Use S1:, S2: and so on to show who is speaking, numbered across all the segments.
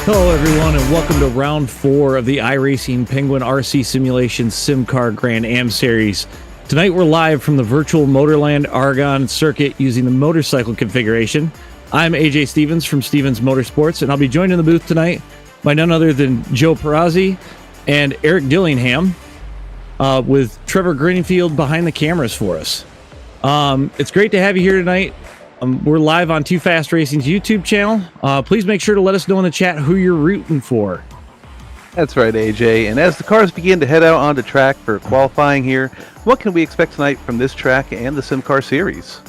S1: Hello, everyone, and welcome to round 4 of the iRacing Penguin RC Simulations SIMCAR GrandAM series. Tonight, we're live from the virtual MotorLand Aragón circuit using the motorcycle configuration. I'm AJ Stevens from Stevens Motorsports, and I'll be joined in the booth tonight by none other than Joe Perazzi and Eric Dillingham, with Trevor Greenfield behind the cameras for us. It's great to have you here tonight. We're live on Too Fast Racing's YouTube channel. Please make sure to let us know in the chat who you're rooting for.
S2: That's right, AJ. And as the cars begin to head out onto track for qualifying here, what can we expect tonight from this track and the SimCar series?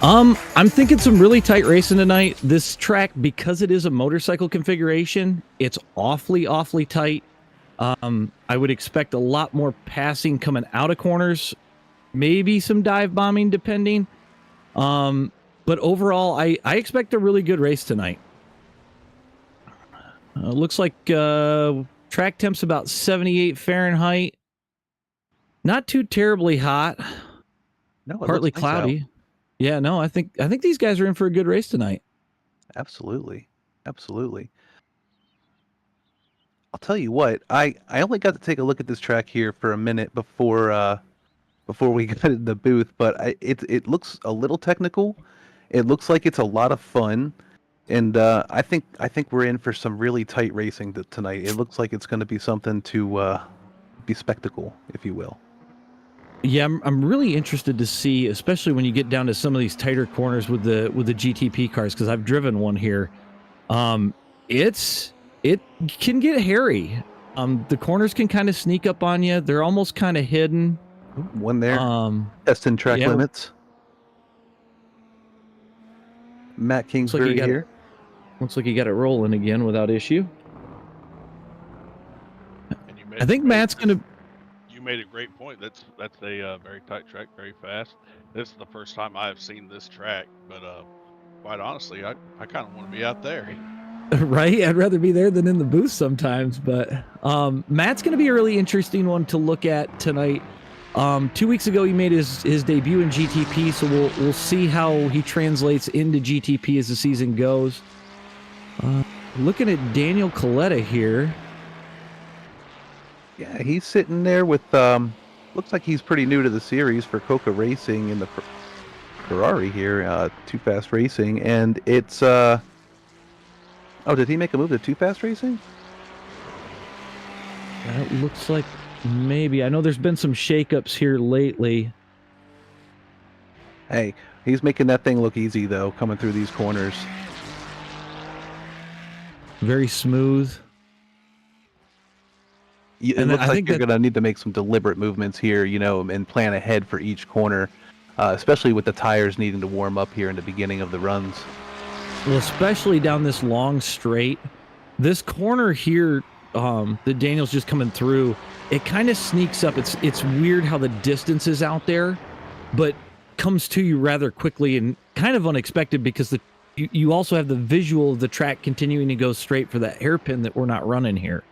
S1: I'm thinking some really tight racing tonight. This track, because it is a motorcycle configuration, it's awfully tight. I would expect a lot more passing coming out of corners, maybe some dive bombing depending. But overall, I expect a really good race tonight. Looks like track temp's about 78 Fahrenheit. Not too terribly hot.
S2: No,
S1: partly cloudy.
S2: Nice.
S1: Yeah, no, I think these guys are in for a good race tonight. Absolutely.
S2: I'll tell you what, I only got to take a look at this track here for a minute before we got in the booth, but it looks a little technical. It looks like it's a lot of fun, and I think we're in for some really tight racing tonight. It looks like it's going to be something to be spectacle, if you will.
S1: Yeah, I'm really interested to see, especially when you get down to some of these tighter corners with the GTP cars, because I've driven one here. It can get hairy. The corners can kind of sneak up on you. They're almost kind of hidden.
S2: One there. Testing track limits. Matt Kingsbury here.
S1: Looks like you got it rolling again without issue.
S3: And
S1: I think Matt's gonna.
S3: You made a great point. That's a very tight track, very fast. This is the first time I have seen this track, but quite honestly, I kind of want to be out there.
S1: Right, I'd rather be there than in the booth sometimes. But Matt's going to be a really interesting one to look at tonight. 2 weeks ago, he made his debut in GTP, so we'll see how he translates into GTP as the season goes. Looking at Daniel Coletta here.
S2: Yeah, he's sitting there with, looks like he's pretty new to the series for Coca Racing in the Ferrari here, Too Fast Racing, and it's, oh, did he make a move to Too Fast Racing?
S1: That looks like maybe. I know there's been some shakeups here lately.
S2: Hey, he's making that thing look easy, though, coming through these corners.
S1: Very smooth.
S2: It looks like you're going to need to make some deliberate movements here, you know, and plan ahead for each corner, especially with the tires needing to warm up here in the beginning of the runs.
S1: Well, especially down this long straight. This corner here that Daniel's just coming through, it kind of sneaks up. It's weird how the distance is out there, but comes to you rather quickly and kind of unexpected because you also have the visual of the track continuing to go straight for that hairpin that we're not running here.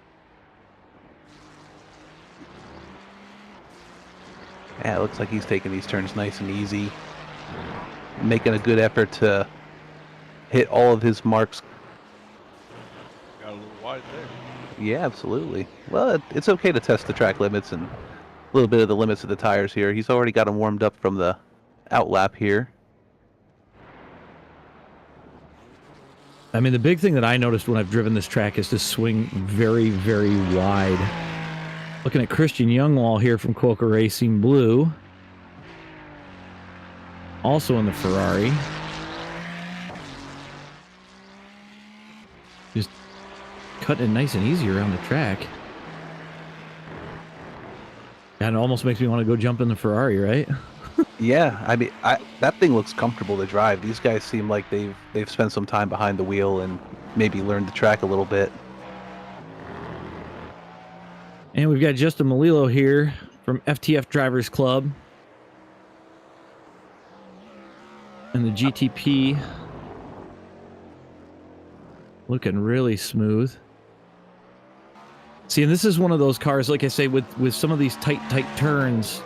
S2: Yeah, it looks like he's taking these turns nice and easy, making a good effort to hit all of his marks.
S3: Got a little wide there.
S2: Yeah, absolutely. Well, it's okay to test the track limits and a little bit of the limits of the tires here. He's already got them warmed up from the outlap here.
S1: I mean, the big thing that I noticed when I've driven this track is to swing very, very wide. Looking at Christian Youngwall here from Quokka Racing Blue. Also in the Ferrari. Just cutting it nice and easy around the track. And it almost makes me want to go jump in the Ferrari, right?
S2: Yeah, I mean, that thing looks comfortable to drive. These guys seem like they've spent some time behind the wheel and maybe learned the track a little bit.
S1: And we've got Justin Malilo here from FTF Drivers Club. And the GTP. Looking really smooth. See, and this is one of those cars, like I say, with some of these tight turns,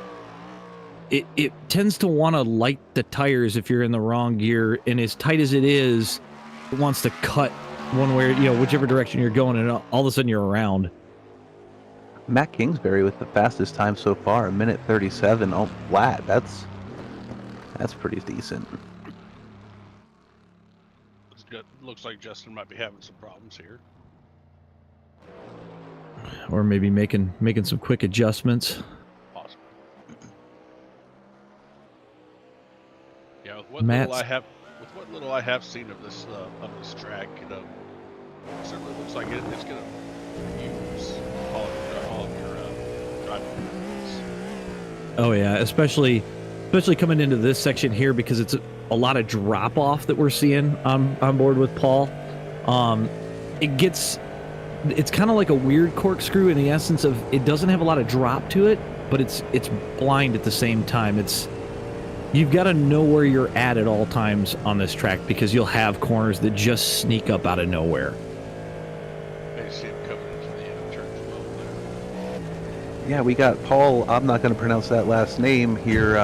S1: it tends to want to light the tires if you're in the wrong gear, and as tight as it is, it wants to cut one way, whichever direction you're going, and all of a sudden you're around.
S2: Matt Kingsbury with the fastest time so far, 1:37 on flat. That's pretty decent.
S3: It's good. Looks like Justin might be having some problems here.
S1: Or maybe making some quick adjustments.
S3: Possible. Yeah, with what little I have seen of this track, it certainly looks like it's going to use all of your driving abilities.
S1: Oh yeah, especially coming into this section here, because it's a lot of drop off that we're seeing on board with Paul. It's kind of like a weird corkscrew in the essence of it doesn't have a lot of drop to it, but it's blind at the same time. You've got to know where you're at all times on this track, because you'll have corners that just sneak up out of nowhere.
S3: I see him coming into the turn 12 there.
S2: Yeah, we got Paul, I'm not going to pronounce that last name here,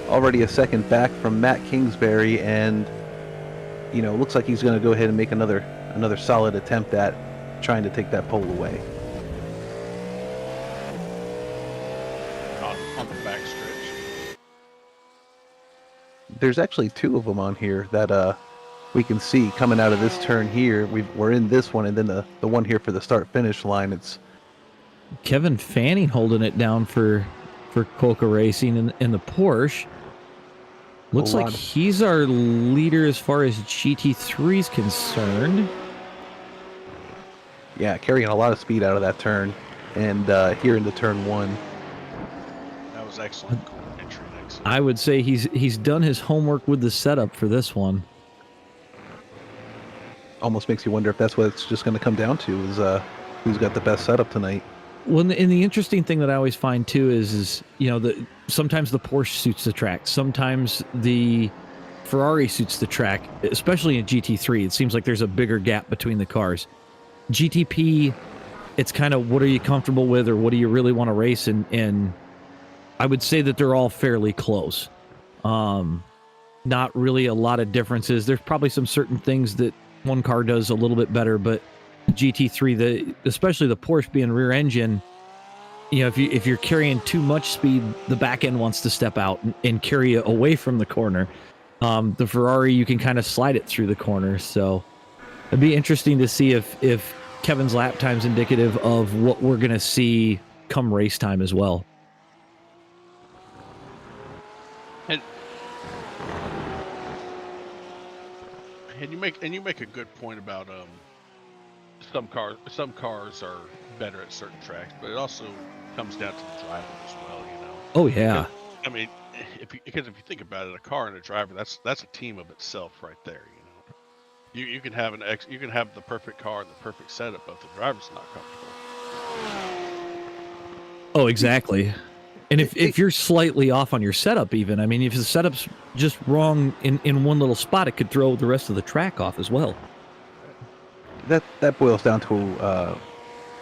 S2: already a second back from Matt Kingsbury, and, looks like he's going to go ahead and make another solid attempt at trying to take that pole away.
S3: On the back stretch.
S2: There's actually two of them on here that we can see coming out of this turn here. We're in this one, and then the one here for the start-finish line. It's
S1: Kevin Fanning holding it down for Colca Racing in the Porsche. Looks like he's our leader as far as GT3 is concerned.
S2: Yeah, carrying a lot of speed out of that turn, and here into turn 1.
S3: That was excellent entry. Excellent.
S1: I would say he's done his homework with the setup for this one.
S2: Almost makes you wonder if that's what it's just going to come down to, is who's got the best setup tonight.
S1: Well, and the interesting thing that I always find too is sometimes the Porsche suits the track, sometimes the Ferrari suits the track, especially in GT3. It seems like there's a bigger gap between the cars. GTP, it's kind of what are you comfortable with, or what do you really want to race, and I would say that they're all fairly close. Not really a lot of differences. There's probably some certain things that one car does a little bit better, but GT3, especially the Porsche being rear engine, if you're carrying too much speed, the back end wants to step out and carry you away from the corner. The Ferrari, you can kind of slide it through the corner. So it'd be interesting to see if Kevin's lap time's indicative of what we're going to see come race time as well.
S3: And you make a good point about some cars are better at certain tracks, but it also comes down to the driver as well,
S1: Oh yeah.
S3: I mean, because if you think about it, a car and a driver, that's a team of itself right there. You can have the perfect car and the perfect setup, but if the driver's not comfortable.
S1: Oh, exactly. And if you're slightly off on your setup, even, I mean, if the setup's just wrong in one little spot, it could throw the rest of the track off as well.
S2: That boils down to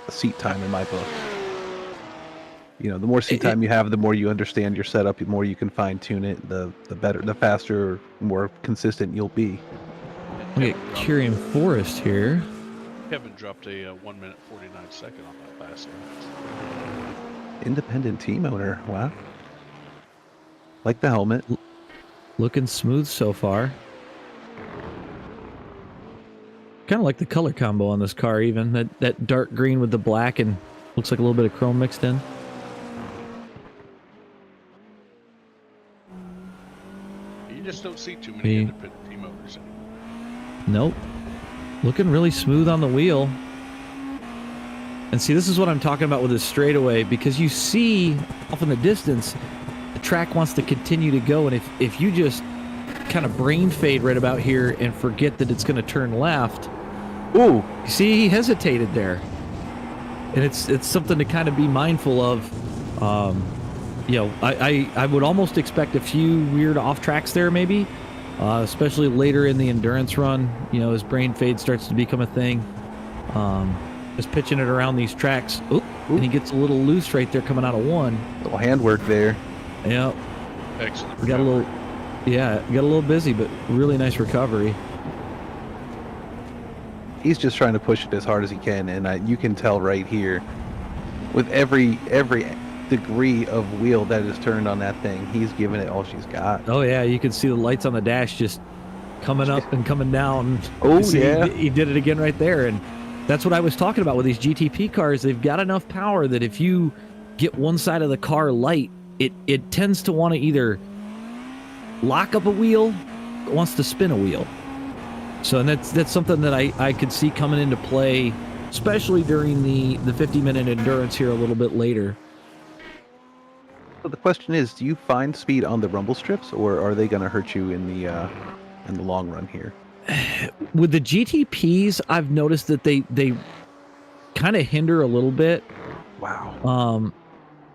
S2: seat time in my book. The more seat time you have, the more you understand your setup, the more you can fine tune it, the better, the faster, more consistent you'll be.
S1: Look at Kyrian Forest here.
S3: Kevin dropped a 1 minute 49 second on that last one.
S2: Independent team owner, wow. Like the helmet.
S1: Looking smooth so far. Kind of like the color combo on this car, even that dark green with the black and looks like a little bit of chrome mixed in.
S3: You just don't see too many independent team owners anymore.
S1: Nope. Looking really smooth on the wheel. And see, this is what I'm talking about with this straightaway, because you see off in the distance, the track wants to continue to go, and if you just kind of brain fade right about here and forget that it's going to turn left,
S2: ooh,
S1: you see he hesitated there. And it's something to kind of be mindful of. I would almost expect a few weird off tracks there maybe, especially later in the endurance run, as brain fade starts to become a thing. Just pitching it around these tracks. Oop, and he gets a little loose right there coming out of one.
S2: Little handwork there.
S1: Yeah.
S3: Excellent.
S1: We got a little busy, but really nice recovery.
S2: he's just trying to push it as hard as he can, and you can tell right here, with every degree of wheel that is turned on that thing, he's giving it all she's got.
S1: Oh yeah, you can see the lights on the dash just coming up and coming down.
S2: Oh
S1: see,
S2: yeah,
S1: he did it again right there, and that's what I was talking about with these GTP cars. They've got enough power that if you get one side of the car light, it tends to want to either lock up a wheel, or wants to spin a wheel. So, and that's something that I could see coming into play, especially during the 50-minute endurance here a little bit later.
S2: So the question is, do you find speed on the rumble strips, or are they going to hurt you in the long run here?
S1: With the GTPs, I've noticed that they kind of hinder a little bit.
S2: Wow.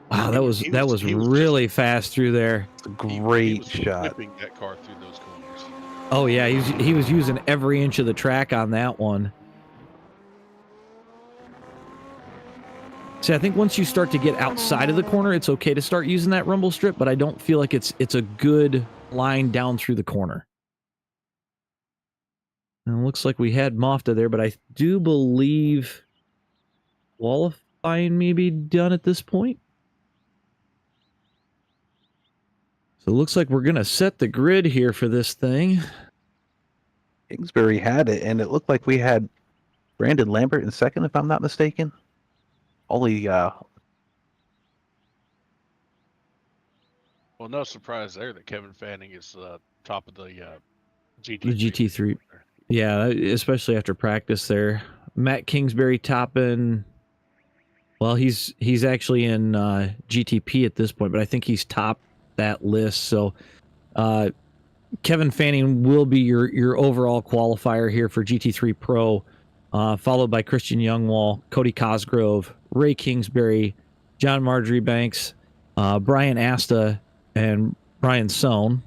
S1: Wow, that was really fast through there.
S2: Great shot.
S3: Whipping that car through those corners.
S1: Oh yeah, he was using every inch of the track on that one. See, I think once you start to get outside of the corner, it's okay to start using that rumble strip, but I don't feel like it's a good line down through the corner. And it looks like we had Mofta there, but I do believe qualifying may be done at this point. So it looks like we're going to set the grid here for this thing.
S2: Kingsbury had it, and it looked like we had Brandon Lambert in second, if I'm not mistaken. Only,
S3: well, no surprise there that Kevin Fanning is top of the GT3.
S1: The GT3. Yeah, especially after practice there. Matt Kingsbury topping. Well, he's actually in GTP at this point, but I think he's topped that list. So Kevin Fanning will be your overall qualifier here for GT3 Pro, followed by Christian Youngwall, Cody Cosgrove, Ray Kingsbury, John Marjorie Banks, Brian Asta, and Brian Sohn.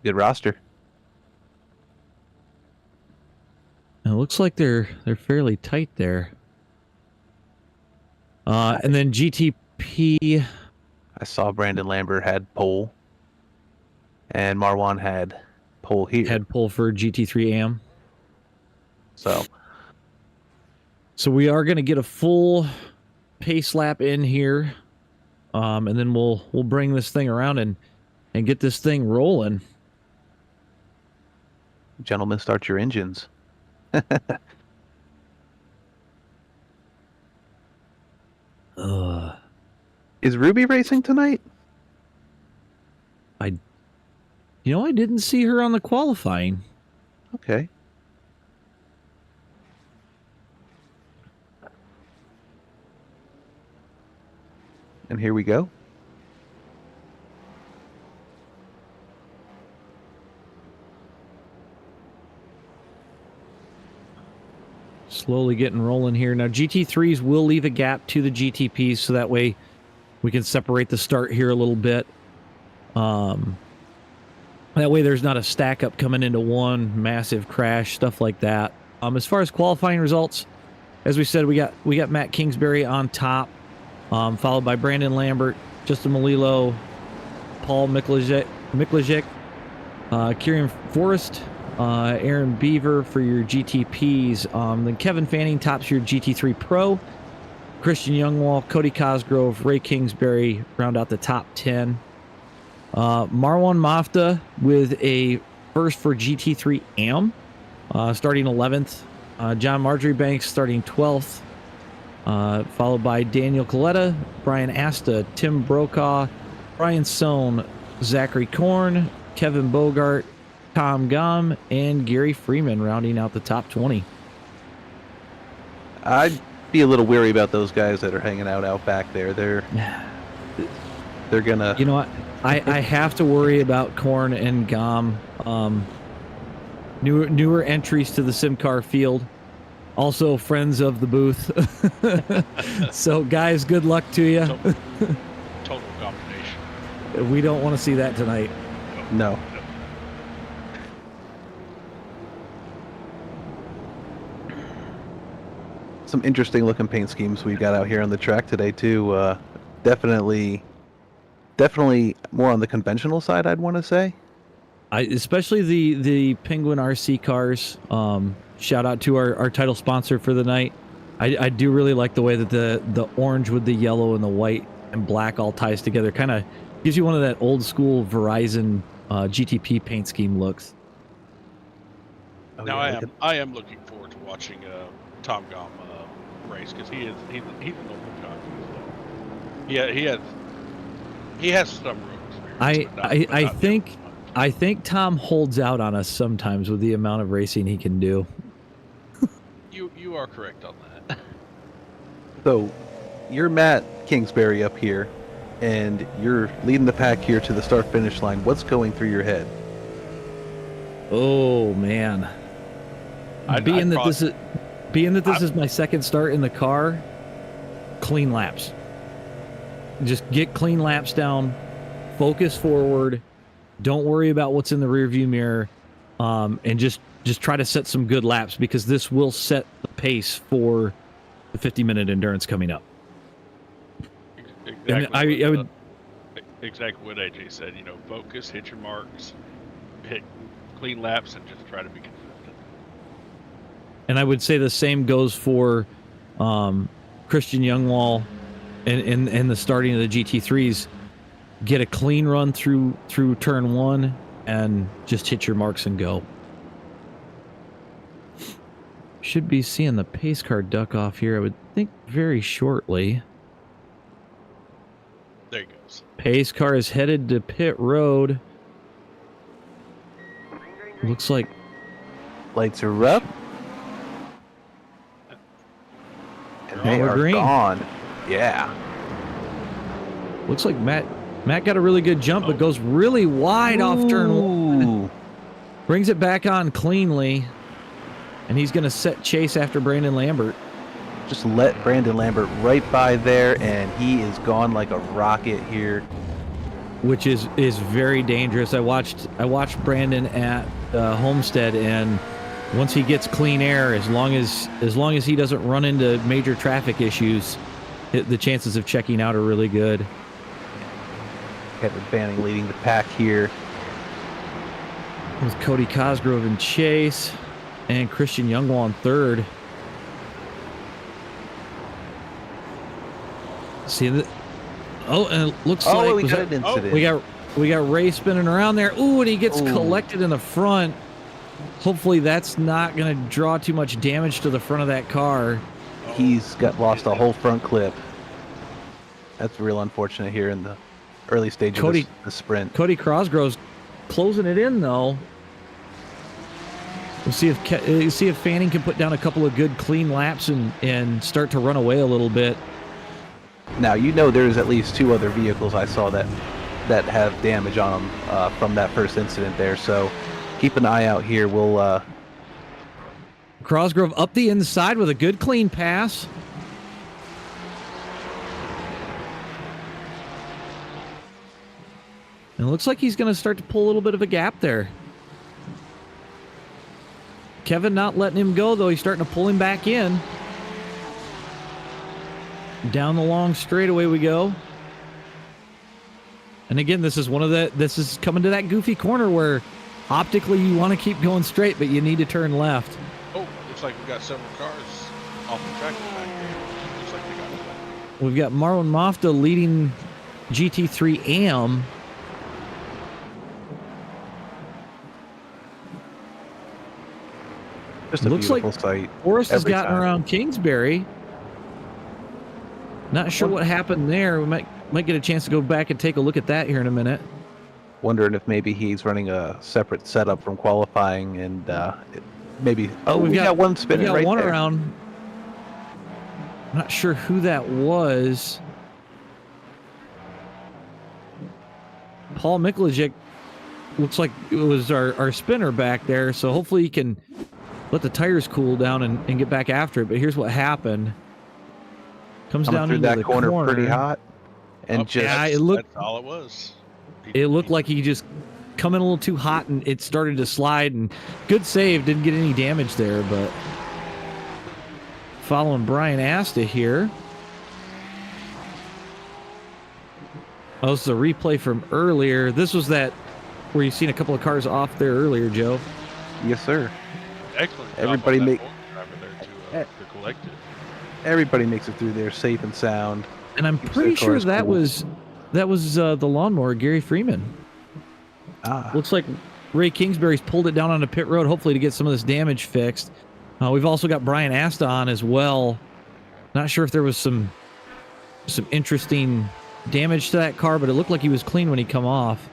S2: good roster.
S1: And it looks like they're fairly tight there. And then GTP.
S2: I saw Brandon Lambert had pole, and Marwan had pole here.
S1: Had pole for GT3 AM.
S2: So
S1: we are going to get a full pace lap in here, and then we'll bring this thing around and get this thing rolling.
S2: Gentlemen, start your engines. Is Ruby racing tonight?
S1: I didn't see her on the qualifying.
S2: Okay. And here we go.
S1: Slowly getting rolling here. Now, GT3s will leave a gap to the GTPs, so that way we can separate the start here a little bit. That way there's not a stack up coming into one massive crash, stuff like that. As far as qualifying results, as we said, we got Matt Kingsbury on top, followed by Brandon Lambert, Justin Malilo, Paul Miklajek, Kieran Forrest, Aaron Beaver for your GTPs. Then Kevin Fanning tops your GT3 Pro. Christian Youngwall, Cody Cosgrove, Ray Kingsbury round out the top 10. Marwan Mofta with a first for GT3 AM, starting 11th. John Marjorie Banks starting 12th. Followed by Daniel Coletta, Brian Asta, Tim Brokaw, Brian Sohn, Zachary Korn, Kevin Bogart, Tom Gum, and Gary Freeman rounding out the top 20.
S2: I'd be a little weary about those guys that are hanging out back there. They're gonna.
S1: You know what? I have to worry about Korn and Gum. Newer entries to the SimCar field. Also friends of the booth. So guys, good luck to you.
S3: Total combination.
S1: We don't want to see that tonight.
S2: No. Some interesting looking paint schemes we've got out here on the track today too. Definitely more on the conventional side, I'd want to say.
S1: Especially the Penguin RC cars. Shout out to our title sponsor for the night. I do really like the way that the orange with the yellow and the white and black all ties together. Kind of gives you one of that old school Verizon GTP paint scheme looks.
S3: Oh, now yeah, I am looking forward to watching Tom Gom race because he's an old jockey. So. Yeah, he has some road experience.
S1: I think Tom holds out on us sometimes with the amount of racing he can do.
S3: You are correct on that.
S2: So, you're Matt Kingsbury up here, and you're leading the pack here to the start-finish line. What's going through your head?
S1: Oh man, being that this is my second start in the car, clean laps. Just get clean laps down, focus forward. Don't worry about what's in the rearview mirror, and just try to set some good laps because this will set the pace for the 50-minute endurance coming up.
S3: Exactly.
S1: I would
S3: exactly what AJ said. You know, focus, hit your marks, hit clean laps, and just try to be consistent.
S1: And I would say the same goes for Christian Youngwall and the starting of the GT3s. Get a clean run through turn 1 and just hit your marks and go. Should be seeing the pace car duck off here, I would think, very shortly.
S3: There he goes.
S1: Pace car is headed to pit road. Looks like
S2: lights are up. And they are
S1: green.
S2: Gone. Yeah.
S1: Looks like Matt got a really good jump, but goes really wide off turn 1. Brings it back on cleanly. And he's going to set chase after Brandon Lambert.
S2: Just let Brandon Lambert right by there, and he is gone like a rocket here.
S1: Which is very dangerous. I watched Brandon at Homestead, and once he gets clean air, as long as he doesn't run into major traffic issues, the chances of checking out are really good.
S2: Kevin Fanning leading the pack here.
S1: With Cody Cosgrove in chase. And Christian Youngwall in third. See that? Oh, and it looks like
S2: we got an incident.
S1: We got Ray spinning around there. Ooh, and he gets collected in the front. Hopefully that's not going to draw too much damage to the front of that car.
S2: He's lost a whole front clip. That's real unfortunate here in the early stage of the sprint.
S1: Cody Cosgrove's closing it in though. We'll see if Fanning can put down a couple of good clean laps and start to run away a little bit.
S2: Now, you know there's at least 2 other vehicles I saw that have damage on them from that first incident there, so keep an eye out here. We'll
S1: Cosgrove up the inside with a good clean pass. And it looks like he's going to start to pull a little bit of a gap there. Kevin not letting him go, though. He's starting to pull him back in. Down the long straightaway we go. And again, this is coming to that goofy corner where optically you want to keep going straight, but you need to turn left.
S3: Oh, looks like we've got several cars off the track back there. Looks like they got it.
S1: We've got Marlon Mofta leading GT3 AM.
S2: Just a
S1: looks
S2: beautiful
S1: like
S2: sight.
S1: Forrest has gotten around Kingsbury. Not sure what happened there. We might get a chance to go back and take a look at that here in a minute.
S2: Wondering if maybe he's running a separate setup from qualifying and maybe. Oh, we got one spinning right
S1: one
S2: there.
S1: Around. I'm not sure who that was. Paul Mikulajic looks like it was our spinner back there, so hopefully he can let the tires cool down and get back after it. But here's what happened. Comes down
S2: through
S1: into
S2: that
S1: the
S2: corner pretty hot. And
S3: it looked, that's all it was.
S1: It looked like he just come in a little too hot and it started to slide, and good save, didn't get any damage there. But following Brian Asta here. Oh, this is a replay from earlier. This was that where you've seen a couple of cars off there earlier, Joe.
S2: Yes, sir.
S3: Excellent job
S2: Everybody
S3: on that
S2: make
S3: driver there to collect it.
S2: everybody makes it through there safe and sound.
S1: And I'm pretty sure that was the lawnmower, Gary Freeman. Looks like Ray Kingsbury's pulled it down on the pit road, hopefully to get some of this damage fixed. We've also got Brian Asta on as well. Not sure if there was some interesting damage to that car, but it looked like he was clean when he come off.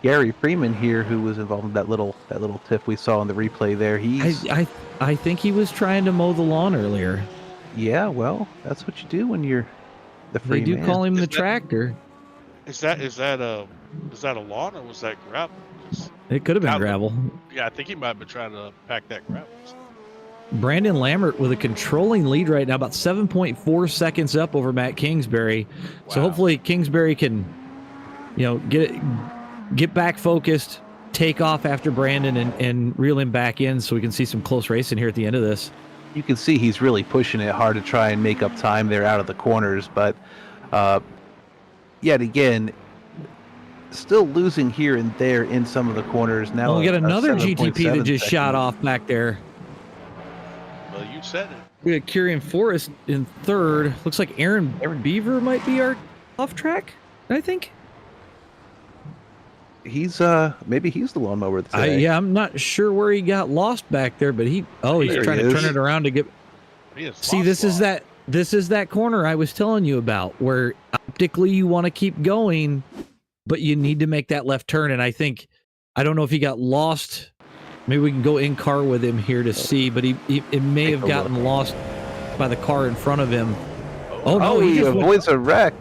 S2: Gary Freeman here, who was involved in that little tiff we saw in the replay there.
S1: I think he was trying to mow the lawn earlier.
S2: Yeah, well, that's what you do when you're the free
S1: They do
S2: man.
S1: call him the tractor.
S3: Is that a lawn or was that gravel?
S1: It could have been gravel.
S3: Yeah, I think he might have been trying to pack that gravel.
S1: Brandon Lambert with a controlling lead right now, about 7.4 seconds up over Matt Kingsbury. Wow. So hopefully Kingsbury can, get back focused, take off after Brandon and reel him back in so we can see some close racing here at the end of this.
S2: You can see he's really pushing it hard to try and make up time there out of the corners, but yet again, still losing here and there in some of the corners. Now
S1: we got another GTP that just shot off back there.
S3: Well, you said it.
S1: We got Kieran Forrest in third. Looks like Aaron Beaver might be our off track, I think.
S2: He's maybe he's the lawnmower today.
S1: Yeah, I'm not sure where he got lost back there, but he's trying to turn it around to get. See, this is that corner I was telling you about, where optically you want to keep going, but you need to make that left turn. And I don't know if he got lost. Maybe we can go in car with him here to see, but it may have gotten lost by the car in front of him. Oh no,
S2: he avoids a wreck.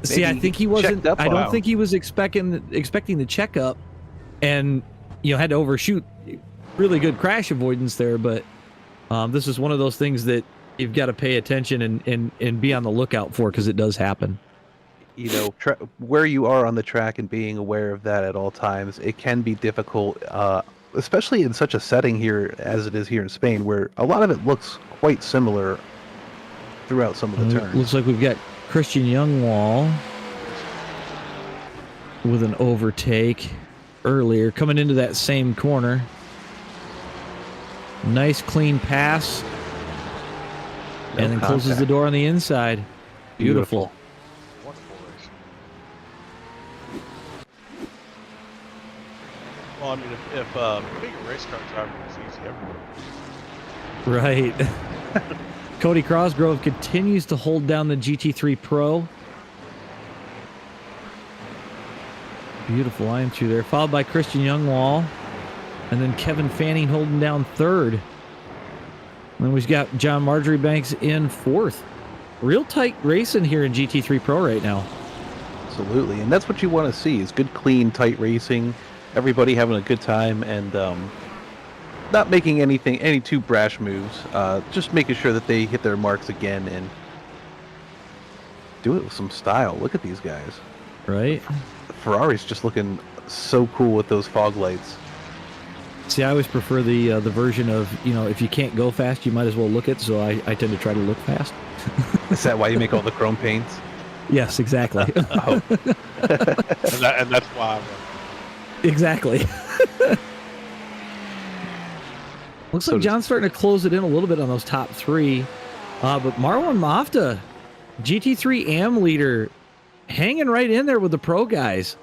S1: See, I think he wasn't. I don't think he was expecting the checkup, and had to overshoot. Really good crash avoidance there, but this is one of those things that you've got to pay attention and be on the lookout for, because it does happen.
S2: Where you are on the track and being aware of that at all times, it can be difficult, especially in such a setting here as it is here in Spain, where a lot of it looks quite similar throughout some of the turns.
S1: Looks like we've got Christian Youngwall with an overtake earlier, coming into that same corner. Nice clean pass, and then closes the door on the inside. Beautiful.
S3: Well, I mean, if being a race car driver was easy everywhere.
S1: Right. Cody Crosgrove continues to hold down the GT3 Pro. Beautiful line through there, followed by Christian Youngwall, and then Kevin Fanning holding down third. And then we've got John Marjorie Banks in fourth. Real tight racing here in GT3 Pro right now.
S2: Absolutely, and that's what you want to see, is good, clean, tight racing. Everybody having a good time and not making any too brash moves. Just making sure that they hit their marks again and do it with some style. Look at these guys.
S1: Right.
S2: Ferrari's just looking so cool with those fog lights.
S1: See, I always prefer the version of, if you can't go fast, you might as well look it. So I tend to try to look fast.
S2: Is that why you make all the chrome paints?
S1: Yes, exactly.
S2: Oh.
S3: and that's why.
S1: Exactly. Looks like John's starting to close it in a little bit on those top three. But Marwan Mafta, GT3 AM leader, hanging right in there with the pro guys.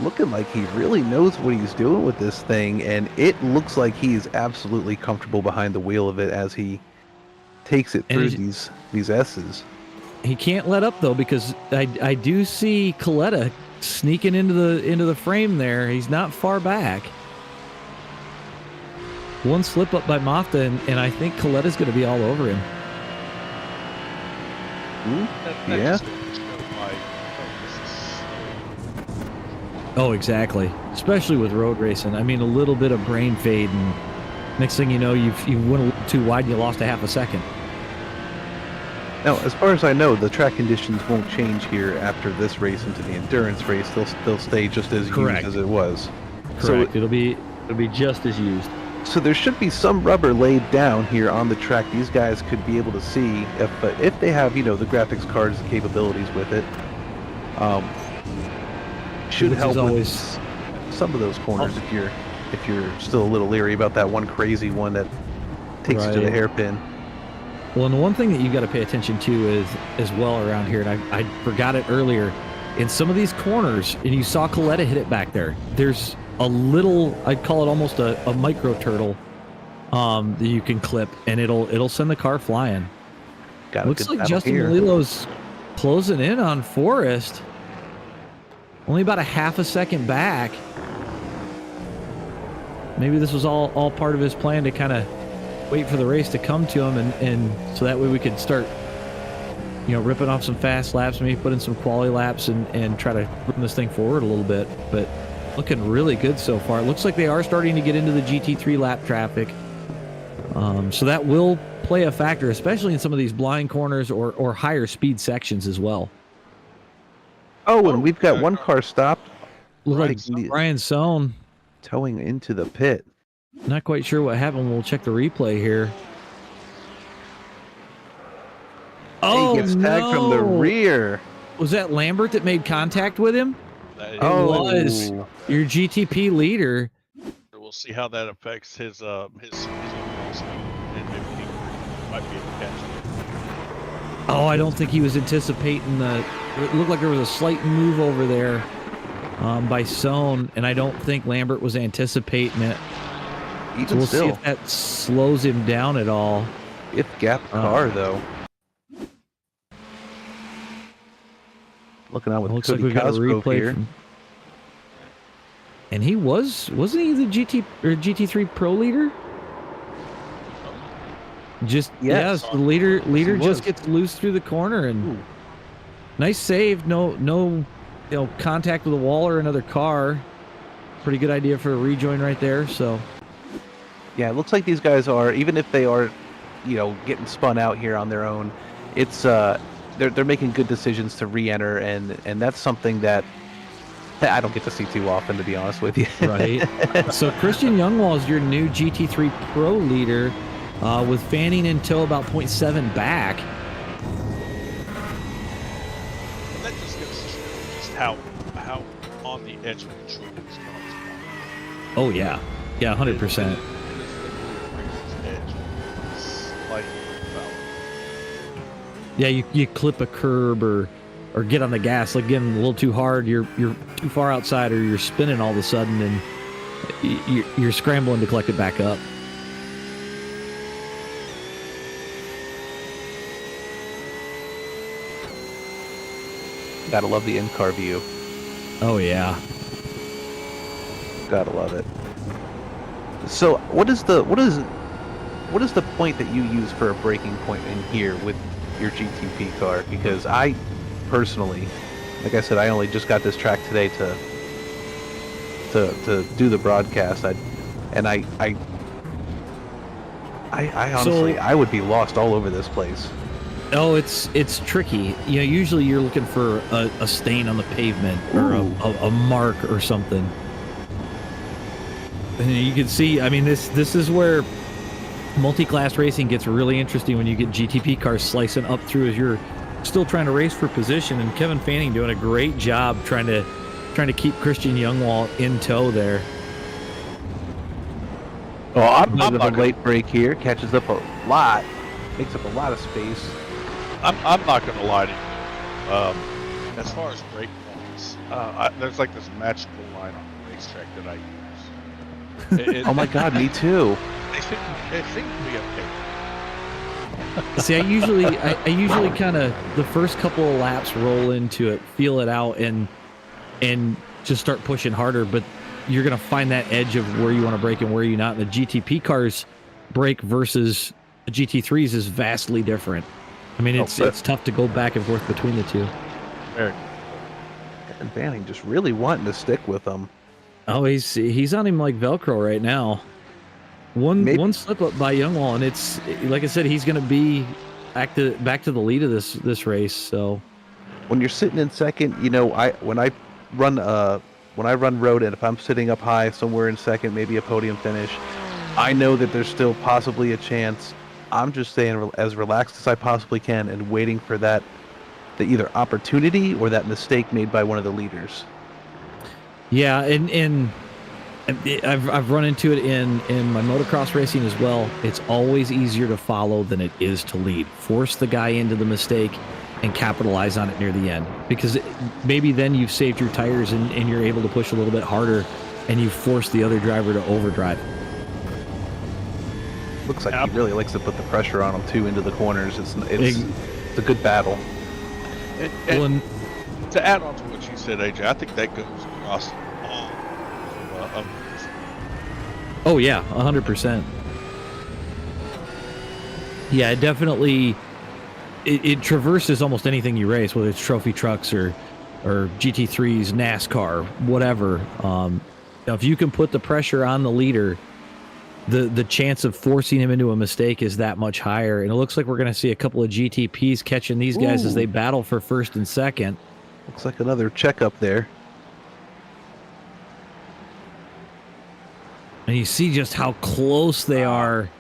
S2: Looking like he really knows what he's doing with this thing, and it looks like he's absolutely comfortable behind the wheel of it as he takes it through these S's.
S1: He can't let up though, because I do see Coletta sneaking into the frame there. He's not far back. One slip up by Mafta, and I think Coletta's going to be all over him.
S2: Yeah.
S1: Oh, exactly. Especially with road racing. I mean, a little bit of brain fade, and next thing you know, you went a little too wide and you lost a half a second.
S2: Now, as far as I know, the track conditions won't change here after this race into the endurance race. They'll stay just as used as it was.
S1: Correct. So it'll be just as used.
S2: So there should be some rubber laid down here on the track. These guys could be able to see if they have, the graphics cards, the capabilities with it. should
S1: which
S2: help
S1: is
S2: with
S1: always
S2: some of those corners if you're still a little leery about that one crazy one that takes you to the
S1: Right.
S2: hairpin.
S1: Well, and the one thing that you got to pay attention to is as well around here, and I forgot it earlier, in some of these corners, and you saw Coletta hit it back there, there's a little, I'd call it almost a micro turtle that you can clip, and it'll send the car flying.
S2: Got a
S1: Looks
S2: good
S1: like
S2: battle
S1: Justin
S2: here.
S1: Malilo's closing in on Forrest. Only about a half a second back. Maybe this was all part of his plan to kind of wait for the race to come to him, and so that way we could start, ripping off some fast laps, maybe put in some quality laps and try to bring this thing forward a little bit. But looking really good so far. It looks like they are starting to get into the GT3 lap traffic. So that will play a factor, especially in some of these blind corners or higher speed sections as well.
S2: Oh, and we've got one car stopped.
S1: Look
S2: Right,
S1: like Brian Sohn.
S2: towing into the pit.
S1: Not quite sure what happened. We'll check the replay here.
S2: He gets tagged from the rear.
S1: Was that Lambert that made contact with him?
S3: That
S1: was your GTP leader.
S3: We'll see how that affects his overall speed, and if he might be able to catch it.
S1: Oh, I don't think he was anticipating it looked like there was a slight move over there by Sohn, and I don't think Lambert was anticipating it.
S2: Even
S1: So we'll
S2: still,
S1: see if that slows him down at all.
S2: if gap car though. Looking out with
S1: Looks like
S2: Cody
S1: we've got a
S2: Cosgrove
S1: replay
S2: here.
S1: and he wasn't he the GT3 Pro leader?
S2: Yes.
S1: The leader
S2: He
S1: just
S2: was.
S1: gets loose through the corner, and
S2: Ooh.
S1: nice save. No contact with a wall or another car. Pretty good idea for a rejoin right there. So
S2: Yeah, it looks like these guys are, even if they are, getting spun out here on their own, it's they're making good decisions to re-enter, and that's something that I don't get to see too often, to be honest with you.
S1: right. So Christian Youngwall is your new GT3 Pro leader, with Fanning in tow about 0.7 back.
S3: And that just goes to show just how on the edge of control these cars are.
S1: Oh yeah, 100%.
S3: It is literally brings its edge slightly about.
S1: Yeah, you clip a curb or get on the gas, like getting a little too hard, you're too far outside, or you're spinning all of a sudden, and you're scrambling to collect it back up.
S2: Gotta love the in-car view.
S1: Oh yeah.
S2: Gotta love it. So, what is the point that you use for a braking point in here with your GTP car? Because I personally, like I said, I only just got this track today to do the broadcast. I honestly, I would be lost all over this place.
S1: Oh, it's tricky. Usually you're looking for a stain on the pavement or a mark or something. And you can see, I mean, this is where multi-class racing gets really interesting, when you get GTP cars slicing up through as you're still trying to race for position. And Kevin Fanning doing a great job trying to keep Christian Youngwall in tow there.
S2: Oh, I'm
S3: not
S2: a
S3: gonna-
S2: late break here. Catches up a lot. Makes up a lot of space.
S3: I'm not gonna lie to you. As far as brake points, there's like this magical line on the racetrack that I use.
S2: Oh my God, me too.
S3: They seem to be okay.
S1: See, I usually kind of the first couple of laps roll into it, feel it out, and just start pushing harder. But you're gonna find that edge of where you want to brake and where you're not. And the GTP cars brake versus the GT3s is vastly different. I mean, it's tough to go back and forth between the two.
S3: Very.
S2: And Fanning just really wanting to stick with them.
S1: Oh, he's on him like Velcro right now. One slip up by Youngwall, and it's like I said, he's going to be back to the lead of this race. So
S2: When you're sitting in second, when I run road, and if I'm sitting up high somewhere in second, maybe a podium finish, I know that there's still possibly a chance. I'm just staying as relaxed as I possibly can and waiting for the either opportunity or that mistake made by one of the leaders.
S1: Yeah, and I've run into it in my motocross racing as well. It's always easier to follow than it is to lead. Force the guy into the mistake and capitalize on it near the end, because maybe then you've saved your tires and you're able to push a little bit harder, and you force the other driver to overdrive.
S2: Looks like he really likes to put the pressure on him too into the corners. It's a good battle.
S3: And to add on to what you said, AJ, I think that goes across all of
S1: Oh yeah, 100%. Yeah, it definitely it traverses almost anything you race, whether it's trophy trucks or GT3s, NASCAR, whatever. If you can put the pressure on the leader, the chance of forcing him into a mistake is that much higher. And it looks like we're going to see a couple of GTPs catching these guys as they battle for first and second.
S2: Looks like another checkup there.
S1: And you see just how close they are.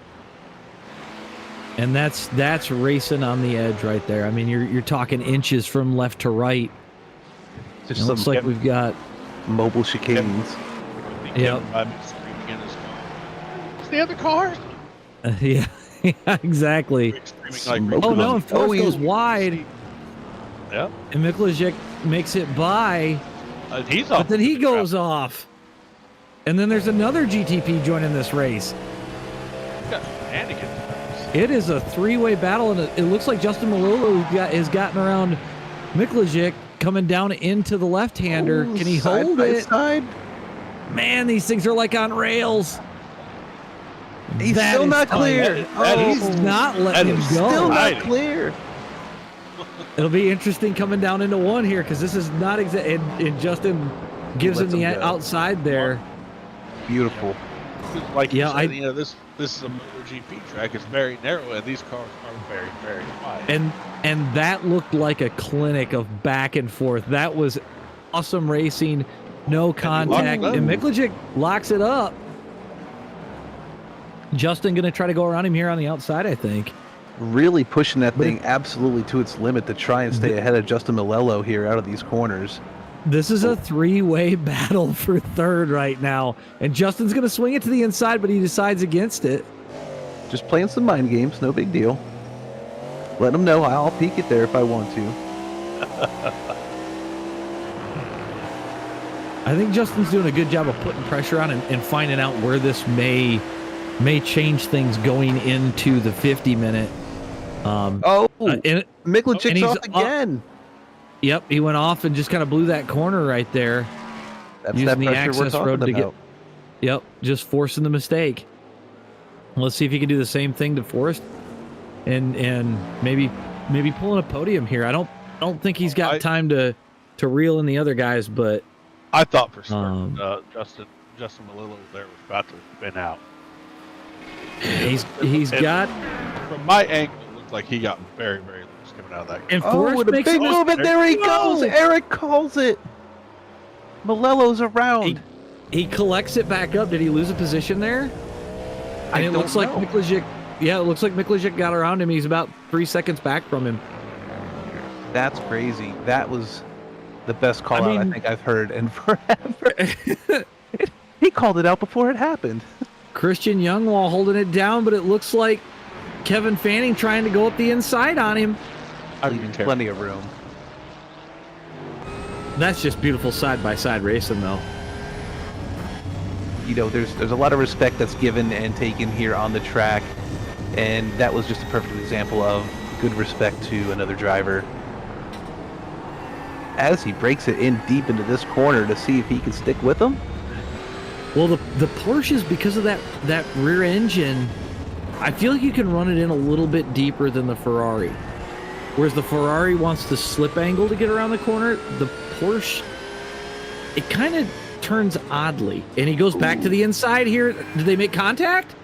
S1: And that's racing on the edge right there. I mean, you're talking inches from left to right.
S2: Just
S1: it looks like we've got
S2: mobile chicanes.
S1: Yep.
S3: The other cars.
S1: Yeah, exactly. Oh no, and Force goes wide.
S3: Yep.
S1: And Mikulajic makes it by.
S3: He's off.
S1: But then he goes off. And then there's another GTP joining this race. It is a three-way battle, and it looks like Justin Malolo has gotten around Mikulajic coming down into the left-hander. Can he hold it?
S2: Side?
S1: Man, these things are like on rails.
S2: He's still not clear.
S1: He's not letting him go.
S2: Still not clear.
S1: It'll be interesting coming down into one here, because this is not exact. And Justin gives him the outside there.
S2: Beautiful.
S3: Like you said, this is a MotoGP track. It's very narrow, and these cars are very, very wide.
S1: And that looked like a clinic of back and forth. That was awesome racing, no contact, and Mikulajic locks it up. Justin going to try to go around him here on the outside, I think.
S2: Really pushing that thing absolutely to its limit to try and stay ahead of Justin Malello here out of these corners.
S1: This is a three-way battle for third right now. And Justin's going to swing it to the inside, but he decides against it.
S2: Just playing some mind games, no big deal. Let him know I'll peek it there if I want to.
S1: I think Justin's doing a good job of putting pressure on and finding out where this may change things going into the 50-minute.
S2: Mikulicic's off again.
S1: Yep, he went off and just kind of blew that corner right there.
S2: That's using the access road to get.
S1: Yep, just forcing the mistake. Let's see if he can do the same thing to Forrest, and maybe pulling a podium here. I don't think he's got time to reel in the other guys, but
S3: I thought for certain Justin Malillo there was about to spin out.
S1: He's got,
S3: from my angle, it looked like he got very, very loose coming out of that.
S1: And Forrest
S2: with a big move, and there he goes. Eric calls it. Malello's around.
S1: He collects it back up. Did he lose a position there? And it looks like Mikulajic. Yeah, it looks like Mikulajic got around him. He's about 3 seconds back from him.
S2: That's crazy. That was the best call out I think I've heard in forever. He called it out before it happened.
S1: Christian Youngwall holding it down, but it looks like Kevin Fanning trying to go up the inside on him.
S2: Leaving plenty of room.
S1: That's just beautiful side-by-side racing, though.
S2: You know, there's a lot of respect that's given and taken here on the track, and that was just a perfect example of good respect to another driver. As he breaks it in deep into this corner to see if he can stick with him.
S1: Well, the Porsches, because of that rear engine, I feel like you can run it in a little bit deeper than the Ferrari. Whereas the Ferrari wants the slip angle to get around the corner, the Porsche, it kind of turns oddly. And he goes back to the inside here. Did they make contact?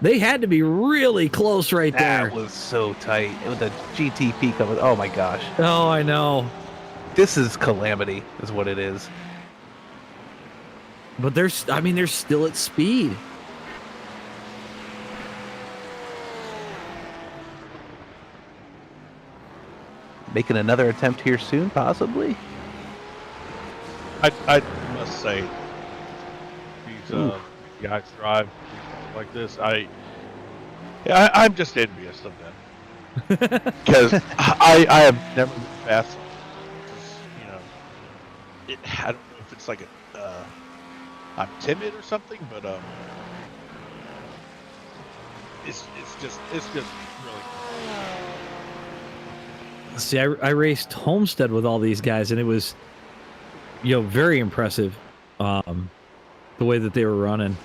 S1: They had to be really close right there.
S2: That was so tight. With the GTP coming. Oh my gosh.
S1: Oh, I know.
S2: This is calamity, is what it is.
S1: But they're still at speed.
S3: Making another attempt here soon, possibly. I must say these guys drive like this. I'm just envious of them because I have never been fast. You know, I don't know if it's like I'm timid or something, but it's just really cool.
S1: See, I raced Homestead with all these guys, and it was, very impressive, the way that they were running.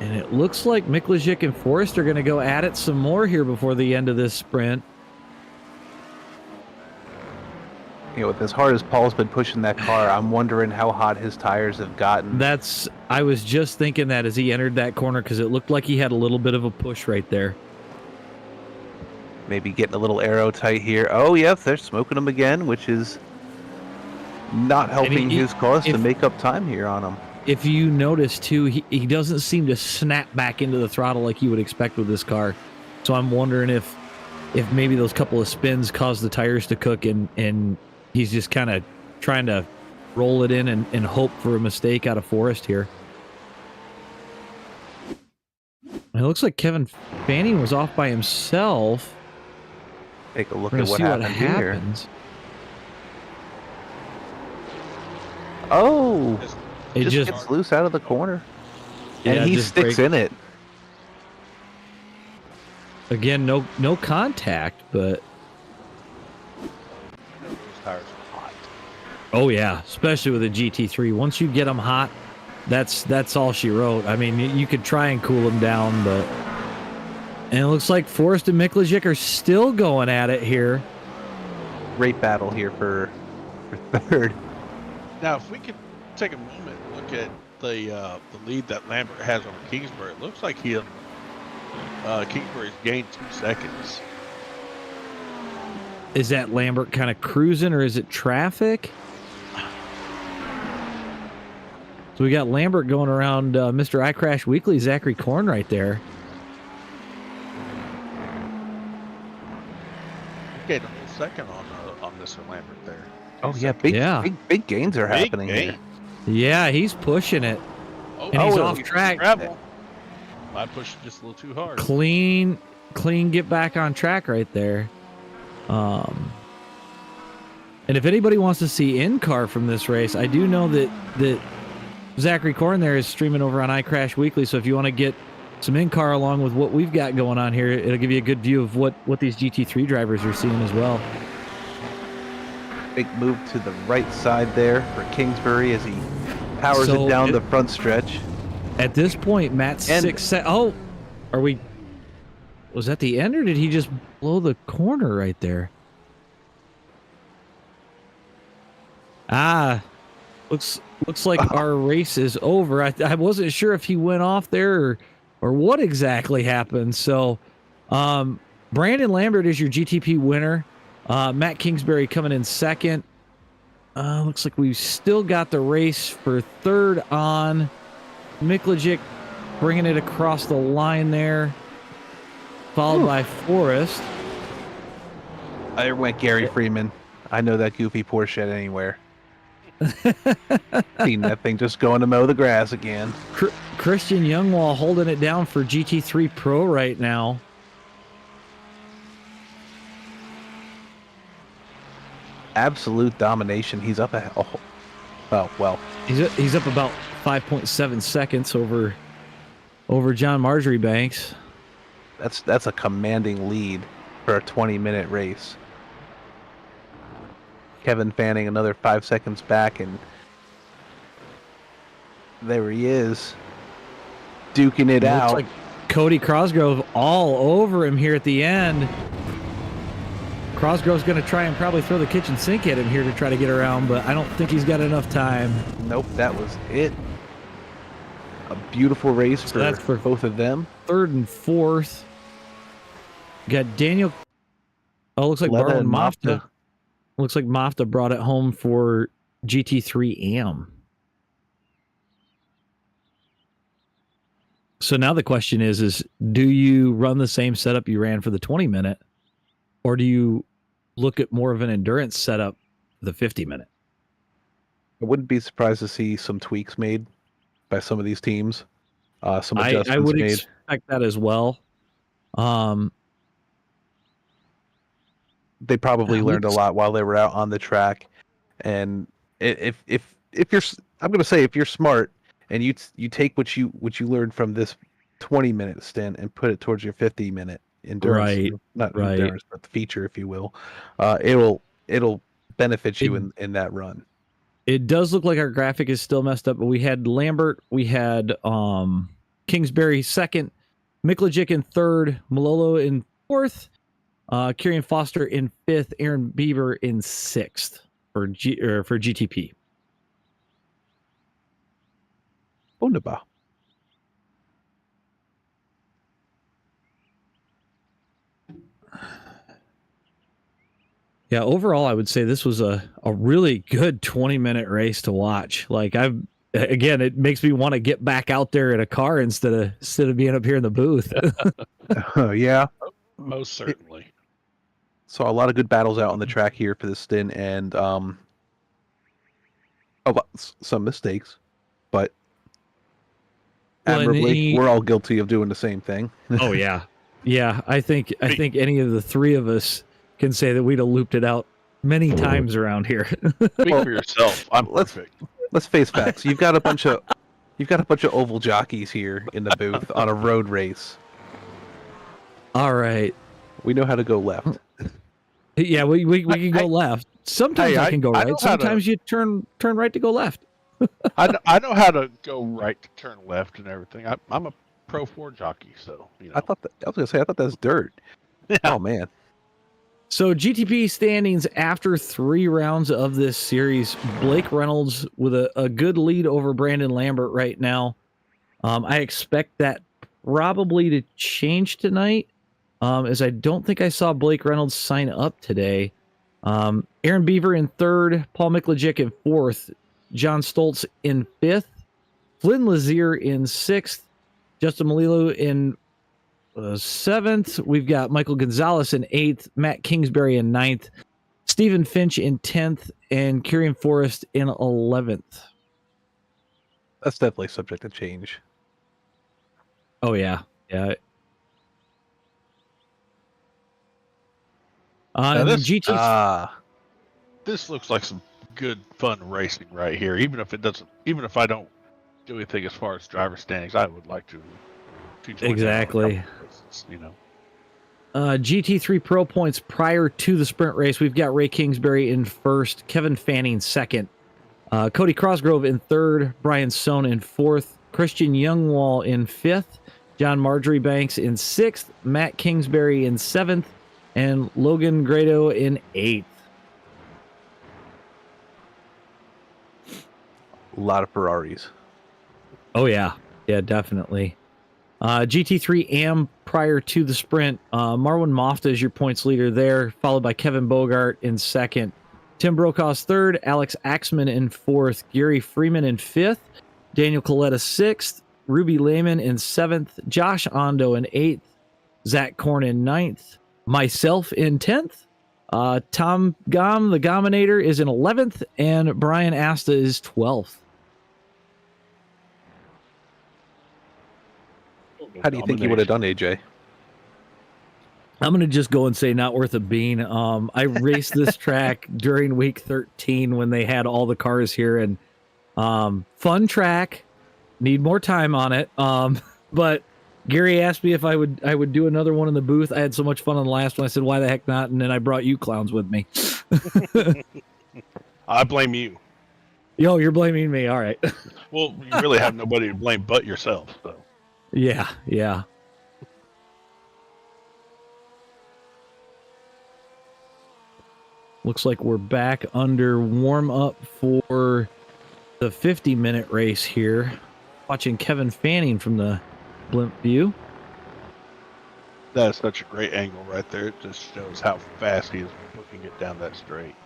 S1: And it looks like Mikulajic and Forrest are going to go at it some more here before the end of this sprint.
S2: With as hard as Paul's been pushing that car, I'm wondering how hot his tires have gotten.
S1: I was just thinking that as he entered that corner, because it looked like he had a little bit of a push right there.
S2: Maybe getting a little aero tight here. Oh, yep, they're smoking him again, which is not helping his cause to make up time here on him.
S1: If you notice, too, he doesn't seem to snap back into the throttle like you would expect with this car. So I'm wondering if maybe those couple of spins caused the tires to cook, and he's just kind of trying to roll it in and hope for a mistake out of Forrest here. It looks like Kevin Fanning was off by himself.
S2: Take a look at what happened here. Oh, it just gets loose out of the corner. And he sticks in it.
S1: Again, no contact, but...
S3: Those tires are hot.
S1: Oh, yeah, especially with a GT3. Once you get them hot, that's all she wrote. I mean, you could try and cool them down, but... And it looks like Forrest and Mikulajic are still going at it here.
S2: Great battle here for third.
S3: Now, if we could take a moment and look at the lead that Lambert has over Kingsbury, it looks like Kingsbury's gained 2 seconds.
S1: Is that Lambert kind of cruising, or is it traffic? So we got Lambert going around Mr. iCrash Weekly, Zachary Korn right there.
S3: Gained a whole second on Mr. Lambert there.
S2: Oh yeah, big gains are happening here.
S1: Yeah, he's pushing it.
S3: Oh,
S1: and he's off track.
S3: I pushed just a little too hard.
S1: Clean get back on track right there. And if anybody wants to see in-car from this race, I do know that Zachary Korn there is streaming over on iCrash Weekly, so if you want to get some in-car along with what we've got going on here, it'll give you a good view of what these GT3 drivers are seeing as well.
S2: Big move to the right side there for Kingsbury as he powers it down the front stretch.
S1: At this point, Matt's was that the end, or did he just blow the corner right there? Looks like our race is over. I wasn't sure if he went off there or what exactly happened. So, Brandon Lambert is your GTP winner. Matt Kingsbury coming in second. Looks like we've still got the race for third on. Mikulajic bringing it across the line there, followed by Forrest.
S2: There went Gary Freeman. I know that goofy Porsche anywhere. Seen that thing just going to mow the grass again.
S1: Christian Youngwall holding it down for GT3 Pro right now.
S2: Absolute domination. He's up he's
S1: up about 5.7 seconds over John Marjorie Banks.
S2: That's a commanding lead for a 20-minute race. Kevin Fanning another 5 seconds back, and there he is, duking it out.
S1: Looks like Cody Crosgrove all over him here at the end. Crosgrove's going to try and probably throw the kitchen sink at him here to try to get around, but I don't think he's got enough time.
S2: Nope, that was it. A beautiful race for both of them.
S1: Third and fourth. Got Daniel. Oh, looks like Marlon Mafta. Looks like Mafta brought it home for GT3 AM. So now the question is do you run the same setup you ran for the 20-minute, or do you look at more of an endurance setup for the 50-minute?
S2: I wouldn't be surprised to see some tweaks made by some of these teams. Some adjustments
S1: I would
S2: made.
S1: expect that as well.
S2: They probably learned a lot while they were out on the track, and if you're, I'm going to say, if you're smart and you take what you learned from this 20-minute stint and put it towards your 50-minute endurance, endurance, but the feature, if you will, it'll benefit you in that run.
S1: It does look like our graphic is still messed up, but we had Lambert, we had Kingsbury second, Miklajic in third, Malolo in fourth, Kieran Foster in fifth, Aaron Beaver in sixth for GTP.
S2: Wunderbar.
S1: Yeah, overall, I would say this was a really good 20-minute race to watch. Like, again, it makes me want to get back out there in a car instead of being up here in the booth.
S2: Yeah,
S3: most certainly.
S2: Saw a lot of good battles out on the track here for this stint, and some mistakes, but admirably, we're all guilty of doing the same thing.
S1: Oh yeah, yeah. I think any of the three of us can say that we'd have looped it out many times around here.
S3: Speak for yourself. I'm perfect.
S2: Let's face facts. You've got a bunch of oval jockeys here in the booth on a road race.
S1: All right,
S2: we know how to go left.
S1: Yeah, we can go left. Sometimes I can go right. Sometimes you turn right to go left.
S3: I know how to go right to turn left and everything. I'm a Pro 4 jockey, so you know.
S2: I thought that was dirt. Yeah. Oh man.
S1: So GTP standings after 3 rounds of this series, Blake Reynolds with a good lead over Brandon Lambert right now. I expect that probably to change tonight, as I don't think I saw Blake Reynolds sign up today. Aaron Beaver in third, Paul Miklajic in fourth, John Stoltz in fifth, Flynn Lazier in sixth, Justin Malilo in seventh. We've got Michael Gonzalez in eighth, Matt Kingsbury in ninth, Stephen Finch in 10th, and Kieran Forrest in 11th.
S2: That's definitely subject to change.
S1: Oh yeah, yeah.
S3: This looks like some good fun racing right here. Even if I don't do anything as far as driver standings, I would like to join
S1: exactly.
S3: Races, you know.
S1: GT3 Pro points prior to the sprint race. We've got Ray Kingsbury in first, Kevin Fanning second, Cody Crossgrove in third, Brian Sohn in fourth, Christian Youngwall in fifth, John Marjorie Banks in sixth, Matt Kingsbury in seventh, and Logan Grado in eighth.
S2: A lot of Ferraris.
S1: Oh yeah, yeah, definitely. GT3 AM prior to the sprint. Marwan Mofta is your points leader there, followed by Kevin Bogart in second, Tim Brokaw's third, Alex Axman in fourth, Gary Freeman in fifth, Daniel Coletta sixth, Ruby Lehman in seventh, Josh Ondo in eighth, Zach Korn in ninth, myself in 10th, Tom Gom, the Gominator, is in 11th, and Brian Asta is 12th.
S2: How do you think you would have done, AJ?
S1: I'm going to just go and say not worth a bean. I raced this track during week 13 when they had all the cars here, and fun track. Need more time on it. But Gary asked me if I would do another one in the booth. I had so much fun on the last one. I said, why the heck not? And then I brought you clowns with me.
S3: I blame you.
S1: Yo, you're blaming me. All right.
S3: Well, you really have nobody to blame but yourself. So.
S1: Yeah, yeah. Looks like we're back under warm-up for the 50-minute race here. Watching Kevin Fanning from the blimp view.
S3: That is such a great angle right there. It just shows how fast he is booking it down that straight.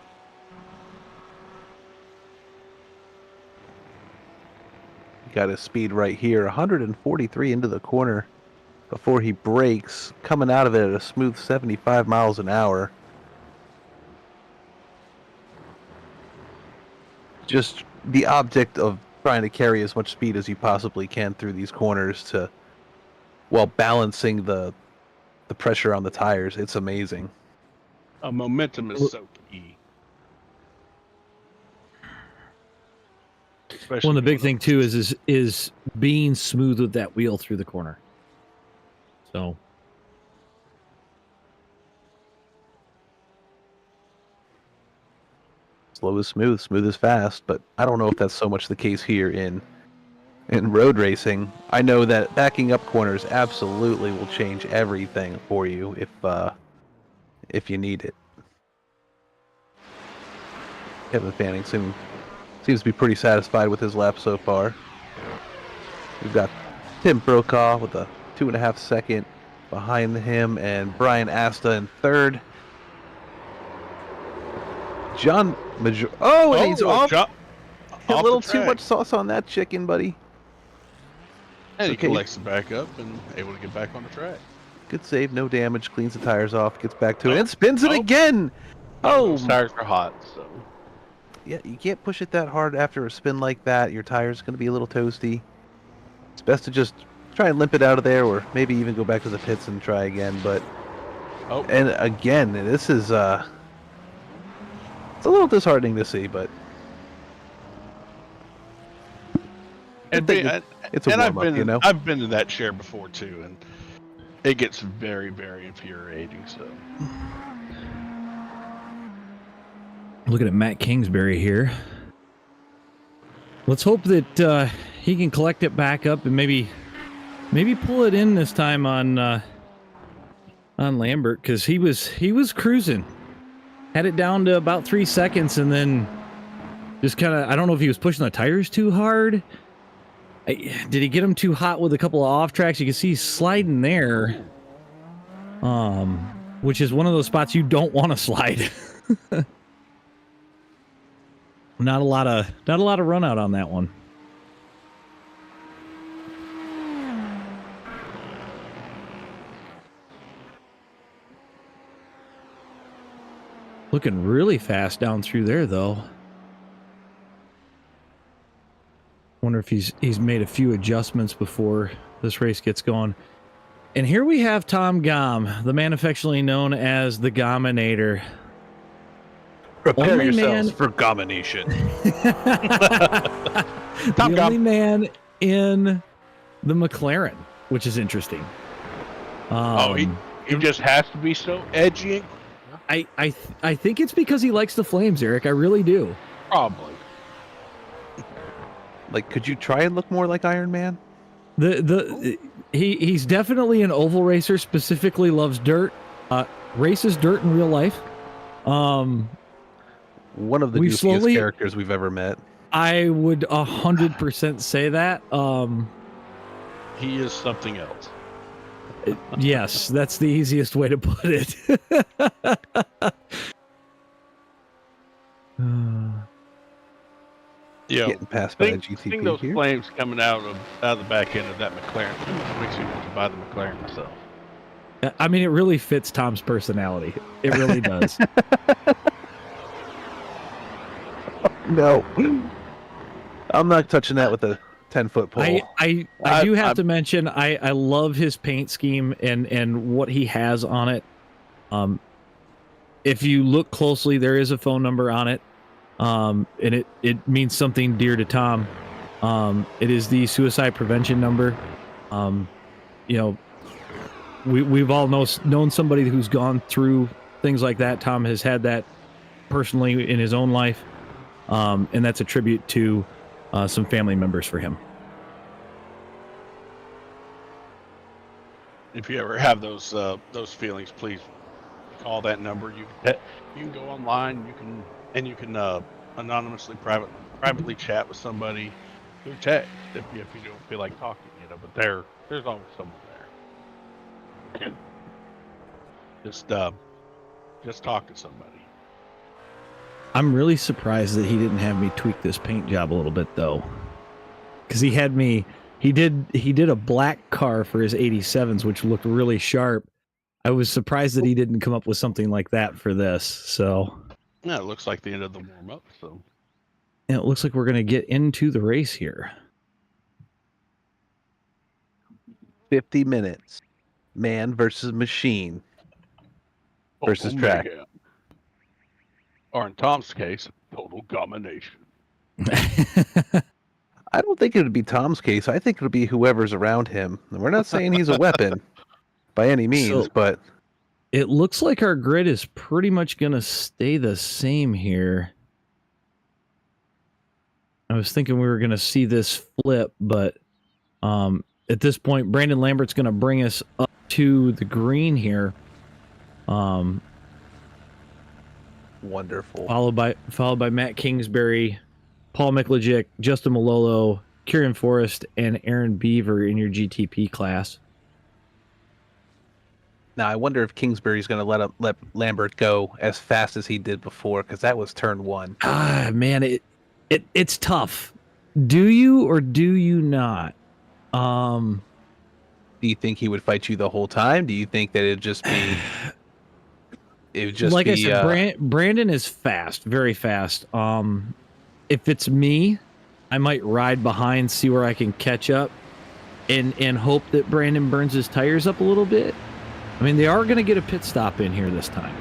S2: Got his speed right here, 143 into the corner before he brakes, coming out of it at a smooth 75 miles an hour. Just the object of trying to carry as much speed as you possibly can through these corners while balancing the pressure on the tires. It's amazing.
S3: Momentum is so key.
S1: Well, the big thing too is being smooth with that wheel through the corner. So
S2: slow is smooth, smooth is fast, but I don't know if that's so much the case here in road racing. I know that backing up corners absolutely will change everything for you if you need it. Kevin Fanning seems to be pretty satisfied with his lap so far. We've got Tim Brokaw with a 2.5 second behind him, and Brian Asta in third. John Major. Oh, and he's off. A little too much sauce on that chicken, buddy.
S3: And he collects it back up and able to get back on the track.
S2: Good save, no damage. Cleans the tires off, gets back to it, and spins it again.
S3: Those tires are hot, so.
S2: Yeah, you can't push it that hard after a spin like that. Your tire's going to be a little toasty. It's best to just try and limp it out of there, or maybe even go back to the pits and try again. But and again, this is it's a little disheartening to see, but it's a warm up, you know.
S3: I've been in that chair before too, and it gets very, very infuriating. So.
S1: Looking at Matt Kingsbury here. Let's hope that he can collect it back up and maybe pull it in this time on Lambert, because he was cruising, had it down to about 3 seconds, and then just kind of, I don't know if he was pushing the tires too hard. Did he get him too hot with a couple of off tracks? You can see he's sliding there, which is one of those spots you don't want to slide. Not a lot of run out on that one. Looking really fast down through there, though. Wonder if he's made a few adjustments before this race gets going. And here we have Tom Gom, the man affectionately known as the Gominator.
S2: Prepare yourselves for Gomination.
S1: The only man in the McLaren, which is interesting.
S3: He just has to be so edgy.
S1: I think it's because he likes the flames, Eric. I really do.
S3: Probably.
S2: Like, could you try and look more like Iron Man?
S1: He's definitely an oval racer. Specifically, loves dirt. Races dirt in real life.
S2: One of the goofiest characters we've ever met.
S1: I would 100% say that.
S3: He is something else.
S1: Yes, that's the easiest way to put it.
S2: Getting passed by a GTP
S3: seeing those
S2: here.
S3: flames coming out of the back end of that McLaren makes me want to buy the McLaren myself.
S1: I mean, it really fits Tom's personality. It really does.
S2: No, I'm not touching that with a 10-foot pole.
S1: I do have to mention I love his paint scheme and what he has on it. If you look closely, there is a phone number on it, and it means something dear to Tom. It is the suicide prevention number. You know, we've all known somebody who's gone through things like that. Tom has had that personally in his own life. And that's a tribute to some family members for him.
S3: If you ever have those feelings, please call that number. You can go online. You can anonymously privately chat with somebody through text if you don't feel like talking. But there's always someone there. Just talk to somebody.
S1: I'm really surprised that he didn't have me tweak this paint job a little bit, though, because he did a black car for his 87s, which looked really sharp. I was surprised that he didn't come up with something like that for this. So
S3: yeah, it looks like the end of the warm up. So
S1: And it looks like we're going to get into the race here.
S2: 50 minutes. Man versus machine. Versus track.
S3: Mayhem. Or in Tom's case, total domination.
S2: I don't think it would be Tom's case. I think it would be whoever's around him. And we're not saying he's a weapon by any means, but
S1: it looks like our grid is pretty much going to stay the same here. I was thinking we were going to see this flip, but at this point, Brandon Lambert's going to bring us up to the green here.
S2: Wonderful.
S1: Followed by Matt Kingsbury, Paul Miklajic, Justin Malolo, Kieran Forrest, and Aaron Beaver in your GTP class.
S2: Now, I wonder if Kingsbury's going to let Lambert go as fast as he did before, because that was turn 1.
S1: Ah, man, it's tough. Do you or do you not?
S2: Do you think he would fight you the whole time? Do you think that it'd just be...
S1: I said, Brandon is fast, very fast. If it's me, I might ride behind, see where I can catch up, and hope that Brandon burns his tires up a little bit. I mean, they are going to get a pit stop in here this time.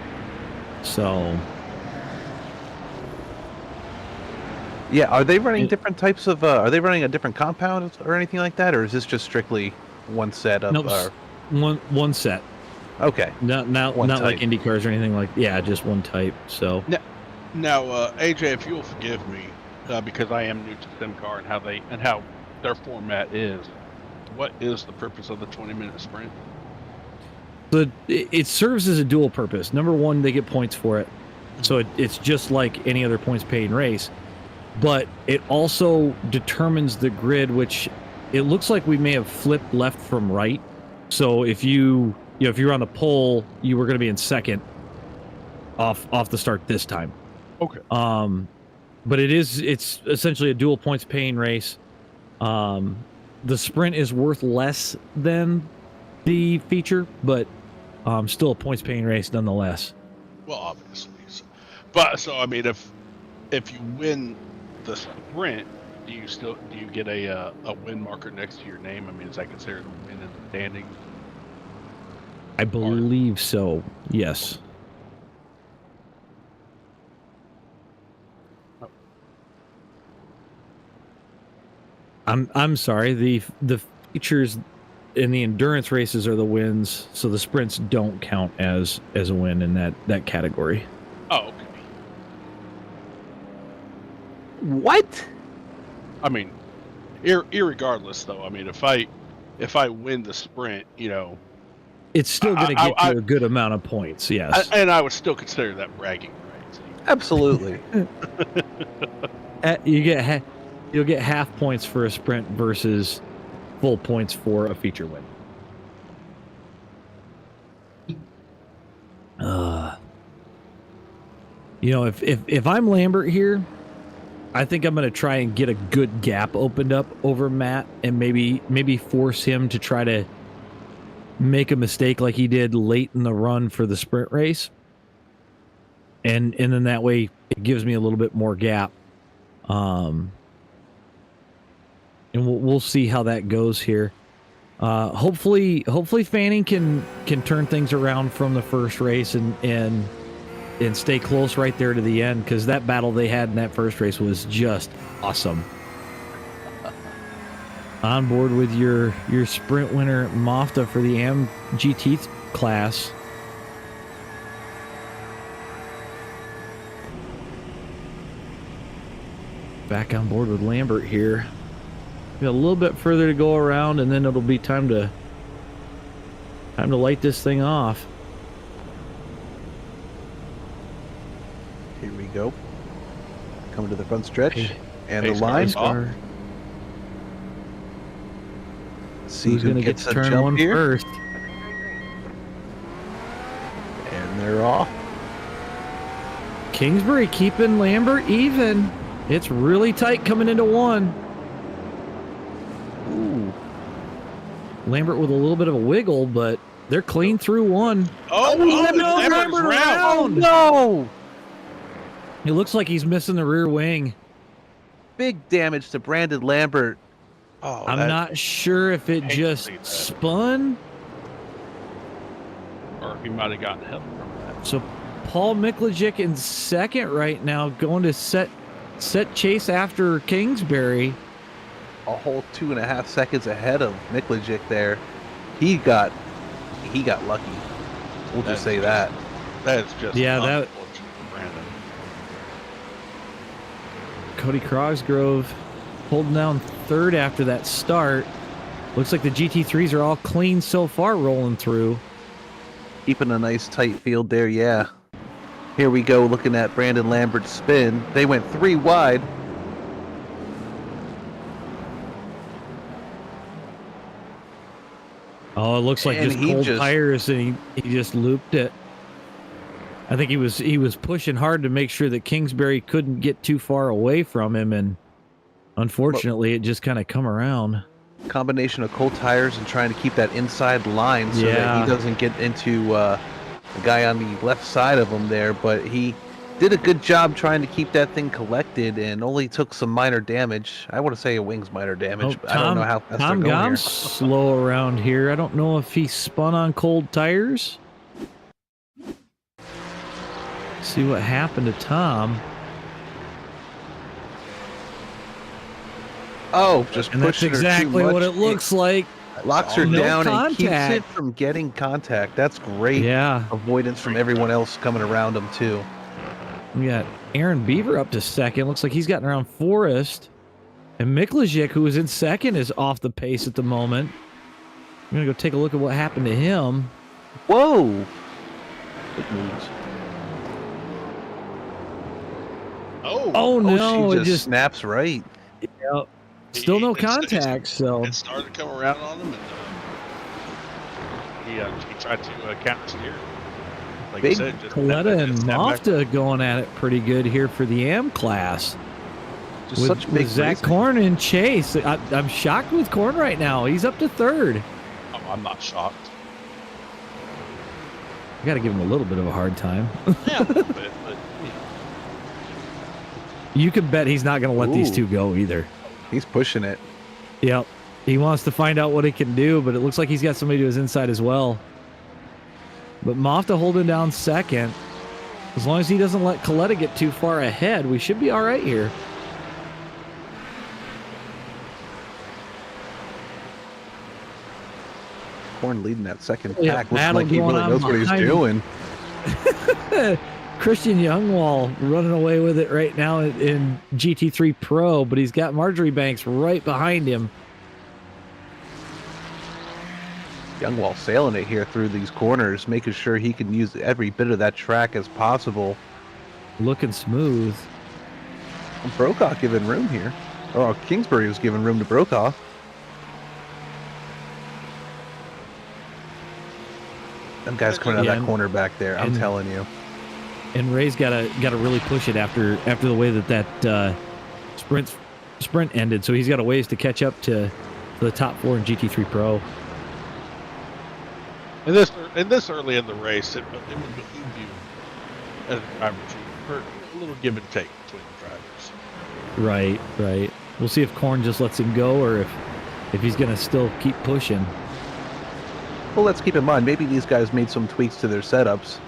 S1: So...
S2: Yeah, are they running different types of... are they running a different compound or anything like that? Or is this just strictly one set of...
S1: one set.
S2: Okay.
S1: Not like Indy cars or anything like... Yeah, just one type, so...
S3: Now, AJ, if you'll forgive me, because I am new to SimCar and how their format is, what is the purpose of the 20-minute sprint?
S1: It serves as a dual purpose. Number one, they get points for it. So it's just like any other points-paying race. But it also determines the grid, which it looks like we may have flipped left from right. So if you're on the pole, you were going to be in second off the start this time.
S3: Okay.
S1: But it's essentially a dual points paying race. The sprint is worth less than the feature, but still a points paying race nonetheless.
S3: Well, obviously. So I mean, if you win the sprint, do you get a win marker next to your name? I mean, is that considered a win in the standings?
S1: I believe so. Yes. I'm sorry. The features in the endurance races are the wins, so the sprints don't count as a win in that category.
S3: Oh, okay.
S2: What?
S3: I mean, irregardless, though. I mean, if I win the sprint,
S1: it's still going to get you a good amount of points. Yes,
S3: and I would still consider that bragging rights.
S2: Absolutely.
S1: You'll get half points for a sprint versus full points for a feature win. If I'm Lambert here, I think I'm going to try and get a good gap opened up over Matt and maybe force him to try to make a mistake like he did late in the run for the sprint race. And then that way it gives me a little bit more gap. And we'll see how that goes here. Hopefully Fanning can turn things around from the first race and stay close right there to the end, because that battle they had in that first race was just awesome. On board with your sprint winner Mafta for the GT class. Back on board with Lambert here. We got a little bit further to go around, and then it'll be time to light this thing off.
S2: Here we go. Coming to the front stretch and the
S3: Pace
S2: line.
S3: car.
S2: See
S1: who's
S2: who
S1: going to get
S2: gets
S1: to
S2: a
S1: turn
S2: jump
S1: one
S2: here.
S1: first.
S2: And they're off.
S1: Kingsbury keeping Lambert even. It's really tight coming into one.
S2: Ooh.
S1: Lambert with a little bit of a wiggle, but they're clean through one.
S3: Oh,
S1: Lambert around.
S2: Oh, no!
S1: It looks like he's missing the rear wing.
S2: big damage to Brandon Lambert.
S3: Oh,
S1: I'm not sure if it just spun.
S3: Or he might have gotten help from that.
S1: So Paul Miklajic in second right now, going to set chase after Kingsbury.
S2: A whole 2.5 seconds ahead of Miklajic there. He got lucky. We'll just say that.
S3: That's just
S1: that.
S3: For Brandon.
S1: Cody Crogsgrove holding down third after that start. Looks like the GT3s are all clean so far, rolling through.
S2: Keeping a nice tight field there, yeah. Here we go, looking at Brandon Lambert's spin. They went 3 wide.
S1: Oh, it looks like
S2: And
S1: just cold tires, and he just looped it. I think he was pushing hard to make sure that Kingsbury couldn't get too far away from him, and unfortunately, it just kind of come around.
S2: Combination of cold tires and trying to keep that inside line so that he doesn't get into the guy on the left side of him there, but he did a good job trying to keep that thing collected and only took some minor damage. I want to say a wing's minor damage, but I don't know how fast
S1: Tom
S2: they're going
S1: Gom's slow around here. I don't know if he spun on cold tires. See what happened to Tom.
S2: Oh, just
S1: and that's exactly what it looks like.
S2: Locks her down and keeps it from getting contact. That's great.
S1: Yeah.
S2: Avoidance from everyone else coming around him too.
S1: We got Aaron Beaver up to second. Looks like he's gotten around Forrest. And Miklajic, who was in second, is off the pace at the moment. I'm going to go take a look at what happened to him.
S2: Whoa. Good moves.
S3: Oh
S1: no.
S2: She just snaps right.
S1: Yep. Still no contact, so.
S3: It started to come around on him, and he tried to counter steer. Like I said, just
S1: Coletta and Mofta going at it pretty good here for the AM class.
S2: Just such big
S1: Zach Korn in chase. I'm shocked with Korn right now. He's up to third.
S3: Oh, I'm not shocked.
S1: I got to give him a little bit of a hard time.
S3: Yeah, a little bit, but
S1: you can bet he's not going to let these two go either.
S2: He's pushing it.
S1: Yep. He wants to find out what he can do, but it looks like he's got somebody to his inside as well. But Mofta holding down second. As long as he doesn't let Coletta get too far ahead, we should be all right here.
S2: Korn leading that second pack. Looks like
S1: he
S2: really knows what he's doing.
S1: Christian Youngwall running away with it right now in GT3 Pro, but he's got Marjorie Banks right behind him.
S2: Youngwall sailing it here through these corners, making sure he can use every bit of that track as possible.
S1: Looking smooth.
S2: Brokaw giving room here. Oh, Kingsbury was giving room to Brokaw. Them guys coming out of that corner back there, I'm telling you.
S1: And Ray's got to really push it after the way that sprint ended. So he's got a ways to catch up to the top 4 in GT3 Pro.
S3: And this early in the race, it would behoove you as a driver for a little give and take between the drivers.
S1: Right. We'll see if Korn just lets him go or if he's going to still keep pushing.
S2: Well, let's keep in mind, maybe these guys made some tweaks to their setups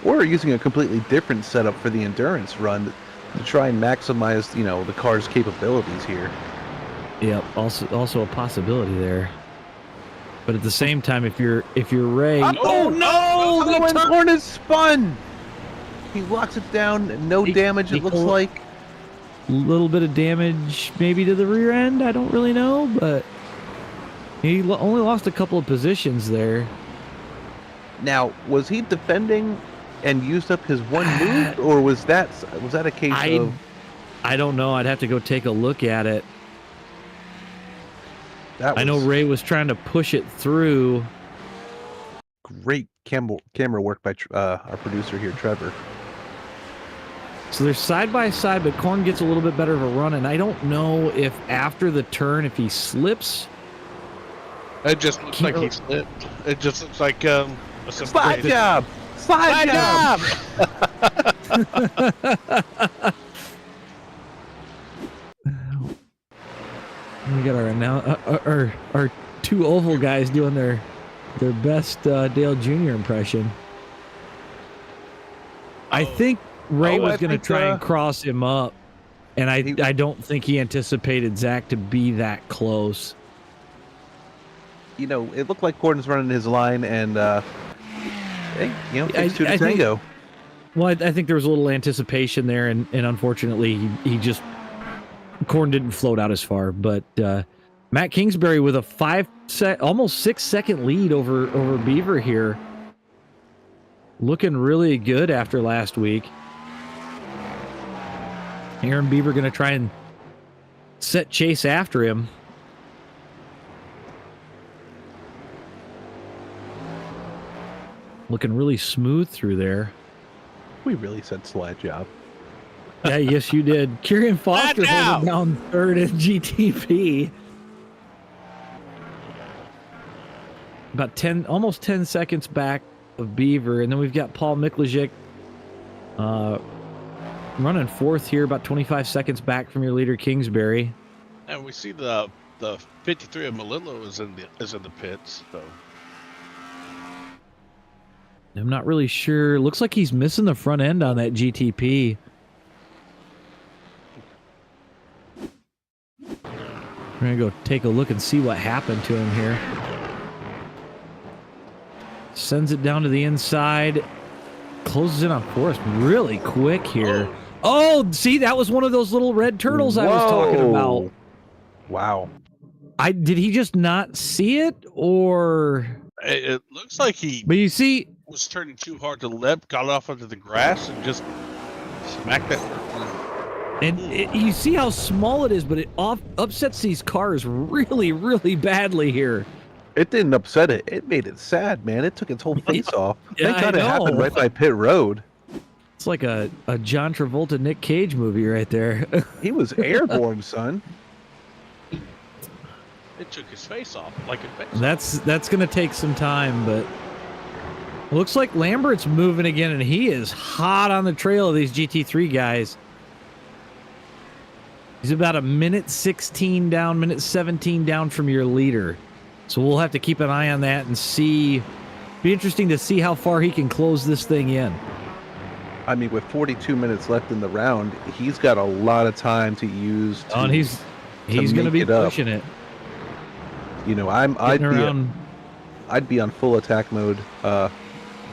S2: or are using a completely different setup for the endurance run to try and maximize, the car's capabilities here.
S1: Yep, also a possibility there. But at the same time, if you're Ray,
S2: oh no! The Korn is spun. He locks it down. No damage. It looks like
S1: a little bit of damage, maybe to the rear end. I don't really know, but he only lost a couple of positions there.
S2: Now, was he defending and used up his one move, or was that a case of?
S1: I don't know. I'd have to go take a look at it. I know Ray was trying to push it through.
S2: Great camera work by our producer here, Trevor.
S1: So they're side by side, but Korn gets a little bit better of a run, and I don't know if after the turn, if he slips.
S3: It just looks like he slipped. It just looks like a
S2: slide job. Slide job.
S1: We got our two oval guys doing their best Dale Jr. impression. I think Ray was going to try and cross him up, and I don't think he anticipated Zach to be that close.
S2: You know, it looked like Gordon's running his line, and hey, you know, takes two to tango.
S1: Well, I think there was a little anticipation there, and unfortunately, he just Gordon didn't float out as far. But Matt Kingsbury with a almost 6 second lead over Beaver here, looking really good after last week. Aaron Beaver going to try and set chase after him. Looking really smooth through there.
S2: We really said slide job.
S1: Yeah, yes, you did. Kieran Foster holding down third in GTP. About almost 10 seconds back of Beaver. And then we've got Paul Miklajic running fourth here, about 25 seconds back from your leader, Kingsbury.
S3: And we see the 53 of Malillo is in the pits, so.
S1: I'm not really sure. Looks like he's missing the front end on that GTP. We're going to go take a look and see what happened to him here. Sends it down to the inside. Closes in on Forrest really quick here. Oh, see, that was one of those little red turtles I was talking about.
S2: Wow.
S1: Did he just not see it, or...
S3: It looks like he...
S1: But you see...
S3: was turning too hard to the left, got off onto the grass, and just smacked that.
S1: And you see how small it is, but it upsets these cars really, really badly here.
S2: It didn't upset it. It made it sad, man. It took its whole face off.
S1: Yeah,
S2: Thank God it happened right by pit road.
S1: It's like a John Travolta, Nick Cage movie right there.
S2: He was airborne, son.
S3: It took his face off like a face.
S1: That's going to take some time, but it looks like Lambert's moving again, and he is hot on the trail of these GT3 guys. He's about a minute 16 down, minute 17 down from your leader. So we'll have to keep an eye on that and see. Be interesting to see how far he can close this thing in.
S2: I mean, with 42 minutes left in the round, he's got a lot of time to use.
S1: And he's going to be pushing it.
S2: You know, I'd be on full attack mode,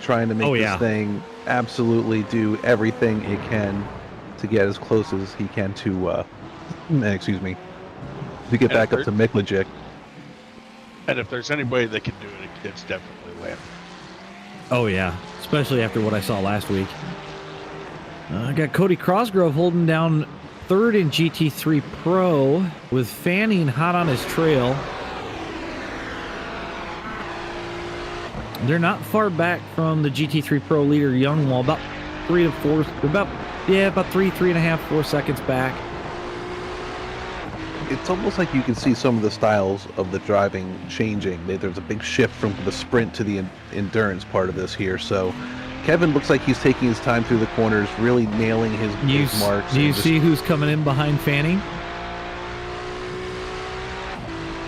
S2: trying to make this thing absolutely do everything it can to get as close as he can to, to get back up to Miklajic.
S3: And if there's anybody that can do it, it's definitely Lambert.
S1: Oh, yeah. Especially after what I saw last week. I got Cody Crossgrove holding down third in GT3 Pro with Fanning hot on his trail. They're not far back from the GT3 Pro leader Youngwall, about 3 to 4, about 3.5, 4 seconds back.
S2: It's almost like you can see some of the styles of the driving changing. There's a big shift from the sprint to the endurance part of this here. So Kevin looks like he's taking his time through the corners, really nailing his marks.
S1: Do you see who's coming in behind Fanning?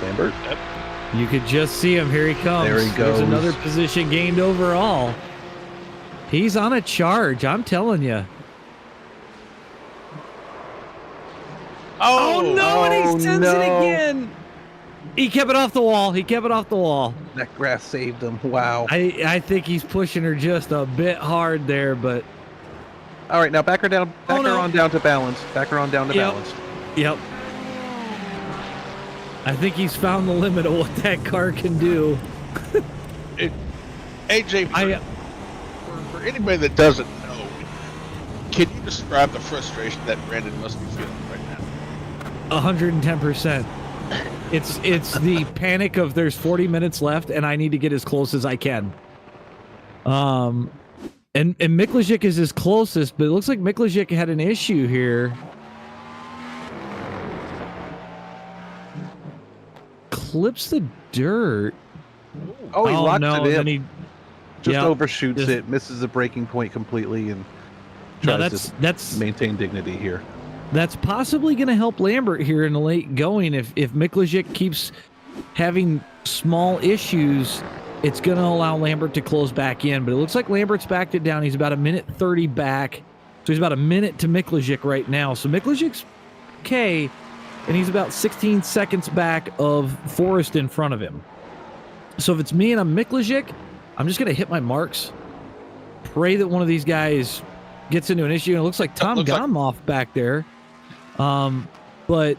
S2: Lambert?
S3: Yep.
S1: You could just see him. Here he comes.
S2: There he goes.
S1: There's another position gained overall. He's on a charge, I'm telling you. Oh no, and he sends it again. He kept it off the wall.
S2: That grass saved him. Wow.
S1: I think he's pushing her just a bit hard there, but...
S2: All right, now back her down. Back her on down to balance. Balance.
S1: Yep. I think he's found the limit of what that car can do.
S3: AJ, for anybody that doesn't know, can you describe the frustration that Brandon must be feeling right now?
S1: 110%. It's the panic of there's 40 minutes left and I need to get as close as I can. And Miklajic is his closest, but it looks like Miklajic had an issue here. Clips the dirt.
S2: Oh, he locks it in.
S1: Then he
S2: just overshoots it, misses the braking point completely, and tries to maintain dignity here.
S1: That's possibly going to help Lambert here in the late going. If Mikulajic keeps having small issues, it's going to allow Lambert to close back in. But it looks like Lambert's backed it down. He's about 1:30 back. So he's about a minute to Mikulajic right now. So Mikulajic's okay, and he's about 16 seconds back of Forrest in front of him. So if it's me and I'm Mikulajic, I'm just going to hit my marks, pray that one of these guys gets into an issue. And it looks like Tom got him off back there. But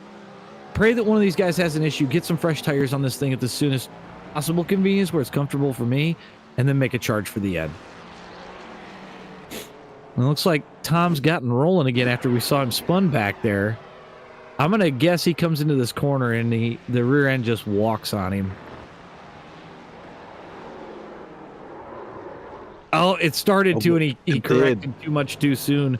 S1: pray that one of these guys has an issue, get some fresh tires on this thing at the soonest possible convenience where it's comfortable for me, and then make a charge for the end. And it looks like Tom's gotten rolling again after we saw him spun back there. I'm going to guess he comes into this corner and the rear end just walks on him. Oh, it started to, and he corrected too much too soon.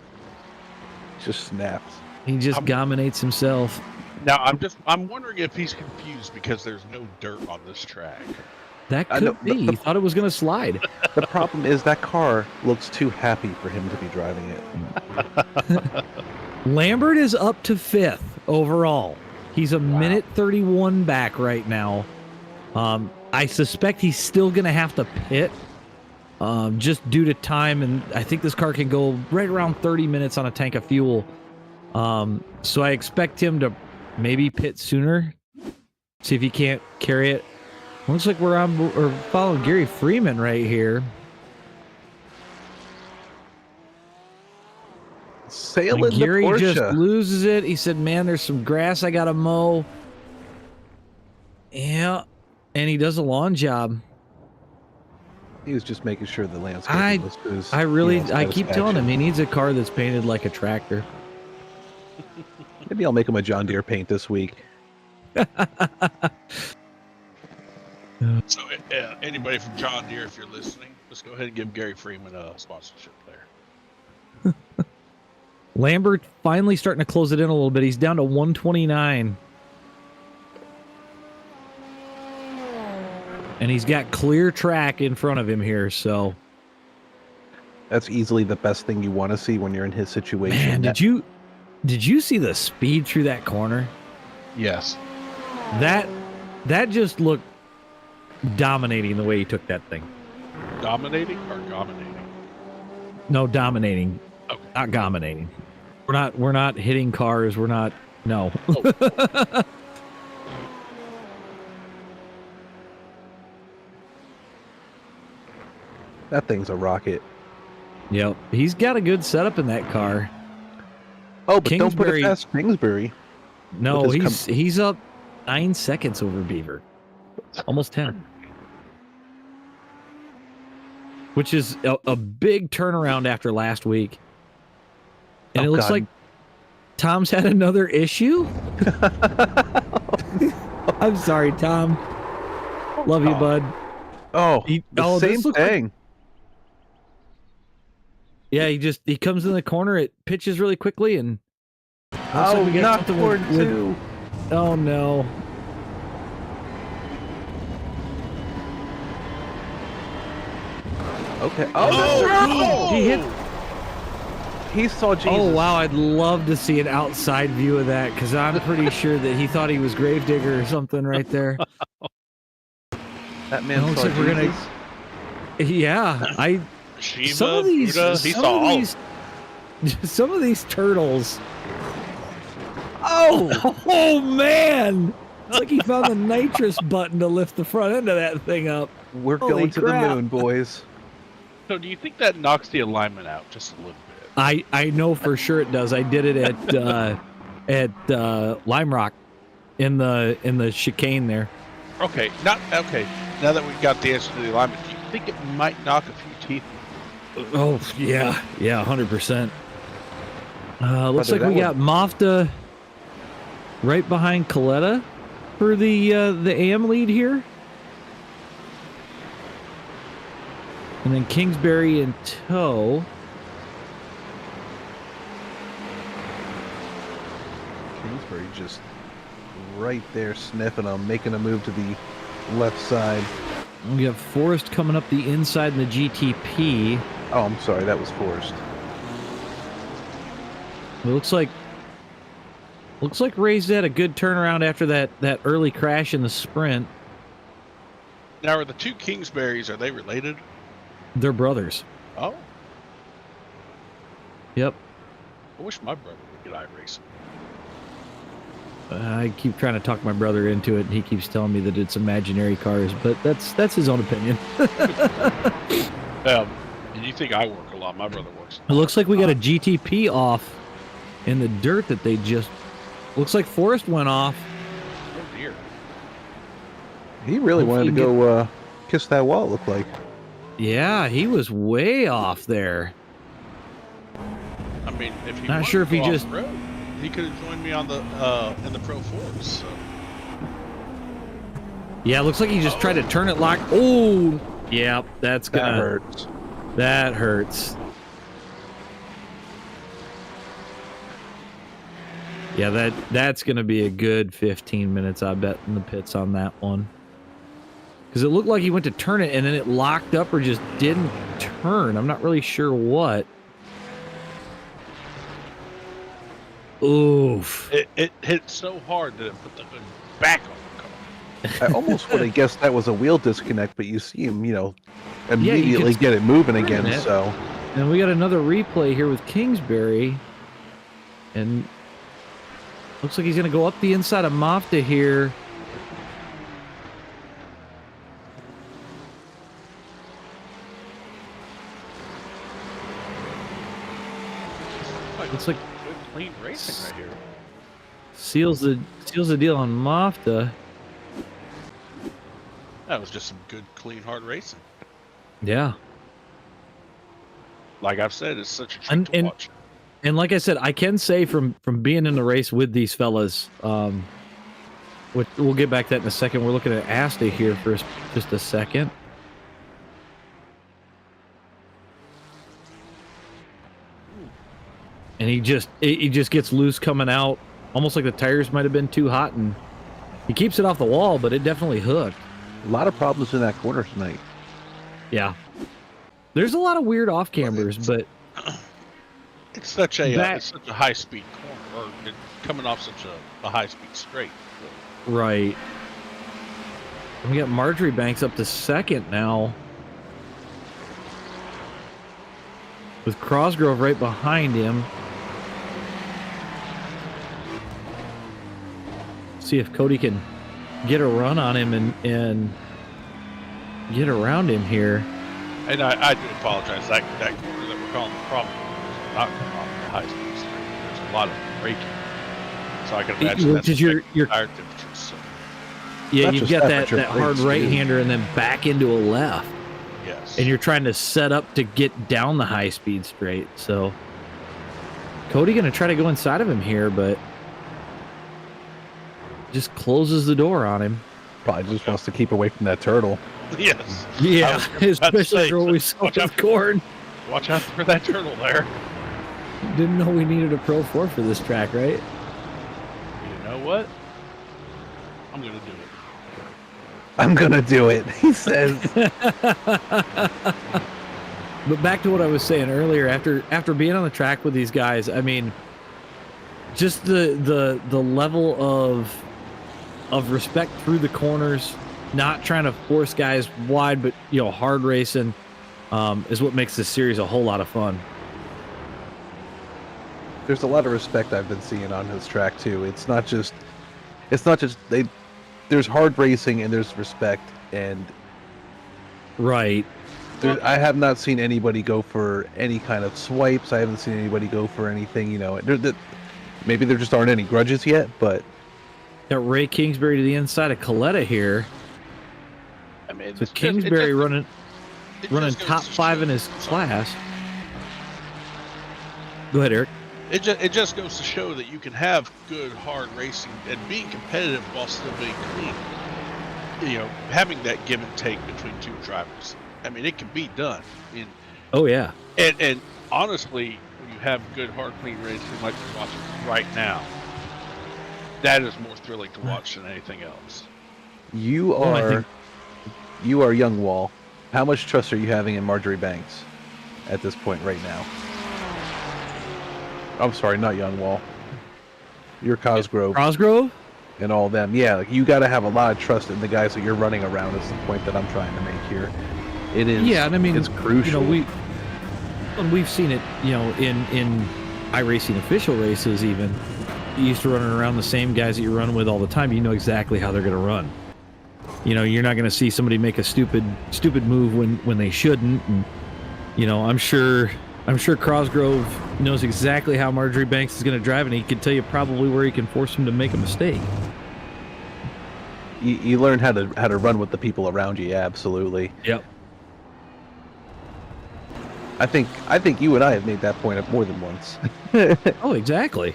S2: Just snaps.
S1: He just dominates himself.
S3: Now, I'm wondering if he's confused because there's no dirt on this track.
S1: That could be. He thought it was going to slide.
S2: The problem is that car looks too happy for him to be driving it.
S1: Lambert is up to 5th overall. He's a minute 31 back right now. I suspect he's still going to have to pit just due to time, and I think this car can go right around 30 minutes on a tank of fuel. So I expect him to maybe pit sooner, see if he can't carry it. Looks like we're following Gary Freeman right here.
S2: Sailing
S1: Gary
S2: the Porsche.
S1: just loses it. He said, man, there's some grass I gotta mow. Yeah, and he does a lawn job.
S2: He was just making sure the landscape was
S1: I keep telling him he needs a car that's painted like a tractor.
S2: Maybe I'll make him a John Deere paint this week.
S3: So, anybody from John Deere, if you're listening, let's go ahead and give Gary Freeman a sponsorship there.
S1: Lambert finally starting to close it in a little bit. He's down to 129. And he's got clear track in front of him here, so.
S2: That's easily the best thing you want to see when you're in his situation.
S1: Man, did you see the speed through that corner?
S3: Yes.
S1: That just looked dominating the way he took that thing.
S3: Dominating or dominating?
S1: No, dominating.
S3: Okay.
S1: Not dominating. We're not hitting cars. We're not. No.
S3: Oh.
S2: That thing's a rocket.
S1: Yep. He's got a good setup in that car.
S2: Oh, but don't put it past Kingsbury.
S1: No, he's up 9 seconds over Beaver. Almost 10. Which is a big turnaround after last week. And it looks like Tom's had another issue. I'm sorry, Tom. Love you, bud.
S2: Oh, same thing.
S1: Yeah, he comes in the corner, it pitches really quickly, and
S2: we got toward two.
S1: Oh no.
S2: Okay.
S1: He hit.
S2: He saw Jesus.
S1: Oh wow, I'd love to see an outside view of that, because I'm pretty sure that he thought he was Gravedigger or something right there.
S2: That man saw Jesus.
S1: Yeah,
S3: Shiva,
S1: some of these,
S3: Buddha,
S1: some of these turtles. Oh man! It's like he found the nitrous button to lift the front end of that thing up.
S2: We're going to the moon, boys.
S3: So, do you think that knocks the alignment out just a little bit?
S1: I know for sure it does. I did it at Lime Rock in the chicane there.
S3: Okay, Now that we've got the answer to the alignment, do you think it might knock a few teeth?
S1: Oh yeah, 100%. Looks like we got Mafta right behind Coletta for the AM lead here, and then Kingsbury in tow.
S2: Kingsbury just right there sniffing them, making a move to the left side.
S1: We have Forrest coming up the inside in the GTP.
S2: Oh, I'm sorry, that was Forrest.
S1: It looks like Looks like Ray's had a good turnaround after that early crash in the sprint.
S3: Now, are the two Kingsburys, are they related?
S1: They're brothers.
S3: Oh.
S1: Yep.
S3: I wish my brother would get iRacing.
S1: I keep trying to talk my brother into it, and he keeps telling me that it's imaginary cars, but that's his own opinion.
S3: And you think I work a lot? My brother works.
S1: It looks like we got a GTP off in the dirt that they just... Looks like Forrest went off.
S3: Oh, dear.
S2: He really wanted to go kiss that wall, it looked like.
S1: Yeah, he was way off there.
S3: I mean, if he
S1: not sure if he just...
S3: road, he could have joined me on the in the Pro 4s. So.
S1: Yeah, it looks like he just tried to turn it like... Oh! Yeah, that's gonna...
S2: That hurts.
S1: That hurts. Yeah, that's going to be a good 15 minutes, I bet, in the pits on that one. Because it looked like he went to turn it, and then it locked up or just didn't turn. I'm not really sure what. Oof.
S3: It hit so hard that it put the hood back on the car.
S2: I almost would have guessed that was a wheel disconnect, but you see him, immediately get it moving again, so...
S1: And we got another replay here with Kingsbury. And... looks like he's going to go up the inside of Mafta here. Looks like
S3: good clean racing right here.
S1: Seals the deal on Mafta.
S3: That was just some good, clean, hard racing.
S1: Yeah.
S3: Like I've said, it's such a treat to watch.
S1: And like I said, I can say from being in the race with these fellas, we'll get back to that in a second. We're looking at Asta here for just a second. And he just gets loose coming out, almost like the tires might have been too hot, and he keeps it off the wall, but it definitely hooked.
S2: A lot of problems in that corner tonight.
S1: Yeah. There's a lot of weird off-cambers, but...
S3: It's such a high-speed corner, or coming off such a high-speed straight. So.
S1: Right. We got Marjorie Banks up to second now. With Crossgrove right behind him. See if Cody can get a run on him and get around him here.
S3: And I do apologize. That corner that we're calling the problem is not off the high speed straight. There's a lot of braking. So I can imagine that's your tire temperatures. So.
S1: Yeah, you've got that hard right-hander and then back into a left.
S3: Yes.
S1: And you're trying to set up to get down the high-speed straight. So Cody going to try to go inside of him here, but just closes the door on him.
S2: Probably just wants to keep away from that turtle.
S3: Yes.
S1: Yeah, especially for what we saw with Corn.
S3: Watch out for that turtle there.
S1: Didn't know we needed a Pro 4 for this track, right?
S3: You know what? I'm going to do it.
S2: I'm going to do it, he says.
S1: But back to what I was saying earlier, after being on the track with these guys, I mean, just the level of respect through the corners, not trying to force guys wide, but hard racing, is what makes this series a whole lot of fun.
S2: There's a lot of respect I've been seeing on this track too. It's not just there's hard racing and there's respect, and
S1: right.
S2: I have not seen anybody go for any kind of swipes. I haven't seen anybody go for anything. Maybe there just aren't any grudges yet, but
S1: got Ray Kingsbury to the inside of Coletta here.
S3: I mean,
S1: so Kingsbury running top 5 in his class. Go ahead, Eric.
S3: It just goes to show that you can have good hard racing and being competitive while still being clean. Having that give and take between two drivers. I mean, it can be done.
S1: Oh yeah.
S3: And honestly, when you have good hard clean racing like you're watching right now, that is more thrilling to watch than anything else.
S2: You are young Wall. How much trust are you having in Marjorie Banks at this point right now? I'm sorry, not young Wall. your Cosgrove.
S1: Cosgrove?
S2: And all them. Yeah, like you got to have a lot of trust in the guys that you're running around is the point that I'm trying to make here. It is.
S1: Yeah, and I mean,
S2: it's crucial.
S1: We've seen it, in iRacing official races even. You used to running around the same guys that you're running with all the time. You know exactly how they're going to run. You're not going to see somebody make a stupid move when they shouldn't. And, I'm sure Cosgrove knows exactly how Marjorie Banks is going to drive, and he can tell you probably where he can force him to make a mistake.
S2: You learn how to run with the people around you. Yeah, absolutely.
S1: Yep.
S2: I think you and I have made that point up more than once.
S1: Oh, exactly.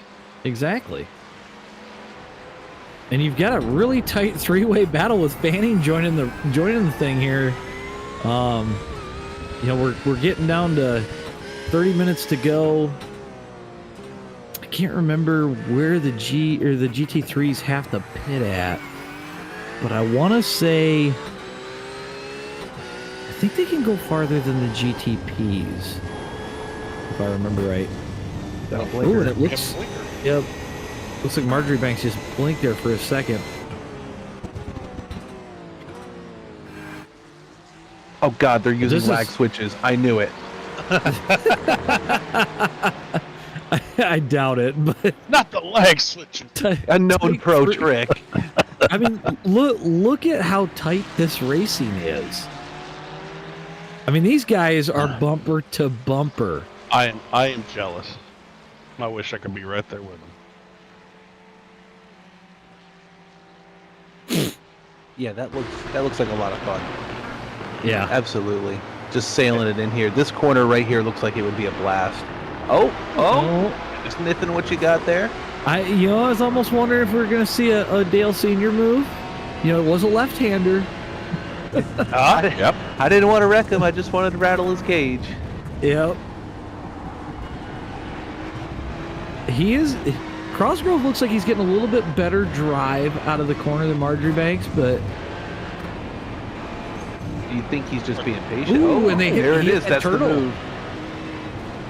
S1: And you've got a really tight three-way battle with Fanning joining the thing here. We're getting down to 30 minutes to go. I can't remember where the GT3s have to pit at, but I want to say I think they can go farther than the GTPs, if I remember right. Ooh, and it looks, yep, looks like Marjorie Banks just blinked there for a second.
S2: Oh God, they're using lag switches. I knew it.
S1: I doubt it, but
S3: not the lag switches.
S2: A known pro trick.
S1: I mean, look at how tight this racing is. I mean, these guys are bumper to bumper.
S3: I am jealous. I wish I could be right there with them.
S2: Yeah, that looks like a lot of fun.
S1: Yeah,
S2: absolutely. Just sailing it in here. This corner right here looks like it would be a blast. Oh! Just sniffing what you got there.
S1: I was almost wondering if we were going to see a Dale Senior move. It was a left-hander.
S2: Yep. I didn't want to wreck him. I just wanted to rattle his cage.
S1: Yep. Cosgrove looks like he's getting a little bit better drive out of the corner than Marjorie Banks, but
S2: do you think he's just being patient?
S1: Ooh, and there it is.
S2: That's turtle. The move.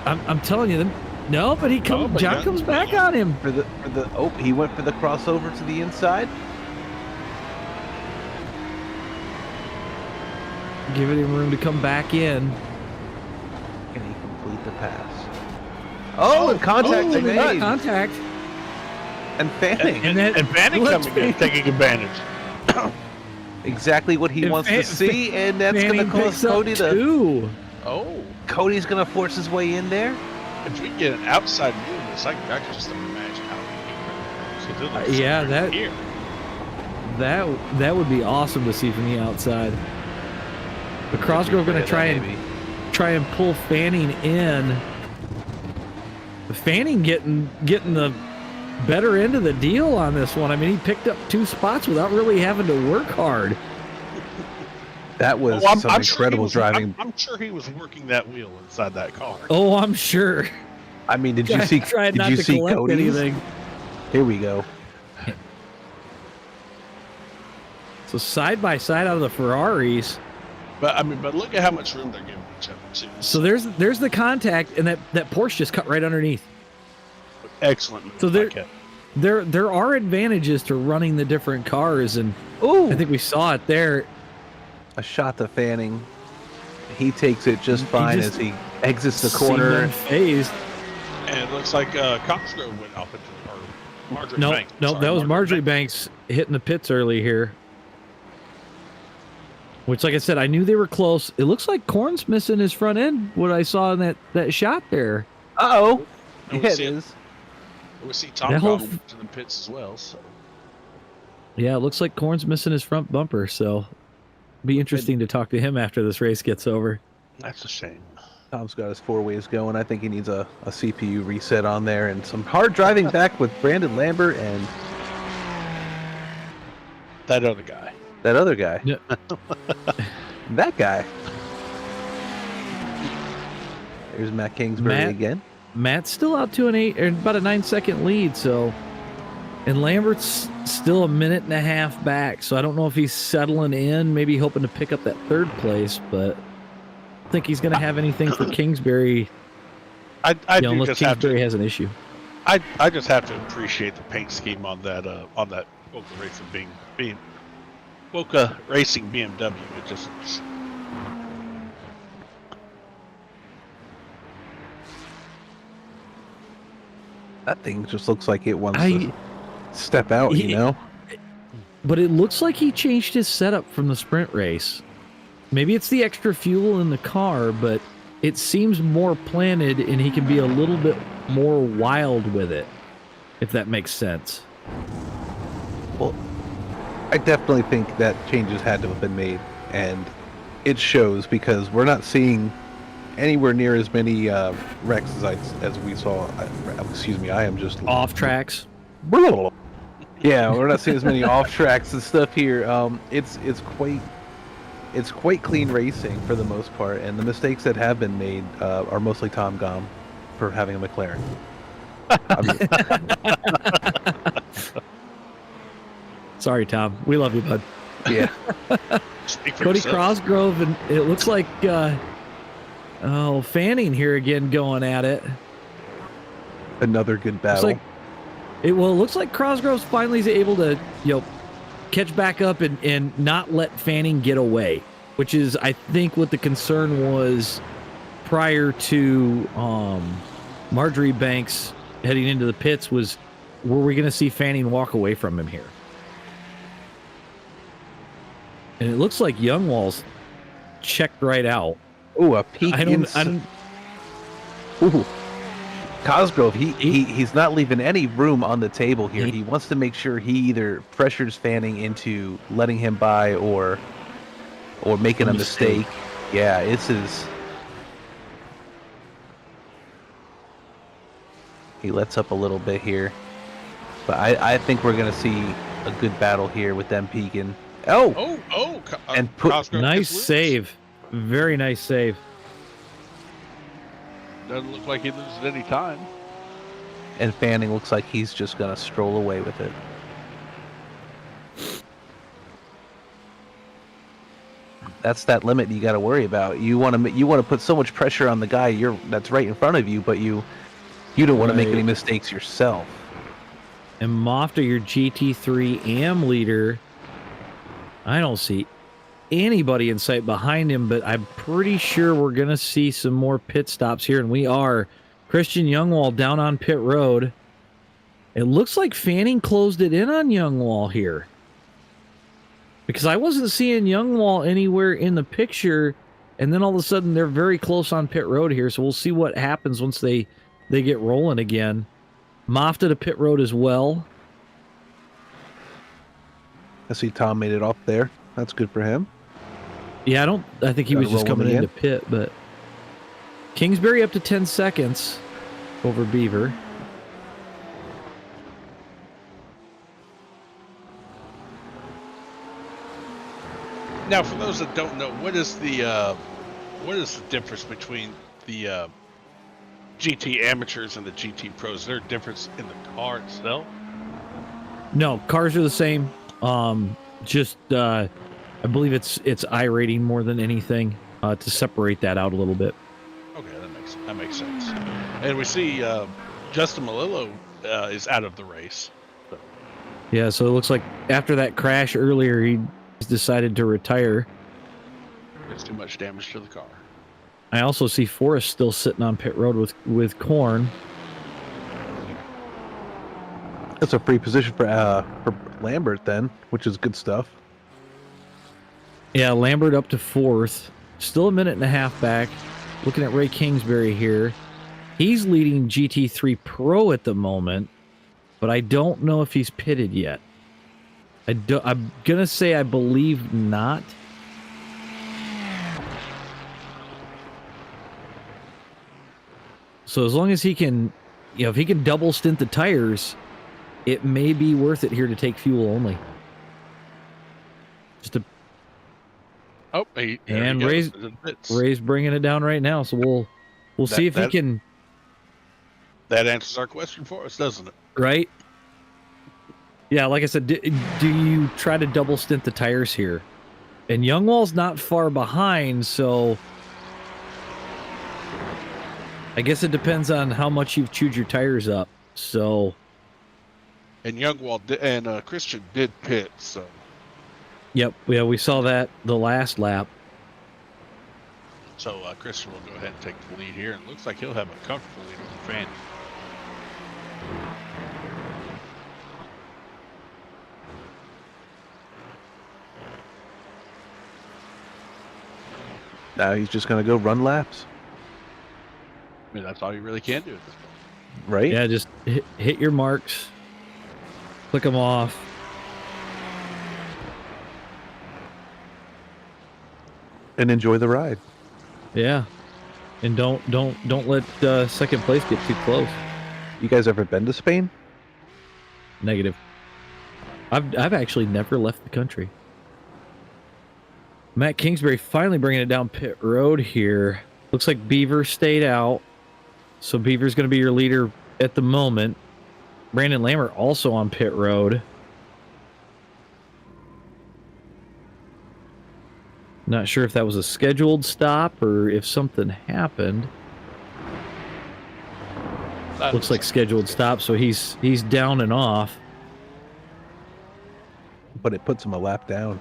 S1: I'm telling you, no, but John comes back on him
S2: he went for the crossover to the inside.
S1: Giving him room to come back in.
S2: Can he complete the pass? And contact made.
S1: Contact.
S2: And Fanning.
S3: And Fanning coming in, taking advantage.
S2: Exactly what he wants to see, and that's going to cause Cody to... Cody's going to force his way in there.
S3: If we get an outside view of this, I can just imagine how he
S1: that would be awesome to see from the outside. But Cosgrove going to try and pull Fanning in. Fanning getting the better end of the deal on this one. I mean, he picked up 2 spots without really having to work hard.
S2: That was some incredible driving.
S3: I'm sure he was working that wheel inside that car.
S1: Oh, I'm sure.
S2: I mean, did you see Cody's?
S1: Anything.
S2: Here we go.
S1: So side by side out of the Ferraris.
S3: But look at how much room they're giving each other too.
S1: So there's the contact, and that Porsche just cut right underneath.
S3: Excellent move.
S1: So there are advantages to running the different cars, and I think we saw it there.
S2: A shot to Fanning. He takes it just fine as he exits the corner.
S1: Phased.
S3: And it looks like Cosgrove went off into Marjorie Banks.
S1: No, that was Marjorie Banks hitting the pits early here. Which, like I said, I knew they were close. It looks like Korn's missing his front end, what I saw in that shot there.
S2: Yeah, it is.
S3: We see Tom going to the pits as well. So.
S1: Yeah, it looks like Korn's missing his front bumper, so be interesting to talk to him after this race gets over.
S3: That's a shame.
S2: Tom's got his 4-ways going. I think he needs a CPU reset on there and some hard driving back with Brandon Lambert and
S3: that other guy.
S1: Yeah.
S2: That guy. There's Matt Kingsbury again.
S1: Matt's still out to about a 9-second lead, so, and Lambert's still a minute and a half back, so I don't know if he's settling in, maybe hoping to pick up that 3rd place, but I don't think he's going to have anything for Kingsbury.
S3: Unless
S1: Kingsbury has an issue.
S3: I just have to appreciate the paint scheme on that Boca Racing BMW. It just
S2: that thing just looks like it wants to step out, you know.
S1: But it looks like he changed his setup from the sprint race. Maybe it's the extra fuel in the car, but it seems more planted and he can be a little bit more wild with it, if that makes sense.
S2: Well, I definitely think that changes had to have been made, and it shows because we're not seeing anywhere near as many wrecks as we saw. Excuse me, I am just
S1: off tracks.
S2: Yeah, we're not seeing as many off tracks and stuff here. It's quite clean racing for the most part, and the mistakes that have been made are mostly Tom Gom for having a McLaren.
S1: Sorry, Tom. We love you, bud.
S2: Yeah.
S1: Cody Cosgrove, and it looks like Fanning here again going at it.
S2: Another good battle.
S1: It looks like Cosgrove's finally able to, catch back up and not let Fanning get away, which is, I think, what the concern was prior to Marjorie Banks heading into the pits was, were we going to see Fanning walk away from him here? And it looks like Youngwall's checked right out.
S2: Ooh, a peek. Ooh. Cosgrove, he's not leaving any room on the table here. He wants to make sure he either pressures Fanning into letting him by or making a mistake. Yeah, this is. He lets up a little bit here, but I think we're gonna see a good battle here with them peeking. And
S1: nice save, very nice save.
S3: Doesn't look like he loses any time.
S2: And Fanning looks like he's just gonna stroll away with it. That's that limit you got to worry about. You want to put so much pressure on the guy that's right in front of you, but you don't want to make any mistakes yourself.
S1: And Mofta, your GT3 AM leader, I don't see anybody in sight behind him, but I'm pretty sure we're going to see some more pit stops here, and we are. Christian Youngwall down on pit road. It looks like Fanning closed it in on Youngwall here, because I wasn't seeing Youngwall anywhere in the picture, and then all of a sudden they're very close on pit road here, so we'll see what happens once they get rolling again. Mofta to pit road as well.
S2: I see Tom made it off there. That's good for him.
S1: Yeah, I think he was just coming into pit, but Kingsbury up to 10 seconds over Beaver.
S3: Now, for those that don't know, what is the difference between the GT amateurs and the GT pros? Is there a difference in the car itself?
S1: No, cars are the same. I believe it's iRating more than anything to separate that out a little bit.
S3: Okay, that makes sense. And we see Justin Malillo is out of the race. So.
S1: Yeah, so it looks like after that crash earlier, he decided to retire.
S3: There's too much damage to the car.
S1: I also see Forrest still sitting on pit road with Korn.
S2: That's a free position for Lambert then, which is good stuff.
S1: Yeah, Lambert up to 4th. Still a minute and a half back. Looking at Ray Kingsbury here. He's leading GT3 Pro at the moment, but I don't know if he's pitted yet. I'm going to say I believe not. So as long as he can, if he can double stint the tires, it may be worth it here to take fuel only. Just to. And Ray's bringing it down right now, so we'll see if he can.
S3: That answers our question for us, doesn't it?
S1: Right. Yeah, like I said, do you try to double stint the tires here? And Youngwall's not far behind, so I guess it depends on how much you've chewed your tires up So,
S3: and Youngwald and Christian did pit, so.
S1: Yep, yeah, we saw that the last lap.
S3: So Christian will go ahead and take the lead here, and it looks like he'll have a comfortable lead over Fanning.
S2: Now he's just going to go run laps.
S3: I mean, that's all you really can do at this point.
S2: Right?
S1: Yeah, just hit your marks, click them off.
S2: And enjoy the ride.
S1: Yeah. And don't let second place get too close.
S2: You guys ever been to Spain?
S1: Negative. I've actually never left the country. Matt Kingsbury finally bringing it down pit road here. Looks like Beaver stayed out. So Beaver's going to be your leader at the moment. Brandon Lambert also on pit road. Not sure if that was a scheduled stop or if something happened. Looks like scheduled stop, so he's down and off.
S2: But it puts him a lap down.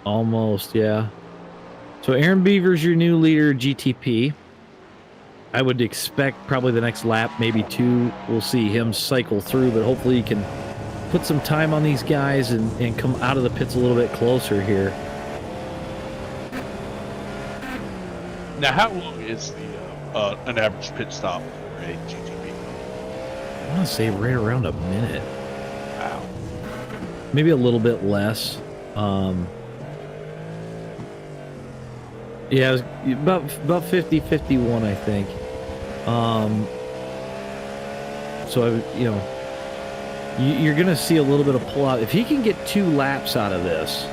S1: Almost, yeah. So Aaron Beaver's your new leader, GTP. I would expect probably the next lap, maybe two, we'll see him cycle through, but hopefully he can put some time on these guys and come out of the pits a little bit closer here.
S3: Now, how long is the an average pit stop for a GTP?
S1: I want to say right around a minute.
S3: Wow.
S1: Maybe a little bit less. Yeah, it was about 50, 51, I think. So, you're going to see a little bit of pullout. If he can get 2 laps out of this,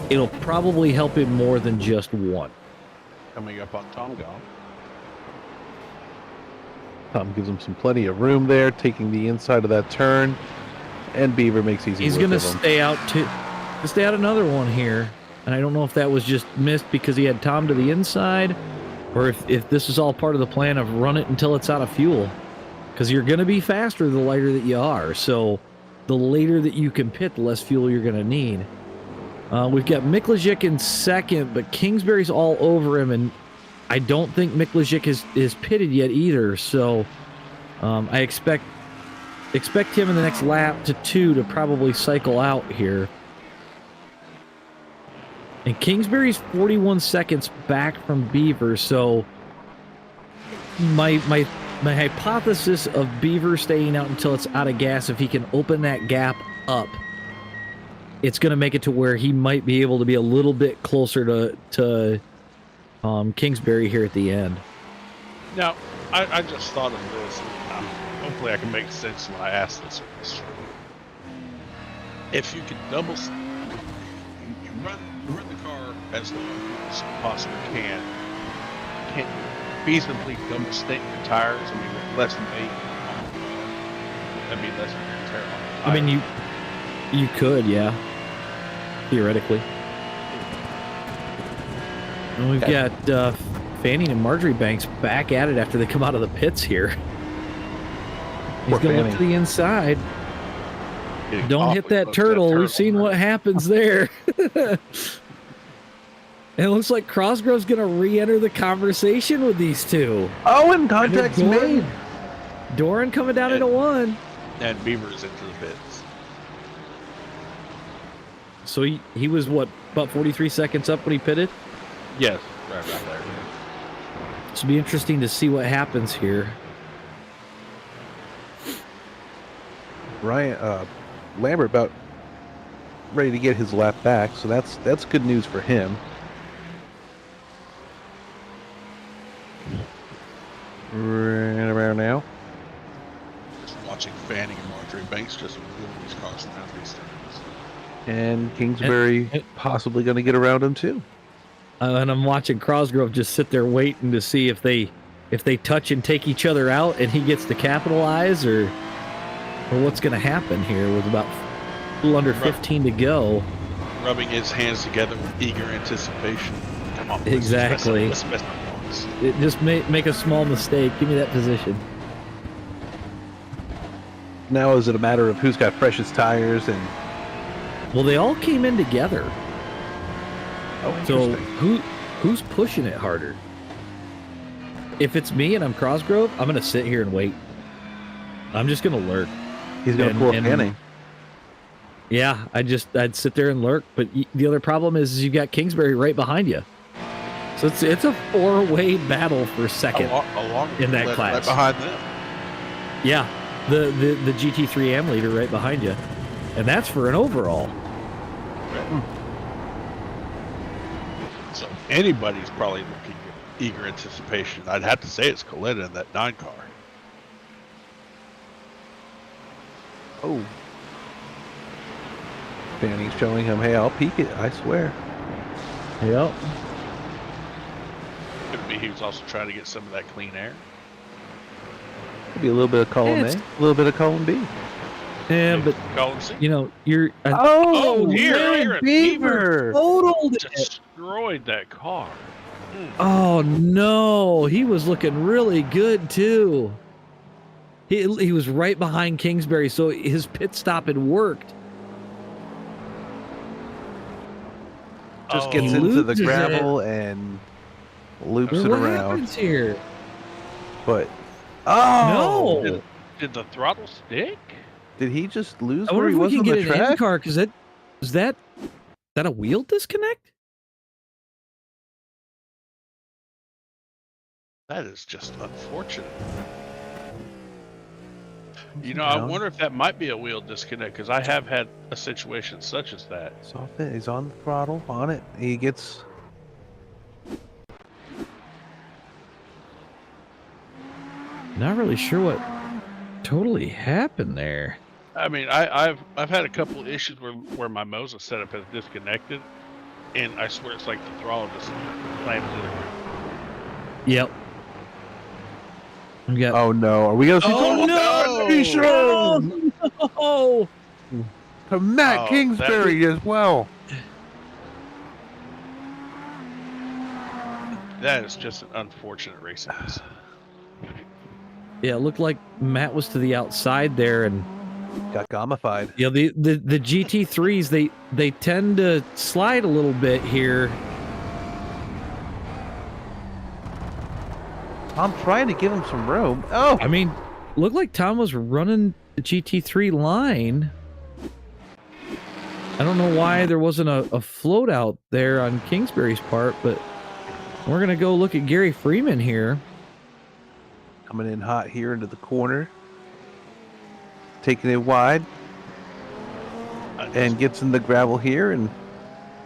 S1: it'll probably help him more than just 1.
S3: Coming up on Tom Goff.
S2: Tom gives him plenty of room there, taking the inside of that turn, and Beaver makes easy.
S1: He's going to stay out another one here, and I don't know if that was just missed because he had Tom to the inside, or if this is all part of the plan of run it until it's out of fuel, because you're going to be faster the lighter that you are. So the later that you can pit, the less fuel you're going to need. We've got Miklajic in second, but Kingsbury's all over him, and I don't think Miklajic is pitted yet either. So I expect him in the next lap to 2 to probably cycle out here. And Kingsbury's 41 seconds back from Beaver, so my hypothesis of Beaver staying out until it's out of gas, if he can open that gap up, it's going to make it to where he might be able to be a little bit closer to Kingsbury here at the end.
S3: Now, I just thought of this. Hopefully I can make sense when I ask this question. If you can double... You run the car as long as you possibly can you feasibly double stint your tires? I mean, with less than 8 on the car. That'd be less than 8 tires on the tire.
S1: I mean, you could, yeah. Theoretically. And we've got Fanning and Marjorie Banks back at it after they come out of the pits here. He's going to look to the inside. Don't hit that turtle. We've seen what happens there. And it looks like Crossgrove's going to re-enter the conversation with these two.
S2: Oh, and contact's made.
S1: Doran coming down into 1.
S3: And Beaver's into the pits.
S1: So he was, what, about 43 seconds up when he pitted?
S3: Yes, right there.
S1: It'll be interesting to see what happens here.
S2: Ryan Lambert about ready to get his lap back, so that's good news for him. Right around now.
S3: Just watching Fanning and Marjorie Banks just wheel these cars around these things.
S2: And Kingsbury possibly going to get around him too.
S1: And I'm watching Crossgrove just sit there waiting to see if they touch and take each other out and he gets to capitalize, or what's going to happen here with about a little under 15 to go.
S3: Rubbing his hands together with eager anticipation. Come on.
S1: Exactly.
S3: Let's mess up.
S1: Just make a small mistake. Give me that position.
S2: Now is it a matter of who's got freshest tires and?
S1: Well, they all came in together.
S2: Oh,
S1: so who's pushing it harder? If it's me and I'm Cosgrove, I'm gonna sit here and wait. I'm just gonna lurk.
S2: He's gonna pull a Fanning.
S1: Yeah, I'd sit there and lurk. But the other problem is you got Kingsbury right behind you. So it's a 4-way battle for second in that class.
S3: Right behind them.
S1: Yeah, the GT3 Am leader right behind you, and that's for an overall.
S3: Right. So anybody's probably looking at eager anticipation. I'd have to say it's Coletta in that 9 car.
S2: Oh. Fanning's showing him, hey, I'll peek it, I swear.
S1: Yep.
S3: Could be he was also trying to get some of that clean air.
S2: Could be a little bit of column A, a little bit of column B.
S1: Yeah, but you know, you're.
S3: Here,
S1: Beaver totaled it.
S3: Destroyed that car.
S1: Oh no, he was looking really good too. He was right behind Kingsbury, so his pit stop had worked.
S2: Just gets into the gravel and loops it around. What happens
S1: here?
S2: But
S1: no,
S3: did the throttle stick?
S2: Did he just lose
S1: I
S2: where he was on the track?
S1: An car, because is that a wheel disconnect?
S3: That is just unfortunate. You know, I wonder if that might be a wheel disconnect, because I have had a situation such as that.
S2: He's on the throttle, on it. He gets.
S1: Not really sure what totally happened there.
S3: I mean, I've had a couple of issues where my Moza setup has disconnected, and I swear it's like the throttle just slams to the ground.
S1: Yep.
S2: Oh no! Are we gonna see?
S1: Oh no! Oh no!
S2: To Matt Kingsbury as well.
S3: That is just an unfortunate racing incident.
S1: Yeah, it looked like Matt was to the outside there and
S2: got gamified.
S1: Yeah, the GT3s they tend to slide a little bit here.
S2: I'm trying to give him some room. Oh,
S1: I mean, looked like Tom was running the GT3 line. I don't know why there wasn't a float out there on Kingsbury's part, but we're gonna go look at Gary Freeman here.
S2: Coming in hot here into the corner, taking it wide, and gets in the gravel here, and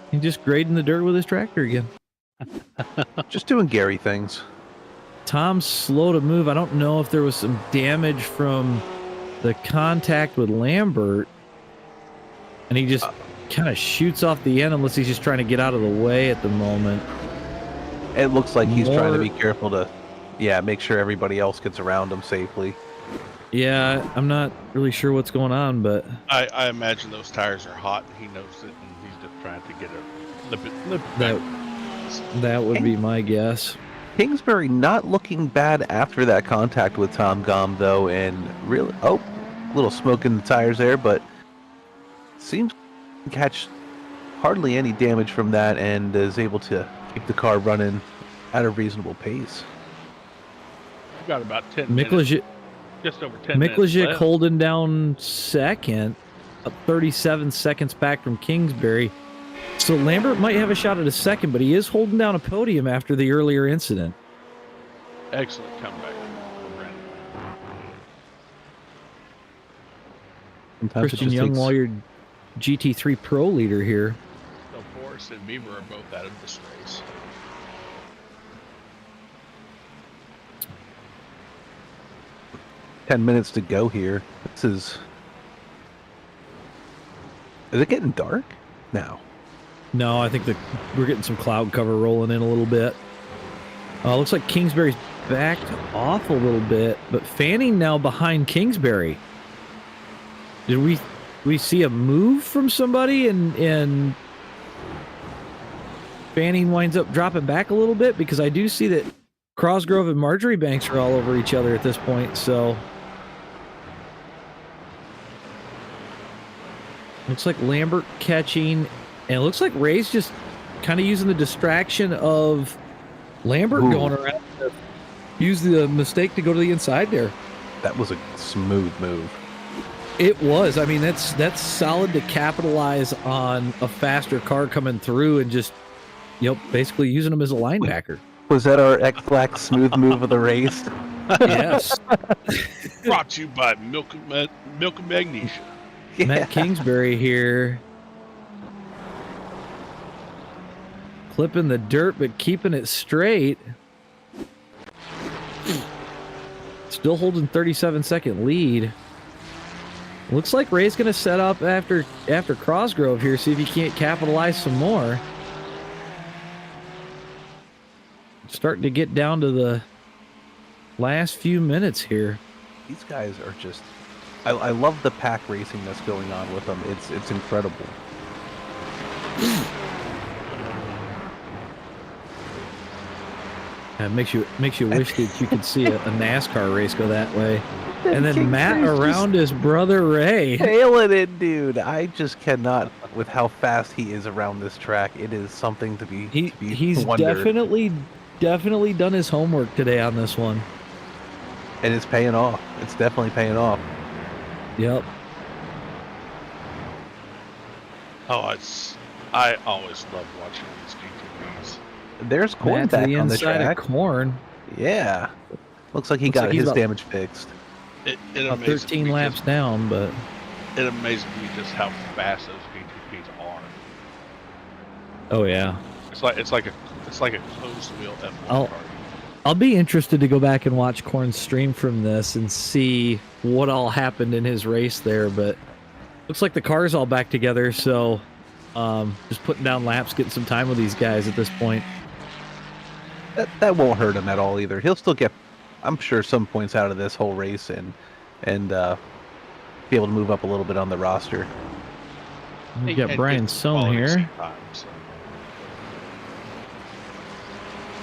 S1: he's just grading the dirt with his tractor again.
S2: Just doing Gary things.
S1: Tom's slow to move. I don't know if there was some damage from the contact with Lambert, and he just kind of shoots off the end unless he's just trying to get out of the way at the moment.
S2: It looks like he's trying to be careful to, make sure everybody else gets around him safely.
S1: Yeah, I'm not really sure what's going on, but
S3: I imagine those tires are hot, and he knows it, and he's just trying to get a little bit.
S1: That would be my guess.
S2: Kingsbury not looking bad after that contact with Tom Gom, though, and really, a little smoke in the tires there, but seems to catch hardly any damage from that and is able to keep the car running at a reasonable pace.
S3: We've got about 10 minutes. Just over 10 minutes
S1: Miklasik
S3: left.
S1: holding down second, 37 seconds back from Kingsbury. So Lambert might have a shot at a second, but he is holding down a podium after the earlier incident.
S3: Excellent comeback from Brandon.
S1: Christian Youngwall, GT3 Pro leader here.
S3: So Forrest and Beaver are both out of this race.
S2: Ten minutes to go here. Is it getting dark now?
S1: No, I think we're getting some cloud cover rolling in a little bit. Looks like Kingsbury's backed off a little bit, but Fanning now behind Kingsbury. Did we see a move from somebody and Fanning winds up dropping back a little bit? Because I do see that Crosgrove and Marjorie Banks are all over each other at this point, so Looks like Lambert catching, and it looks like Ray's just kind of using the distraction of Lambert going around to use the mistake to go to the inside there.
S2: That was a smooth move.
S1: It was. I mean, that's solid to capitalize on a faster car coming through and just, basically using him as a linebacker.
S2: Was that our X-Black smooth move of the race?
S1: Yes.
S3: Brought to you by Milk and Magnesia.
S2: Yeah.
S1: Matt Kingsbury here. Clipping the dirt, but keeping it straight. Still holding 37-second lead. Looks like Ray's going to set up after Cosgrove here, see if he can't capitalize some more. Starting to get down to the last few minutes here.
S2: These guys are just... I love the pack racing that's going on with them. It's incredible.
S1: It makes you wish that you could see a NASCAR race go that way. And then Matt around his brother Ray.
S2: Tailing it, dude. I just cannot with how fast he is around this track. It is something to be
S1: He's
S2: wondered.
S1: definitely done his homework today on this one.
S2: And it's paying off. It's definitely paying off.
S1: Yep.
S3: Oh, I always love watching these GTVs.
S2: There's corn
S1: Matt to
S2: back
S1: the
S2: on the
S1: inside
S2: track.
S1: of corn.
S2: Yeah. Looks like he got his damage fixed.
S3: It
S1: About 13 laps down, but
S3: it amazes me just how fast those GTVs are.
S1: oh yeah.
S3: It's like a closed wheel F1 car.
S1: I'll be interested to go back and watch Corn's stream from this and see what all happened in his race there, but looks like the car's all back together, so just putting down laps, getting some time with these guys at this point.
S2: That won't hurt him at all either. He'll still get, I'm sure, some points out of this whole race and be able to move up a little bit on the roster.
S1: We got Brian Sohn here,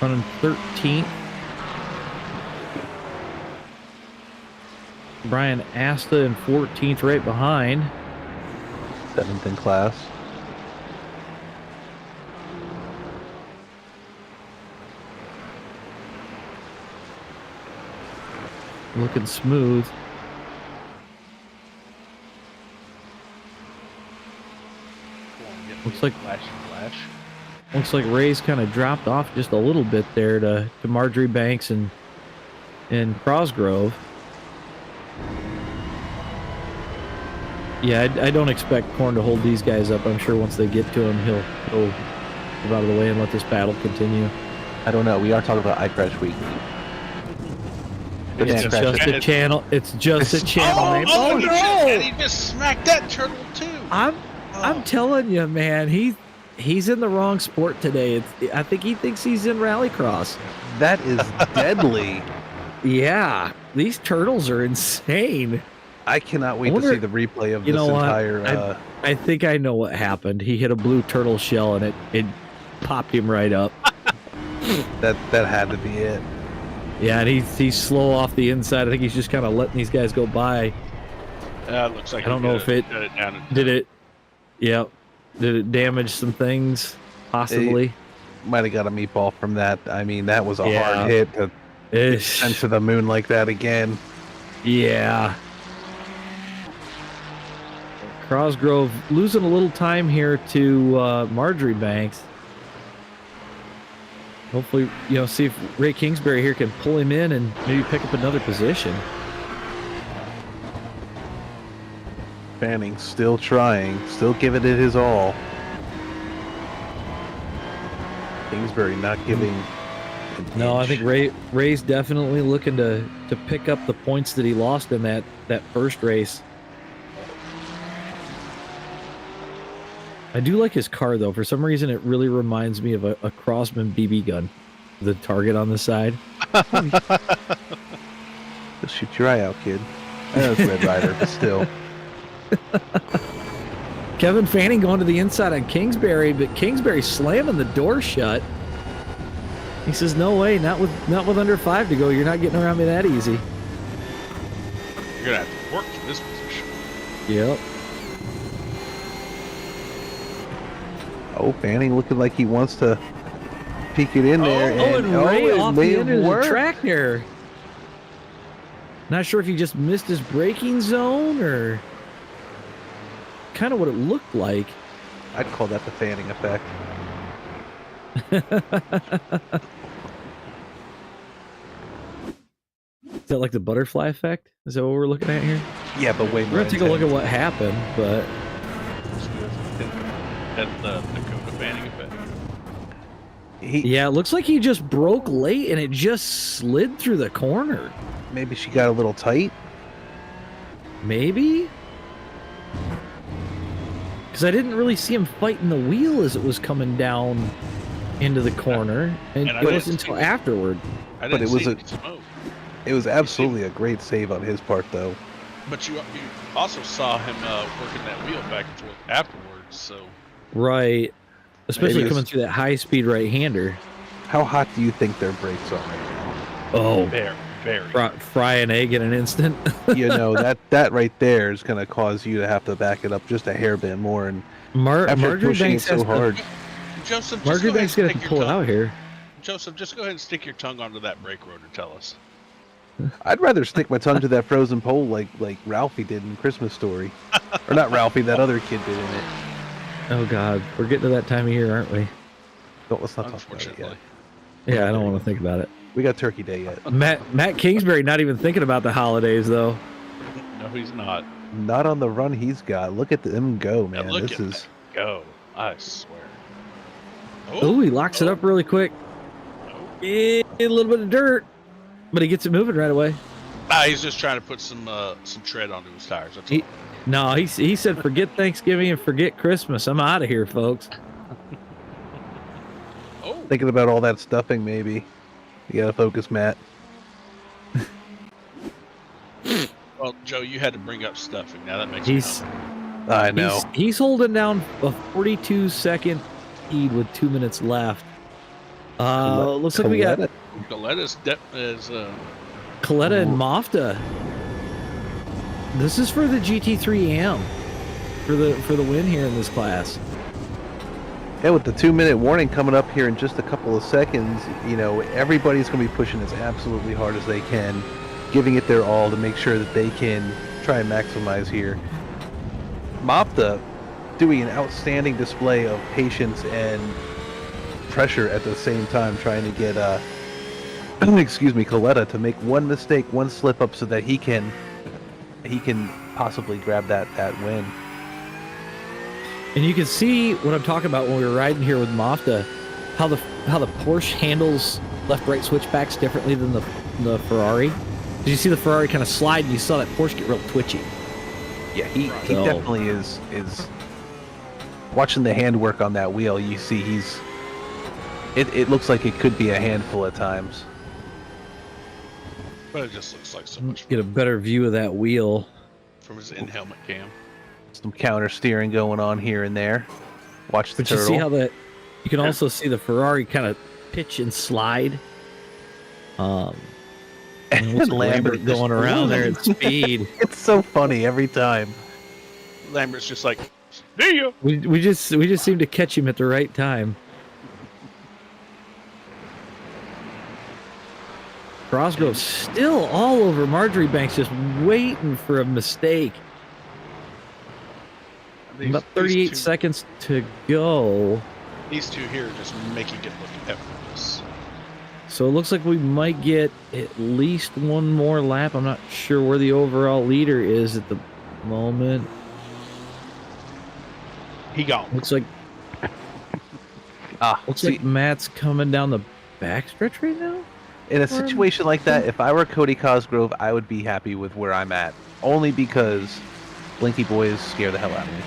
S1: running 13th. Brian Asta in 14th, right behind.
S2: 7th in class.
S1: Looking smooth. Looks like Looks like Ray's kind of dropped off just a little bit there to Marjorie Banks and Cosgrove. Yeah, I don't expect Corn to hold these guys up. I'm sure once they get to him, he'll move out of the way and let this battle continue.
S2: I don't know. We are talking about iCrash Week.
S1: It's just a channel. It's just a channel name.
S3: Oh no! And he just smacked that turtle too.
S1: I'm telling you, man. He's in the wrong sport today. I think he thinks he's in Rallycross.
S2: That is deadly.
S1: Yeah, these turtles are insane.
S2: I cannot wait to see the replay of this entire...
S1: I think I know what happened. He hit a blue turtle shell and it popped him right up.
S2: that had to be it.
S1: Yeah, and he's slow off the inside. I think he's just kind of letting these guys go by.
S3: Looks like
S1: I don't know if it did it. Yep. Did it damage some things? Possibly.
S2: Might have got a meatball from that. I mean, that was a hard hit to send to the moon like that again.
S1: Yeah. Cosgrove losing a little time here to Marjorie Banks. Hopefully, see if Ray Kingsbury here can pull him in and maybe pick up another position.
S2: Fanning still trying, still giving it his all. Kingsbury not giving an
S1: No,
S2: inch.
S1: I think Ray's definitely looking to pick up the points that he lost in that first race. I do like his car, though. For some reason, it really reminds me of a Crossman BB gun. The target on the side.
S2: Just shoot your eye out, kid. I know it's Red Rider, but still.
S1: Kevin Fanning going to the inside on Kingsbury, but Kingsbury slamming the door shut. He says, "No way, not with under 5 to go. You're not getting around me that easy."
S3: You're gonna have to work to this position.
S1: Yep.
S2: Oh, Fanning looking like he wants to peek it in there.
S1: And Ray
S2: it
S1: off
S2: may
S1: the
S2: have
S1: end of the
S2: worked.
S1: track there. Not sure if he just missed his braking zone or kind of what it looked like.
S2: I'd call that the Fanning effect.
S1: Is that like the butterfly effect? Is that what we're looking at here?
S2: Yeah, but way more.
S1: We're gonna take a look at what happened, but
S3: That's the Dakota Fanning effect.
S1: yeah, it looks like he just broke late and it just slid through the corner.
S2: Maybe she got a little tight.
S1: Maybe? Because I didn't really see him fighting the wheel as it was coming down into the corner, and it wasn't until afterward.
S3: But
S2: it was absolutely a great save on his part, though.
S3: But you also saw him working that wheel back and forth afterwards, so.
S1: Right. Especially coming through that high-speed right-hander.
S2: How hot do you think their brakes are right now?
S1: Oh.
S3: Very.
S1: Fry an egg in an instant.
S2: You know, that right there is going to cause you to have to back it up just a hair bit more. And
S1: Marjorie Banks
S2: so hard.
S3: Joseph,
S1: Marjorie Banks going to pull it out here.
S3: Joseph, just go ahead and stick your tongue onto that brake rotor. Tell us.
S2: I'd rather stick my tongue to that frozen pole like Ralphie did in Christmas Story. Or not Ralphie, that other kid did in it.
S1: Oh, God. We're getting to that time of year, aren't we?
S2: Let's not talk about it yet.
S1: Yeah, I don't want to think about it.
S2: We got Turkey Day yet.
S1: Matt Kingsbury not even thinking about the holidays, though.
S3: No, he's not.
S2: Not on the run he's got. Look at them go, man. This is
S3: go. I swear.
S1: Oh, he locks it up really quick. A little bit of dirt, but he gets it moving right away.
S3: He's just trying to put some tread onto his tires. That's all.
S1: No, he said, forget Thanksgiving and forget Christmas. I'm out of here, folks.
S2: Thinking about all that stuffing, maybe. You gotta focus, Matt.
S3: Well, Joe, you had to bring up stuffing. Now that makes
S1: sense.
S2: I know.
S1: He's holding down a 42-second lead with 2 minutes left. Looks like we got
S3: Coletta
S1: and Mofta. This is for the GT3 AM for the win here in this class.
S2: Yeah, with the 2 minute warning coming up here in just a couple of seconds, you know, everybody's going to be pushing as absolutely hard as they can, giving it their all to make sure that they can try and maximize here. Mopta doing an outstanding display of patience and pressure at the same time, trying to get, Coletta to make one mistake, one slip up so that he can possibly grab that win.
S1: And you can see what I'm talking about when we were riding here with Mofta, how the Porsche handles left-right switchbacks differently than the Ferrari. Did you see the Ferrari kind of slide and you saw that Porsche get real twitchy?
S2: Yeah, he definitely is watching the handwork on that wheel. You see it looks like it could be a handful at times.
S3: But it just looks like so much fun.
S1: Get a better view of that wheel
S3: from his in-helmet cam.
S2: Some counter steering going on here and there. Watch the turtle.
S1: You see how you can also see the Ferrari kind of pitch and slide. And
S2: Lambert
S1: going around there at speed.
S2: It's so funny every time.
S3: Lambert's just like, see ya.
S1: We just seem to catch him at the right time. Crosgrove still all over Marjorie Banks, just waiting for a mistake. About 38 seconds to go.
S3: These two here are just making it look effortless.
S1: So it looks like we might get at least one more lap. I'm not sure where the overall leader is at the moment.
S3: He gone.
S1: Looks like like Matt's coming down the backstretch right now.
S2: In a situation like that, if I were Cody Cosgrove, I would be happy with where I'm at. Only because Blinky Boys scare the hell out of me.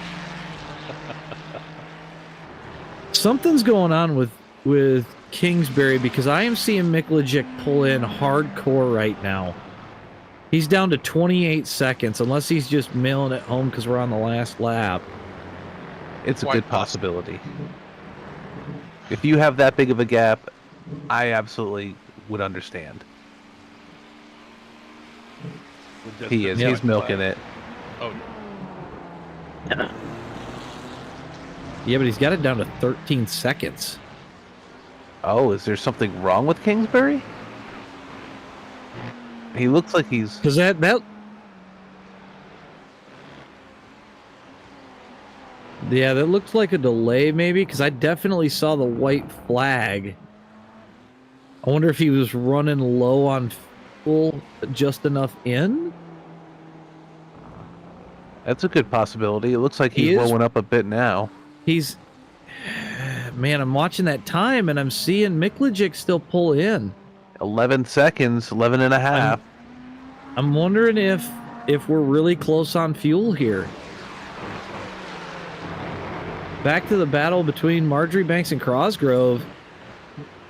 S1: Something's going on with Kingsbury, because I am seeing Mikulajic pull in hardcore right now. He's down to 28 seconds, unless he's just mailing it home because we're on the last lap.
S2: It's a good possibility. If you have that big of a gap, I absolutely would understand. He is. He's milking it.
S3: Oh,
S1: Yeah, but he's got it down to 13 seconds.
S2: Oh, is there something wrong with Kingsbury? He looks like he's...
S1: Because that... Yeah, that looks like a delay maybe, because I definitely saw the white flag. I wonder if he was running low on fuel just enough in?
S2: That's a good possibility. It looks like he's blowing up a bit now.
S1: He's... Man, I'm watching that time, and I'm seeing Miklijic still pull in.
S2: 11 seconds, 11 and a half.
S1: I'm wondering if we're really close on fuel here. Back to the battle between Marjorie Banks and Cosgrove.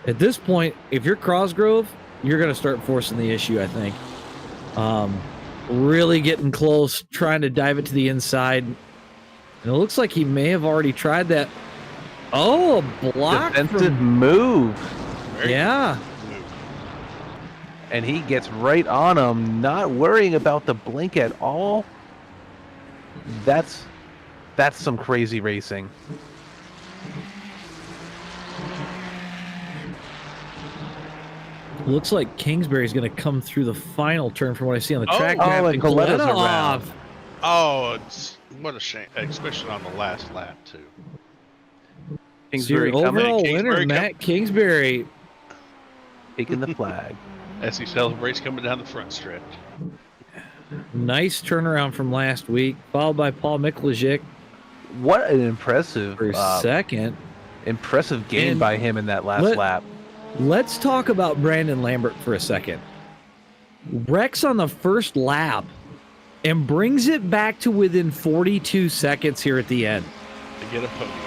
S1: At this point, if you're Cosgrove, you're going to start forcing the issue, I think. Really getting close, trying to dive it to the inside. And it looks like he may have already tried that. Oh, a block.
S2: Defensive move.
S1: Yeah.
S2: And he gets right on him, not worrying about the blink at all. That's some crazy racing.
S1: Looks like Kingsbury's going to come through the final turn from what I see on the track.
S2: Oh, and Coletta's around.
S3: Oh, what a shame, especially on the last lap, too.
S2: Kingsbury
S1: overall winner, Matt Kingsbury.
S2: Taking the flag.
S3: As he celebrates coming down the front stretch.
S1: Nice turnaround from last week, followed by Paul Miklijic.
S2: What an impressive
S1: second.
S2: Impressive game by him in that last lap.
S1: Let's talk about Brandon Lambert for a second. Wrecks on the first lap and brings it back to within 42 seconds here at the end.
S3: To get a podium.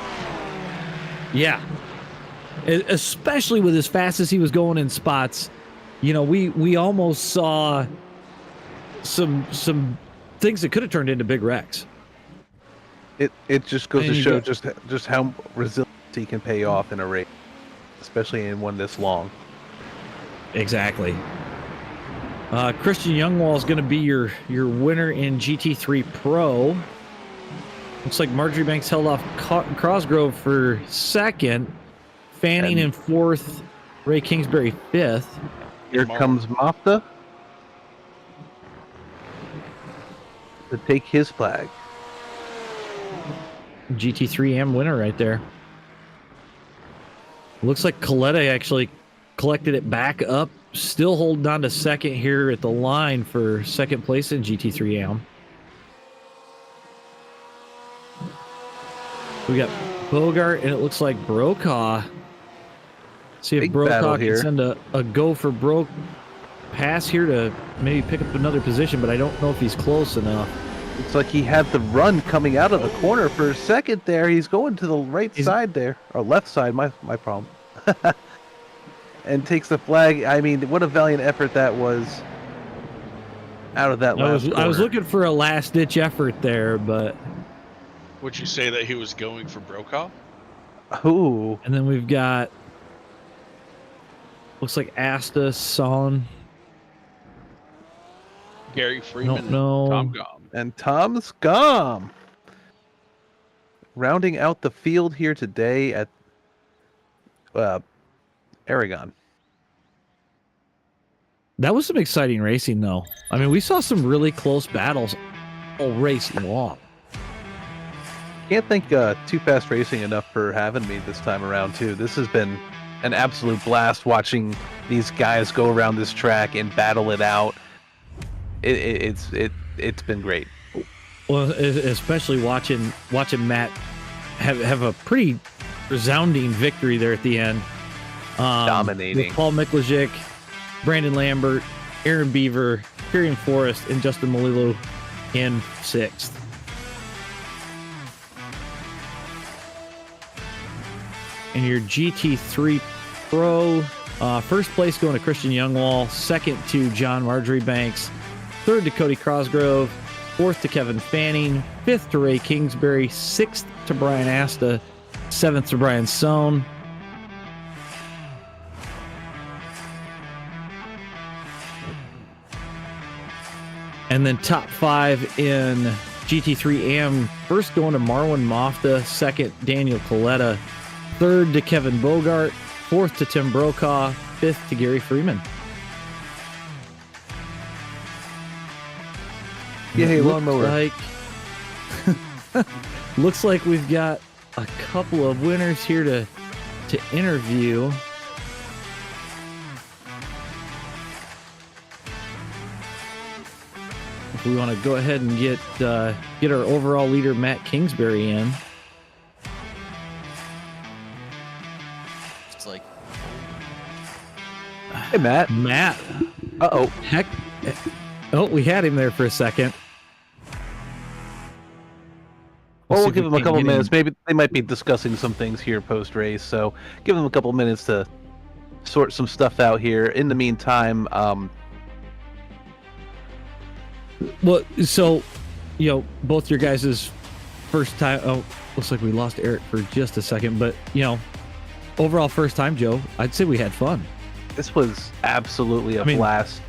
S1: Yeah. Especially with as fast as he was going in spots. You know, we almost saw some things that could have turned into big wrecks.
S2: It just goes to show just how resiliency can pay off in a race, especially in one this long.
S1: Exactly. Christian Youngwall is going to be your winner in GT3 Pro. Looks like Marjorie Banks held off Cosgrove for second, Fanning in fourth, Ray Kingsbury fifth.
S2: Here comes Mafta to take his flag.
S1: GT3 winner right there. Looks like Coletta actually collected it back up, still holding on to second here at the line for second place in GT3 AM. We got Bogart, and it looks like Brokaw. See if Brokaw can send a go for Broke pass here to maybe pick up another position, but I don't know if he's close enough.
S2: Looks like he had the run coming out of the corner for a second there. He's going to the right side there, or left side, my problem. And takes the flag. I mean, what a valiant effort that was out of that last corner.
S1: I was looking for a last-ditch effort there, but...
S3: Would you say that he was going for Brokaw?
S2: Ooh.
S1: And then we've got... Looks like Asta, Son.
S3: Gary Freeman, and Tom Gom.
S2: And Tom's Gom. Rounding out the field here today at Aragón.
S1: That was some exciting racing, though. I mean, we saw some really close battles all race long.
S2: Can't thank Too Fast Racing enough for having me this time around, too. This has been an absolute blast watching these guys go around this track and battle it out. It's been great.
S1: Well, especially watching Matt have a pretty resounding victory there at the end.
S2: Dominating.
S1: With Paul Miklijic, Brandon Lambert, Aaron Beaver, Kyrian Forrest, and Justin Malilo in sixth. And your GT3 Pro, first place going to Christian Youngwall, second to John Marjorie Banks, third to Cody Cosgrove, fourth to Kevin Fanning, fifth to Ray Kingsbury, sixth to Brian Asta, seventh to Brian Sohn. And then top five in GT3 AM, first going to Marwan Mofta, second Daniel Coletta, third to Kevin Bogart, fourth to Tim Brokaw, fifth to Gary Freeman.
S2: Yay, lawnmower.
S1: Looks like we've got a couple of winners here to interview. If we want to go ahead and get our overall leader Matt Kingsbury in.
S4: It's like,
S2: Hey, Matt.
S1: Matt.
S2: Uh-oh.
S1: Heck. Oh, we had him there for a second.
S2: Well, we'll give them a couple minutes. Maybe they might be discussing some things here post-race, so give them a couple minutes to sort some stuff out here. In the meantime,
S1: well, so, both your guys' first time. Oh, looks like we lost Eric for just a second, but, overall first time, Joe, I'd say we had fun.
S2: this was absolutely a blast.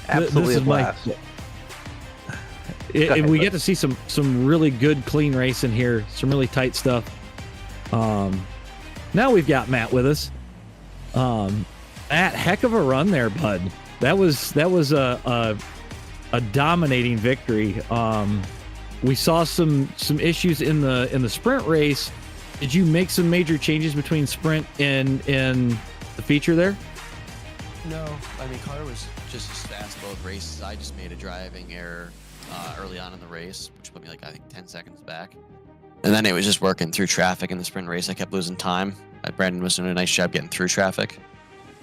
S2: Absolutely a blast.
S1: We get to see some really good, clean racing here. Some really tight stuff. Now we've got Matt with us. Matt, heck of a run there, bud. That was a dominating victory. We saw some issues in the sprint race. Did you make some major changes between sprint and the feature there?
S4: no, I mean, car was just as fast both races. I just made a driving error early on in the race, which put me like, I think, 10 seconds back. And then it was just working through traffic in the sprint race. I kept losing time. Brandon was doing a nice job getting through traffic.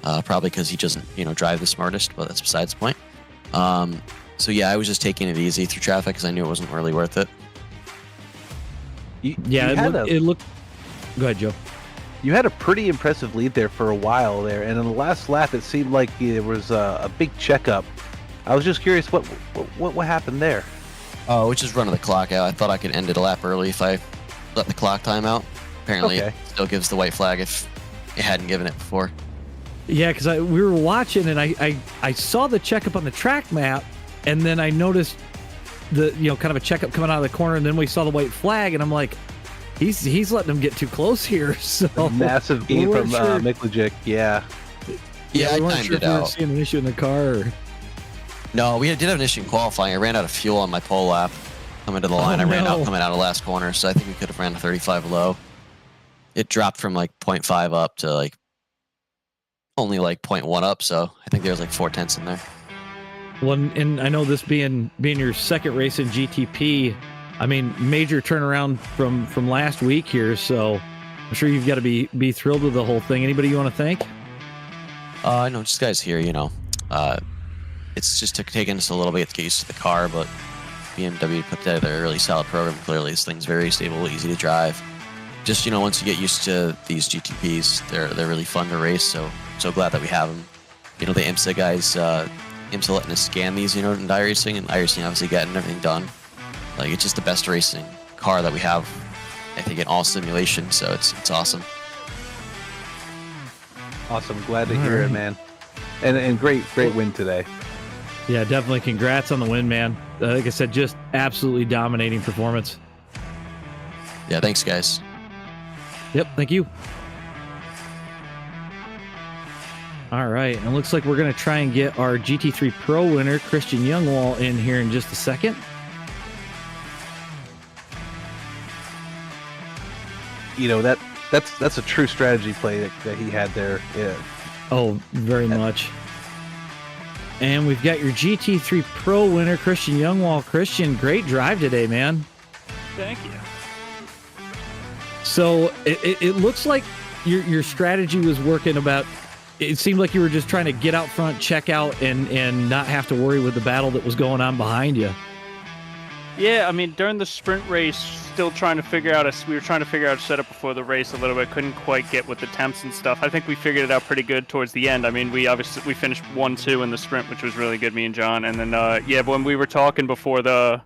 S4: Probably because he doesn't, drive the smartest, but that's besides the point. So yeah, I was just taking it easy through traffic because I knew it wasn't really worth it.
S1: It looked. Go ahead, Joe.
S2: You had a pretty impressive lead there for a while there, and in the last lap, it seemed like there was a big checkup. I was just curious what happened there.
S4: Oh, which is running the clock out. I thought I could end it a lap early if I let the clock time out. Apparently, It still gives the white flag if it hadn't given it before.
S1: Yeah, because we were watching and I saw the checkup on the track map, and then I noticed the kind of a checkup coming out of the corner, and then we saw the white flag, and I'm like, he's letting them get too close here. So
S2: a massive gain from Miklojic. Yeah,
S1: we
S4: I
S1: weren't
S4: timed
S1: sure
S4: it
S1: if we were
S4: out.
S1: seeing an issue in the car. Or...
S4: No, we did have an issue in qualifying. I ran out of fuel on my pole lap coming to the line. I ran out coming out of last corner, so I think we could have ran a 35 low. It dropped from like 0.5 up to like only like 0.1 up, so I think there's like 0.4 in there.
S1: Well, and I know this being your second race in GTP, I mean, major turnaround from last week here, so I'm sure you've got to be thrilled with the whole thing. Anybody you want to thank?
S4: No, just guys here, it's just taking us a little bit to get used to the car, but BMW put together a really solid program. Clearly, this thing's very stable, easy to drive. Just, once you get used to these GTPs, they're really fun to race, so glad that we have them. The IMSA guys, IMSA letting us scan these, in iRacing, and iRacing obviously getting everything done. Like, it's just the best racing car that we have, I think, in all simulations, so it's awesome.
S2: Awesome. Glad to hear it, man. And great win today.
S1: Yeah, definitely. Congrats on the win, man. Like I said, just absolutely dominating performance.
S4: Yeah, thanks, guys.
S1: Yep, thank you. All right, and it looks like we're going to try and get our GT3 Pro winner, Christian Youngwall, in here in just a second.
S2: That's a true strategy play that he had there. Yeah.
S1: Oh, very much. And we've got your GT3 Pro winner, Christian Youngwall. Christian, great drive today, man.
S5: Thank you.
S1: So it looks like your strategy was working about. It seemed like you were just trying to get out front, check out, and not have to worry with the battle that was going on behind you.
S5: Yeah, I mean, during the sprint race, still trying to figure out we were trying to figure out a setup before the race a little bit. Couldn't quite get with the temps and stuff. I think we figured it out pretty good towards the end. I mean, we finished 1-2 in the sprint, which was really good, me and John. And then when we were talking before the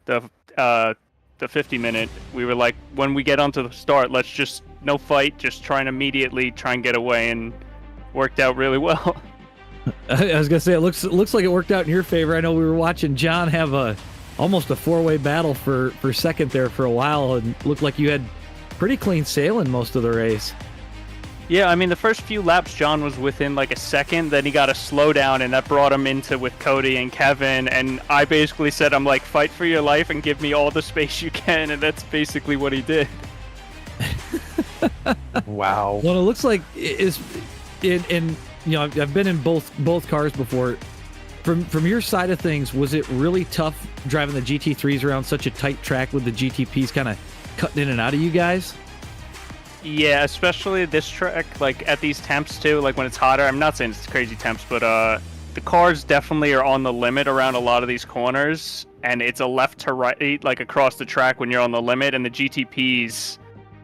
S5: 50-minute, we were like, when we get onto the start, let's just no fight, just try and get away, and worked out really well.
S1: I was gonna say it looks like it worked out in your favor. I know we were watching John have a almost a four-way battle for second there for a while, and looked like you had pretty clean sailing most of the race.
S5: Yeah, I mean, the first few laps, John was within like a second. Then he got a slowdown, and that brought him into with Cody and Kevin. And I basically said, I'm like, fight for your life and give me all the space you can. And that's basically what he did.
S2: Wow.
S1: Well, it looks like I've been in both cars before. From your side of things, was it really tough driving the GT3s around such a tight track with the GTPs kind of cutting in and out of you guys?
S5: Yeah, especially this track, like at these temps too, like when it's hotter. I'm not saying it's crazy temps, but the cars definitely are on the limit around a lot of these corners, and it's a left to right, like across the track when you're on the limit, and the GTPs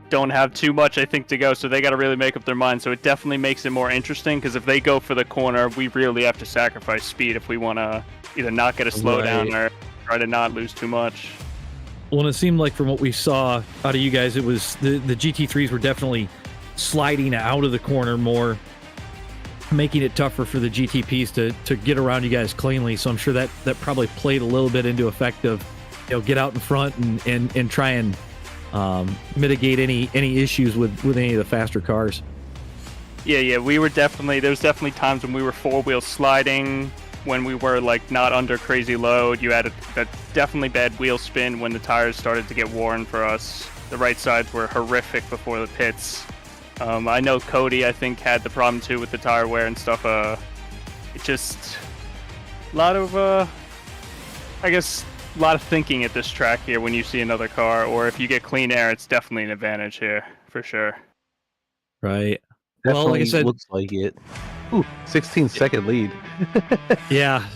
S5: don't have too much, I think, to go, so they got to really make up their mind. So it definitely makes it more interesting, because if they go for the corner, we really have to sacrifice speed if we want to either not get a slowdown or try to not lose too much.
S1: Well, and it seemed like from what we saw out of you guys, it was the GT3s were definitely sliding out of the corner more, making it tougher for the GTPs to get around you guys cleanly. So I'm sure that probably played a little bit into effect of, get out in front and try and mitigate any issues with any of the faster cars.
S5: Yeah, we were definitely, there was definitely times when we were four-wheel sliding, when we were like not under crazy load. You had a definitely bad wheel spin when the tires started to get worn for us. The right sides were horrific before the pits. I know Cody, I think, had the problem too with the tire wear and stuff. It just a lot of I guess a lot of thinking at this track here when you see another car, or if you get clean air, it's definitely an advantage here for sure.
S1: Right.
S2: Definitely
S1: well, like I said,
S2: looks like it. Ooh, 16-second lead.
S1: Yeah,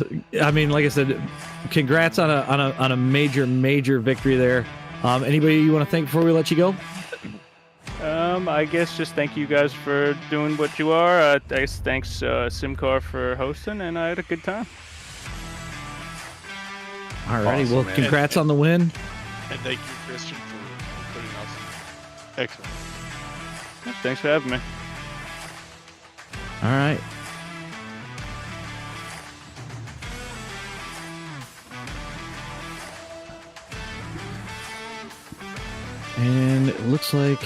S1: I mean, like I said, congrats on a major victory there. Anybody you want to thank before we let you go?
S5: I guess just thank you guys for doing what you are. Thanks SimCar for hosting, and I had a good time.
S1: Alrighty,
S3: Awesome,
S1: well,
S3: man.
S1: congrats on the win.
S3: And thank you, Christian, for putting us. Excellent.
S5: Thanks for having me.
S1: All right. And it looks like,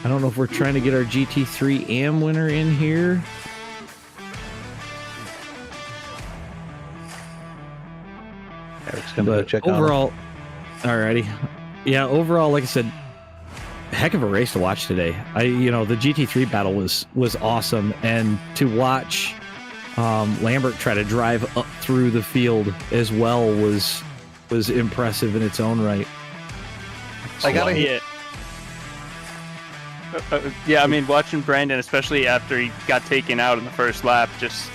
S1: I don't know if we're trying to get our GT3 AM winner in here.
S2: Eric's gonna go check
S1: overall, alrighty. Yeah, overall, like I said, heck of a race to watch today. The GT3 battle was awesome, and to watch Lambert try to drive up through the field as well was impressive in its own right.
S2: I gotta
S5: hit. Yeah, I mean, watching Brandon, especially after he got taken out in the first lap, just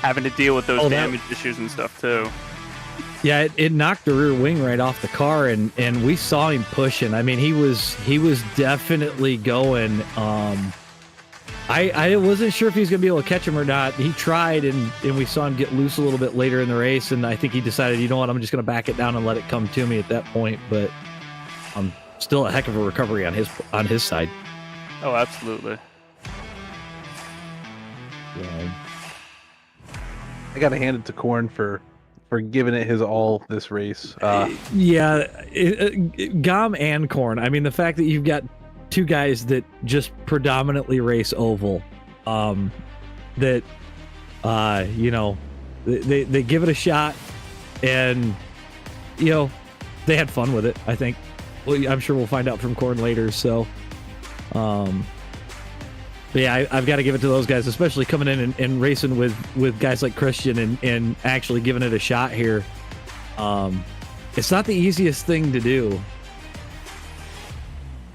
S5: having to deal with those damage issues and stuff too.
S1: Yeah, it knocked the rear wing right off the car, and we saw him pushing. I mean, he was definitely going. I wasn't sure if he was going to be able to catch him or not. He tried, and we saw him get loose a little bit later in the race, and I think he decided, you know what, I'm just going to back it down and let it come to me at that point. But still a heck of a recovery on his side.
S5: Oh, absolutely.
S1: Yeah.
S2: I gotta hand it to Korn for giving it his all this race.
S1: Gom and Korn. I mean, the fact that you've got two guys that just predominantly race oval, they give it a shot, and they had fun with it. I think. Well, I'm sure we'll find out from Korn later. So, but yeah, I've got to give it to those guys, especially coming in and racing with guys like Christian and actually giving it a shot here. It's not the easiest thing to do.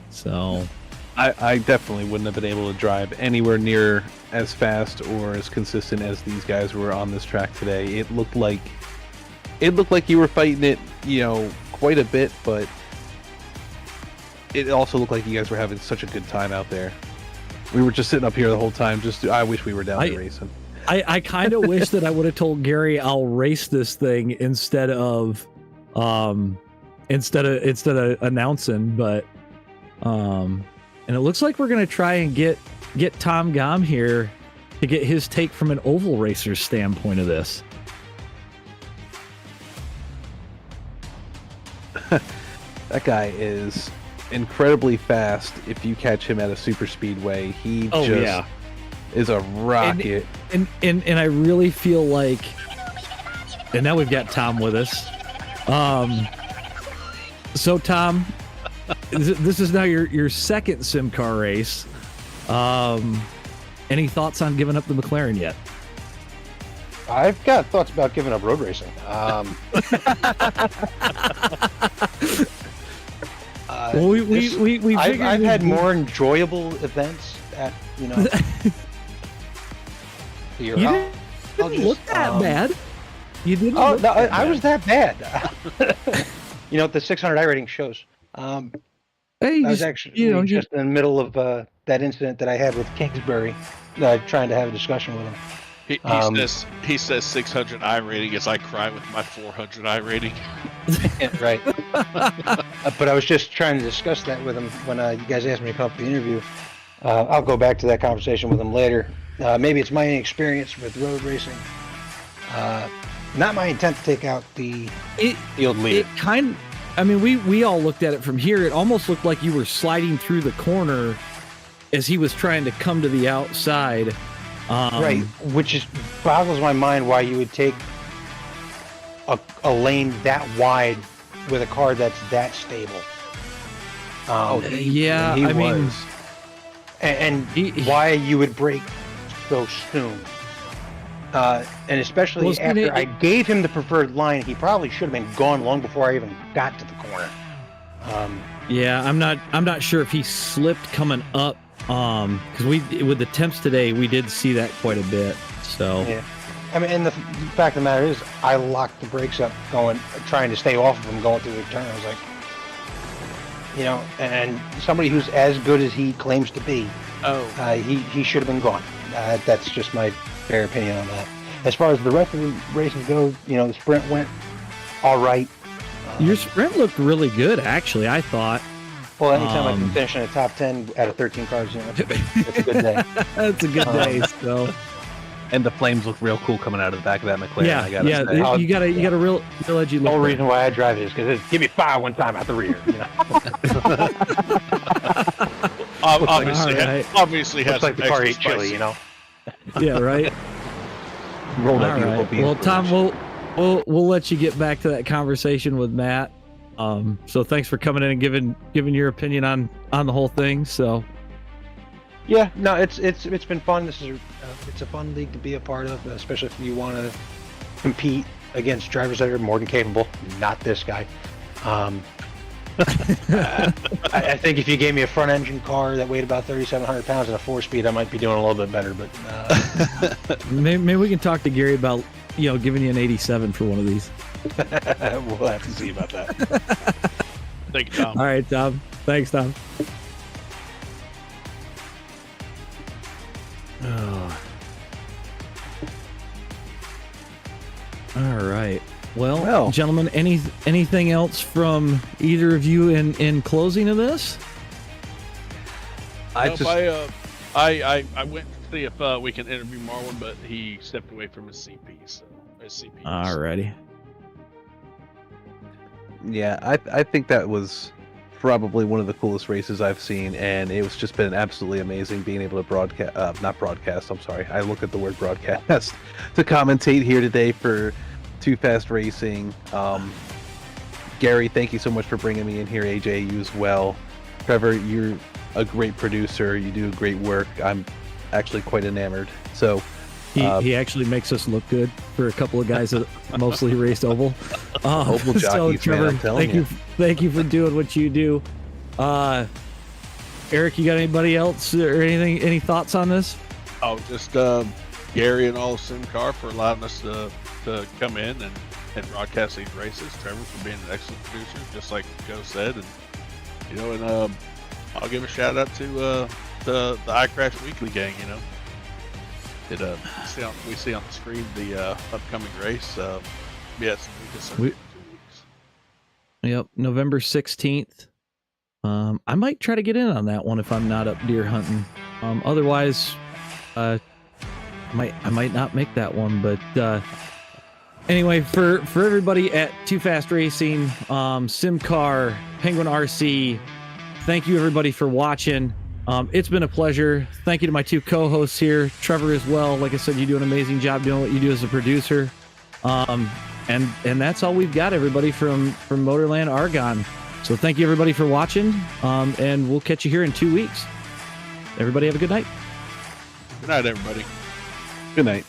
S1: So
S2: I definitely wouldn't have been able to drive anywhere near as fast or as consistent as these guys were on this track today. It looked like you were fighting it, quite a bit, but it also looked like you guys were having such a good time out there. We were just sitting up here the whole time. I wish we were down there racing.
S1: I kind of wish that I would have told Gary I'll race this thing instead of announcing, but and it looks like we're gonna try and get Tom Gom here to get his take from an oval racer's standpoint of this.
S2: That guy is incredibly fast. If you catch him at a super speedway, he is a rocket.
S1: And I really feel like, and now we've got Tom with us. So Tom, this is now your second SimCar race. Any thoughts on giving up the McLaren yet?
S6: I've got thoughts about giving up road racing.
S1: Well, we
S6: I've had more enjoyable events at
S1: You didn't look that bad. You didn't.
S6: Oh
S1: look
S6: no,
S1: that
S6: I
S1: bad.
S6: was that bad. The 600 iRating shows.
S1: Hey,
S6: I was actually just in the middle of that incident that I had with Kingsbury, trying to have a discussion with him.
S3: He says 600 iRating as I cry with my 400 iRating.
S6: Right. But I was just trying to discuss that with him when you guys asked me to come up for the interview. I'll go back to that conversation with him later. Maybe it's my inexperience with road racing. Not my intent to take out the field leader.
S1: We all looked at it from here. It almost looked like you were sliding through the corner as he was trying to come to the outside.
S6: Right, which boggles my mind why you would take a lane that wide with a car that's that stable. And why you would brake so soon. And especially after I gave him the preferred line, he probably should have been gone long before I even got to the corner.
S1: I'm not sure if he slipped coming up. Because with the temps today, we did see that quite a bit. So
S6: yeah, and the fact of the matter is, I locked the brakes up, trying to stay off of him going through the turn. I was like, and somebody who's as good as he claims to be, he should have been gone. That's just my fair opinion on that. As far as the rest of the races go, the sprint went all right.
S1: Your sprint looked really good, actually. I thought.
S6: Well, anytime I can finish in the top 10 out of 13 cars, it's a good day.
S1: That's a good day. So,
S2: and the flames look real cool coming out of the back of that McLaren.
S1: You got a real edgy look.
S6: The whole reason why I drive it is because give me fire one time out the rear.
S3: Obviously,
S6: looks like the car ate chili.
S1: Yeah, right.
S2: Roll that
S1: All
S2: beautiful
S1: right.
S2: beef.
S1: Well, Tom, we'll let you get back to that conversation with Matt. So thanks for coming in and giving your opinion on the whole thing. So
S6: yeah, no, it's been fun. This is it's a fun league to be a part of, especially if you want to compete against drivers that are more than capable. Not this guy. I think if you gave me a front engine car that weighed about 3,700 pounds and a 4-speed, I might be doing a little bit better. But
S1: maybe we can talk to Gary about giving you an 87 for one of these.
S6: We'll have to see about that.
S3: Thank you, Tom.
S1: All right, Tom. Thanks, Tom. Oh. All right. Well, gentlemen, anything else from either of you in closing of this?
S3: I went to see if we can interview Marlon, but he stepped away from his CP. So his CP.
S1: Alrighty.
S2: Yeah, I think that was probably one of the coolest races I've seen, and it was just been absolutely amazing being able to not broadcast, I'm sorry, I look at the word broadcast, to commentate here today for Too Fast Racing. Gary, thank you so much for bringing me in here. AJ, you as well. Trevor, you're a great producer. You do great work. I'm actually quite enamored. So
S1: he actually makes us look good for a couple of guys that mostly raced oval.
S2: Oval jockeys,
S1: so Trevor,
S2: man, I'm telling you.
S1: Thank you for doing what you do. Eric, you got anybody else or any thoughts on this?
S3: Oh, just Gary and all of SimCar for allowing us to come in and broadcast these races. Trevor for being an excellent producer, just like Joe said, and I'll give a shout out to the iCrash Weekly gang. We see on the screen the upcoming race. Yes, we 2 weeks.
S1: Yep, November 16th. I might try to get in on that one if I'm not up deer hunting. Otherwise, I might not make that one. But Anyway, for everybody at Too Fast Racing, SimCar, Penguin RC, thank you everybody for watching. It's been a pleasure. Thank you to my two co-hosts here, Trevor as well. Like I said, you do an amazing job doing what you do as a producer. And that's all we've got, everybody, from MotorLand Aragón. So thank you everybody for watching, and we'll catch you here in 2 weeks. Everybody have a good night.
S3: Good night, everybody.
S2: Good night.